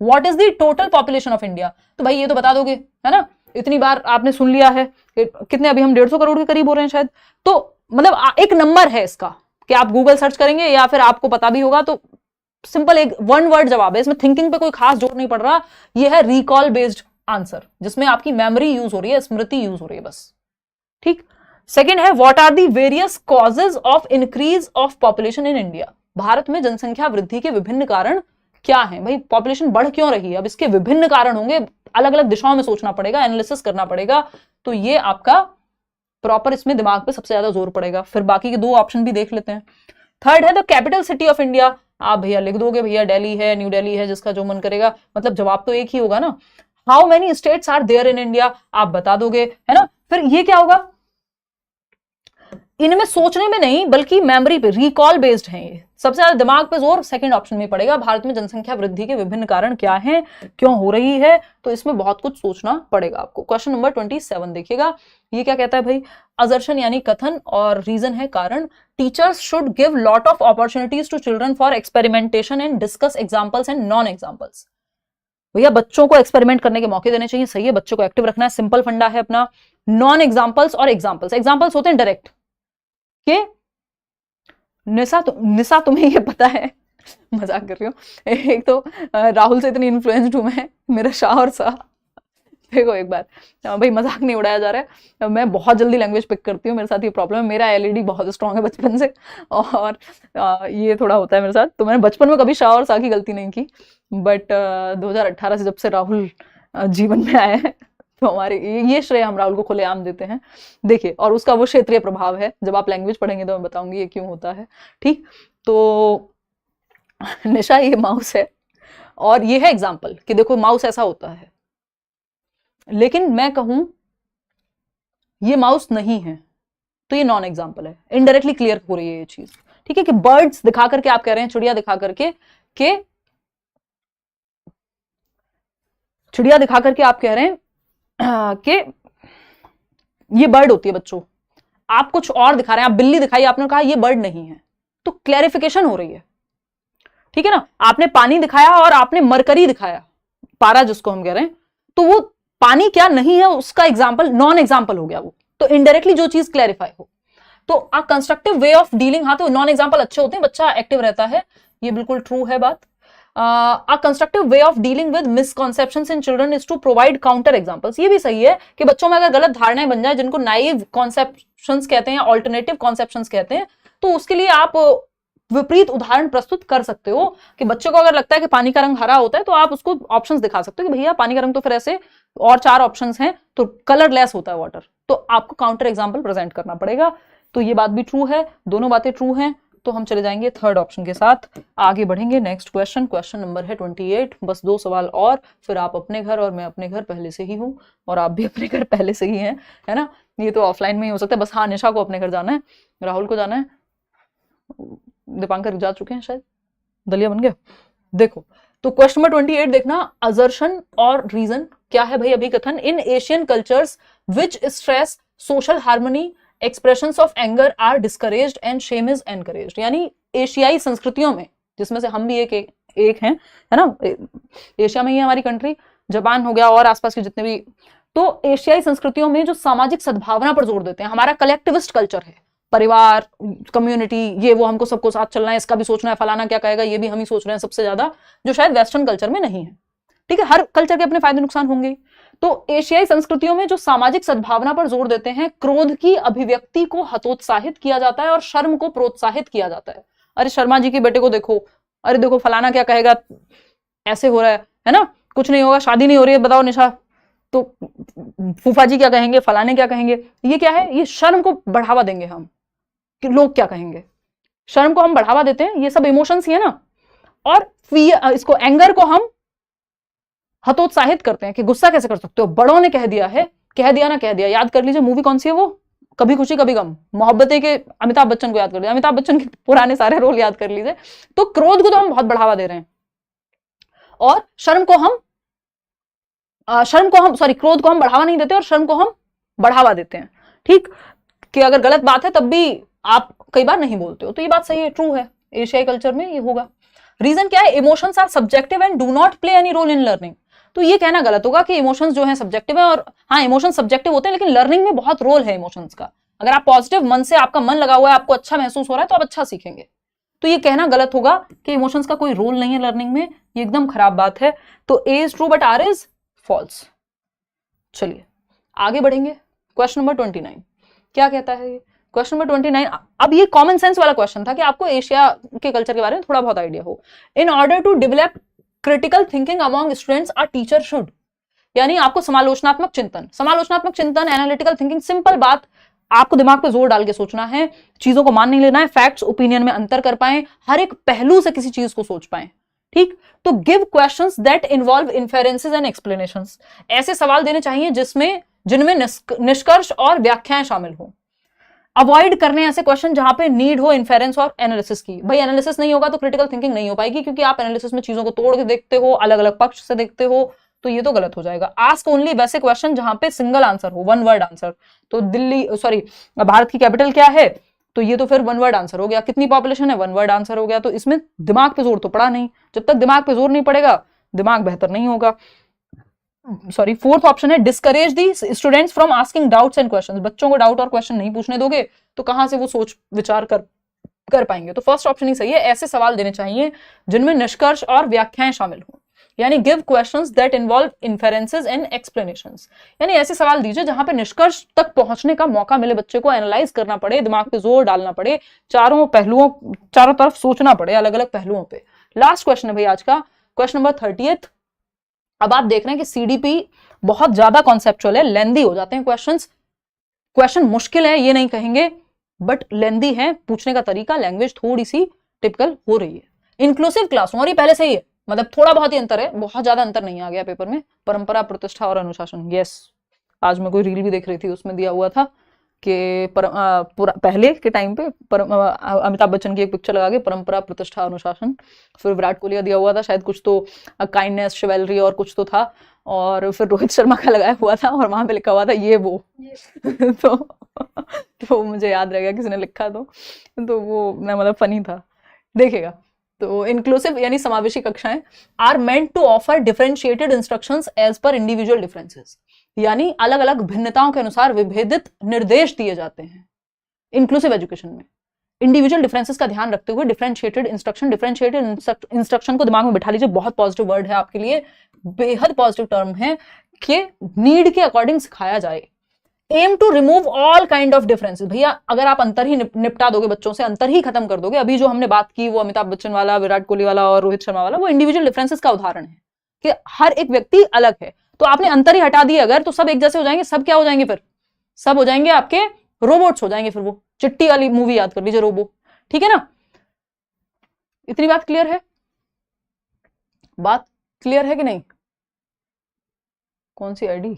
What is the total population of India, तो भाई ये तो बता दोगे, है ना, इतनी बार आपने सुन लिया है, कितने अभी हम 150 करोड़ के करीब हो रहे हैं शायद, तो मतलब एक नंबर है इसका, कि आप गूगल सर्च करेंगे या फिर आपको पता भी होगा तो सिंपल एक वन वर्ड जवाब है, इसमें थिंकिंग पे कोई खास जोर नहीं पड़ रहा। ये है रिकॉल बेस्ड आंसर, जिसमें आपकी मेमोरी यूज हो रही है, स्मृति यूज हो रही है बस। ठीक। सेकेंड है what are the various causes of increase of population in India. भारत में जनसंख्या वृद्धि के विभिन्न कारण क्या हैं? भाई पॉपुलेशन बढ़ क्यों रही है? अब इसके विभिन्न कारण होंगे, अलग अलग दिशाओं में सोचना पड़ेगा, एनालिसिस करना पड़ेगा। तो ये आपका प्रॉपर इसमें दिमाग पे सबसे ज्यादा जोर पड़ेगा। फिर बाकी के दो ऑप्शन भी देख लेते हैं। थर्ड है the capital city of India. आप भैया लिख दोगे भैया दिल्ली है, न्यू दिल्ली है, जिसका जो मन करेगा, मतलब जवाब तो एक ही होगा ना। How many states are there in India, आप बता दोगे, है ना। फिर ये क्या होगा, इनमें सोचने में नहीं बल्कि मेमोरी पे, रिकॉल बेस्ड है ये। सबसे ज्यादा दिमाग पे जोर सेकंड ऑप्शन में पड़ेगा, भारत में जनसंख्या वृद्धि के विभिन्न कारण क्या हैं, क्यों हो रही है। तो इसमें बहुत कुछ सोचना पड़ेगा आपको। क्वेश्चन नंबर 27 देखिएगा, ये क्या कहता है भाई, असर्शन यानी कथन और रीजन है कारण। Teachers should give lot of opportunities to children for experimentation and discuss examples and non examples. भैया बच्चों को एक्सपेरिमेंट करने के मौके देने चाहिए, सही है, बच्चों को एक्टिव रखना है, सिंपल फंडा है अपना। नॉन एग्जाम्पल्स और एग्जाम्पल्स, एग्जाम्पल्स होते हैं डायरेक्ट के। निशा तुम्हें ये पता है, मजाक कर रही हूँ, एक तो राहुल से इतनी इन्फ्लुएंस्ड हूं मैं, मेरा शाह और शाह। देखो एक बार भाई मजाक नहीं उड़ाया जा रहा है, मैं बहुत जल्दी लैंग्वेज पिक करती हूँ, मेरे साथ ये प्रॉब्लम है। मेरा एलईडी बहुत स्ट्रांग है बचपन से, और ये थोड़ा होता है मेरे साथ। तो मैंने बचपन में कभी शाह और शाह की गलती नहीं की, बट 2018 से जब से राहुल जीवन में आया है, तो हमारे ये श्रेय हम राहुल को खुलेआम देते हैं। देखिए, और उसका वो क्षेत्रीय प्रभाव है, जब आप लैंग्वेज पढ़ेंगे तो मैं बताऊंगी ये क्यों होता है। ठीक, तो निशा ये माउस है, और ये है एग्जाम्पल कि देखो माउस ऐसा होता है, लेकिन मैं कहूं ये माउस नहीं है, तो ये नॉन एग्जाम्पल है। इनडायरेक्टली क्लियर हो रही है ये चीज। ठीक है, कि बर्ड्स दिखा करके आप कह रहे हैं, चिड़िया दिखा करके कि चिड़िया दिखा करके आप कह रहे हैं कि ये बर्ड होती है। बच्चों आप कुछ और दिखा रहे हैं, आप बिल्ली दिखाई, आपने कहा ये बर्ड नहीं है, तो क्लैरिफिकेशन हो रही है। ठीक है ना, आपने पानी दिखाया और आपने मरकरी दिखाया, पारा जिसको हम कह रहे हैं, तो वो पानी क्या नहीं है, उसका एग्जाम्पल नॉन एग्जाम्पल हो गया वो। तो इनडायरेक्टली जो चीज क्लैरिफाई हो, तो a constructive way of dealing. हाँ, तो नॉन एग्जाम्पल अच्छे होते हैं, बच्चा एक्टिव रहता है, ये बिल्कुल ट्रू है बात। A constructive way of dealing with misconceptions in children is to provide counter examples। ये भी सही है कि बच्चों में अगर गलत धारणाएं बन जाए, जिनको नाइव कॉन्सेप्शंस कहते हैं, ऑल्टरनेटिव कॉन्सेप्शंस कहते हैं, तो उसके लिए आप विपरीत उदाहरण प्रस्तुत कर सकते हो। कि बच्चों को अगर लगता है कि पानी का रंग हरा होता है, तो आप उसको ऑप्शंस दिखा सकते हो कि भैया पानी का रंग तो फिर ऐसे और 4 ऑप्शंस हैं, तो कलरलेस होता है वाटर, तो आपको काउंटर एग्जाम्पल प्रेजेंट करना पड़ेगा। तो ये बात भी ट्रू है, दोनों बातें ट्रू हैं। तो हम चले जाएंगे थर्ड ऑप्शन के साथ, आगे बढ़ेंगे। नेक्स्ट क्वेश्चन, क्वेश्चन नंबर है 28। बस 2 सवाल और, फिर आप अपने घर और मैं अपने घर पहले से ही हूँ, और आप भी अपने घर पहले से ही हैं, है ना। ये तो ऑफलाइन में ही हो सकता है बस। हाँ, निशा को अपने घर जाना है, राहुल को जाना है, दीपांकर जा चुके हैं शायद, दलिया बन गया। देखो, तो क्वेश्चन नंबर 28 देखना, असर्शन और रीजन क्या है भाई, अभिकथन। In Asian cultures which stress social harmony expressions of anger are discouraged and shame is encouraged. यानी एशियाई संस्कृतियों में, जिसमें से हम भी एक हैं, है ना, एशिया में ही हमारी कंट्री, जापान हो गया और आसपास के जितने भी, तो एशियाई संस्कृतियों में जो सामाजिक सद्भावना पर जोर देते हैं, हमारा कलेक्टिविस्ट कल्चर है, परिवार, कम्युनिटी, ये वो, हमको सबको साथ चलना है, इसका भी सोचना है, फलाना क्या कहेगा ये भी हम ही सोच रहे हैं सबसे ज्यादा, जो शायद वेस्टर्न कल्चर में नहीं है। ठीक है, हर कल्चर के अपने फायदे नुकसान होंगे। तो एशियाई संस्कृतियों में जो सामाजिक सद्भावना पर जोर देते हैं, क्रोध की अभिव्यक्ति को हतोत्साहित किया जाता है और शर्म को प्रोत्साहित किया जाता है। अरे शर्मा जी के बेटे को देखो, अरे देखो फलाना क्या कहेगा, ऐसे हो रहा है ना, कुछ नहीं होगा, शादी नहीं हो रही है, बताओ निशा, तो फूफा जी क्या कहेंगे, फलाने क्या कहेंगे। ये क्या है, ये शर्म को बढ़ावा देंगे हम, कि लोग क्या कहेंगे, शर्म को हम बढ़ावा देते हैं। ये सब इमोशंस ही है ना। और इसको एंगर को हम हतोत्साहित करते हैं कि गुस्सा कैसे कर सकते हो, बड़ों ने कह दिया है, कह दिया ना कह दिया। याद कर लीजिए मूवी कौन सी है वो, कभी खुशी कभी गम, मोहब्बतें के अमिताभ बच्चन को याद कर लीजिए, अमिताभ बच्चन के पुराने सारे रोल याद कर लीजिए। तो क्रोध को तो हम बहुत बढ़ावा दे रहे हैं, और क्रोध को हम बढ़ावा नहीं देते और शर्म को हम बढ़ावा देते हैं। ठीक, कि अगर गलत बात है तब भी आप कई बार नहीं बोलते हो। तो ये बात सही है, ट्रू है, एशियाई कल्चर में ये होगा। रीजन क्या है, emotions are subjective and do not play any role in learning. तो ये कहना गलत होगा कि इमोशंस जो है सब्जेक्टिव है, और हाँ इमोशंस सब्जेक्टिव होते हैं, लेकिन लर्निंग में बहुत रोल है इमोशंस का। अगर आप पॉजिटिव मन से, आपका मन लगा हुआ है, आपको अच्छा महसूस हो रहा है, तो आप अच्छा सीखेंगे। तो ये कहना गलत होगा कि इमोशंस का कोई रोल नहीं है लर्निंग में, ये एकदम खराब बात है। तो A is true but R is false. चलिए आगे बढ़ेंगे। क्वेश्चन नंबर 29 क्या कहता है? क्वेश्चन नंबर 29, अब ये कॉमन सेंस वाला क्वेश्चन था कि आपको एशिया के कल्चर के बारे में थोड़ा बहुत आइडिया हो। In order to develop critical thinking among students a teacher should, यानी आपको समालोचनात्मक चिंतन, एनालिटिकल थिंकिंग, सिंपल बात, आपको दिमाग पे जोर डाल के सोचना है, चीजों को मान नहीं लेना है, फैक्ट्स ओपिनियन में अंतर कर पाए, हर एक पहलू से किसी चीज को सोच पाए, ठीक। तो give questions that involve inferences and explanations, ऐसे सवाल देने चाहिए जिनमें निष्कर्ष और व्याख्याएं शामिल हो। अवॉइड करने ऐसे क्वेश्चन जहां पे नीड हो इन्फेरेंस और एनालिसिस की। भाई एनालिसिस नहीं होगा तो क्रिटिकल थिंकिंग नहीं हो पाएगी, क्योंकि आप एनालिसिस में चीजों को तोड़ के देखते हो, अलग अलग पक्ष से देखते हो, तो ये तो गलत हो जाएगा। आस्क ओनली वैसे क्वेश्चन जहां पे सिंगल आंसर हो, वन वर्ड आंसर। तो भारत की कैपिटल क्या है, तो ये तो फिर वन वर्ड आंसर हो गया। कितनी पॉपुलेशन है, वन वर्ड आंसर हो गया। तो इसमें दिमाग पे जोर तो पड़ा नहीं, जब तक दिमाग पे जोर नहीं पड़ेगा दिमाग बेहतर नहीं होगा। फोर्थ ऑप्शन है discourage the students from asking doubts and questions, बच्चों को डाउट और क्वेश्चन नहीं पूछने दोगे तो कहां से वो सोच विचार कर पाएंगे। तो फर्स्ट ऑप्शन ही सही है, ऐसे सवाल देने चाहिए जिनमें निष्कर्ष और व्याख्याएं शामिल हो, यानी give questions that involve inferences and explanations, यानी ऐसे सवाल दीजिए जहां पे निष्कर्ष तक पहुंचने का मौका मिले, बच्चे को एनालाइज करना पड़े, दिमाग पे जोर डालना पड़े, चारों तरफ सोचना पड़े, अलग अलग पहलुओं पे। लास्ट क्वेश्चन है भाई आज का, क्वेश्चन नंबर 30। अब आप देख रहे हैं कि सीडीपी बहुत ज्यादा कॉन्सेप्चुअल है, लेंदी हो जाते हैं क्वेश्चन मुश्किल है ये नहीं कहेंगे, बट लेंदी है, पूछने का तरीका, लैंग्वेज थोड़ी सी टिपिकल हो रही है। इंक्लूसिव क्लासरूम, और ये पहले से ही है, मतलब थोड़ा बहुत ही अंतर है, बहुत ज्यादा अंतर नहीं आ गया पेपर में। परंपरा, प्रतिष्ठा और अनुशासन, यस, आज मैं कोई रील भी देख रही थी, उसमें दिया हुआ था कि पहले के टाइम पे अमिताभ बच्चन की एक पिक्चर लगा के परंपरा, प्रतिष्ठा, अनुशासन, फिर विराट कोहली का दिया हुआ था शायद कुछ तो काइंडनेस, शिवेलरी और कुछ तो था, और फिर रोहित शर्मा का लगाया हुआ था और वहां पे लिखा हुआ था ये वो तो मुझे याद रह गया, किसी ने लिखा तो वो मतलब फनी था, देखेगा। तो इंक्लूसिव यानी समावेशी कक्षाएं are meant to offer differentiated instructions as per individual differences, यानी अलग अलग भिन्नताओं के अनुसार विभेदित निर्देश दिए जाते हैं। इंक्लूसिव एजुकेशन में इंडिविजुअल डिफरेंसेस का ध्यान रखते हुए डिफरेंशिएटेड इंस्ट्रक्शन को दिमाग में बिठा लीजिए, बहुत पॉजिटिव वर्ड है आपके लिए, बेहद पॉजिटिव टर्म है कि नीड के अकॉर्डिंग सिखाया जाए। Aim to remove all kind of differences, भैया अगर आप अंतर ही निपटा दोगे, बच्चों से अंतर ही खत्म कर दोगे, अभी जो हमने बात की वो अमिताभ बच्चन वाला, विराट कोहली वाला और रोहित शर्मा वाला, वो इंडिविजुअल डिफरेंसेस का उदाहरण है कि हर एक व्यक्ति अलग है, तो आपने अंतर ही हटा दिए अगर, तो सब एक जैसे हो जाएंगे, सब क्या हो जाएंगे फिर, सब हो जाएंगे आपके रोबोट्स हो जाएंगे, फिर वो चिट्टी वाली मूवी याद कर लीजिए, रोबो, ठीक है ना। इतनी बात क्लियर है, बात क्लियर है कि नहीं? कौन सी आईडी,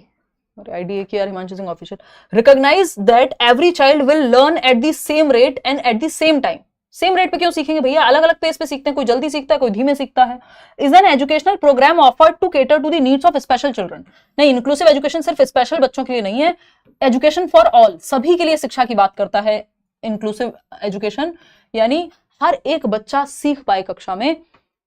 आईडी एक यार, Himanshu Singh official. Recognise that every child will learn at the same rate and at the same time. Same rate पे क्यों सीखेंगे भैया, अलग अलग पेस पे सीखते हैं, कोई जल्दी सीखता है, कोई धीमे सीखता है। Is an educational programme offered to cater to the needs of special children. नहीं, इंक्लूसिव एजुकेशन सिर्फ स्पेशल बच्चों के लिए नहीं है, एजुकेशन फॉर ऑल, सभी के लिए शिक्षा की बात करता है इंक्लूसिव एजुकेशन, यानी हर एक बच्चा सीख पाए कक्षा में।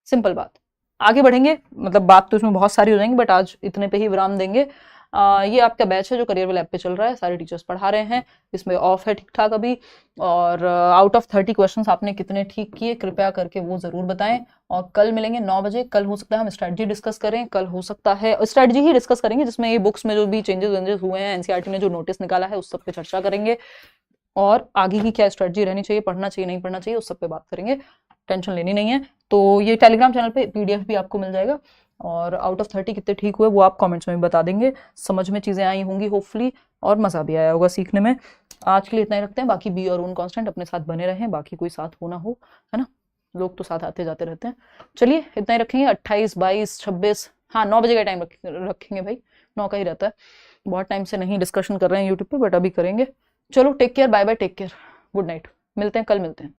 सिंपल बात, आगे बढ़ेंगे, मतलब बात तो इसमें बहुत सारी हो जाएंगी, बट आज इतने पे ही विराम देंगे। ये आपका बैच है जो करियर वेल ऐप पे चल रहा है, सारे टीचर्स पढ़ा रहे हैं, इसमें ऑफ है ठीक ठाक अभी, और आउट ऑफ 30 क्वेश्चंस आपने कितने ठीक किए कृपया करके वो जरूर बताएं। और कल मिलेंगे 9 बजे, कल हो सकता है हम स्ट्रेटजी डिस्कस करें, कल हो सकता है स्ट्रेटजी ही डिस्कस करेंगे, जिसमें ये बुक्स में जो भी चेंजेस हुए हैं, एनसीईआरटी ने जो नोटिस निकाला है उस सब पे चर्चा करेंगे, और आगे की क्या स्ट्रेटजी रहनी चाहिए, पढ़ना चाहिए नहीं पढ़ना चाहिए, उस सब पे बात करेंगे, टेंशन लेनी नहीं है। तो ये टेलीग्राम चैनल पे पीडीएफ भी आपको मिल जाएगा, और आउट ऑफ 30 कितने ठीक हुए वो आप कमेंट्स में भी बता देंगे, समझ में चीज़ें आई होंगी होपफुली, और मज़ा भी आया होगा सीखने में। आज के लिए इतना ही रखते हैं, बाकी बी और ओन कांस्टेंट अपने साथ बने रहें, बाकी कोई साथ हो ना हो, है ना, लोग तो साथ आते जाते रहते हैं। चलिए इतना ही रखेंगे, 28, 22, 26, हाँ 9 बजे का टाइम रखेंगे भाई, 9 का ही रहता है, बहुत टाइम से नहीं डिस्कशन कर रहे हैं यूट्यूब पे, बट अभी करेंगे। चलो take care, bye bye, take care, good night, मिलते हैं, कल मिलते हैं।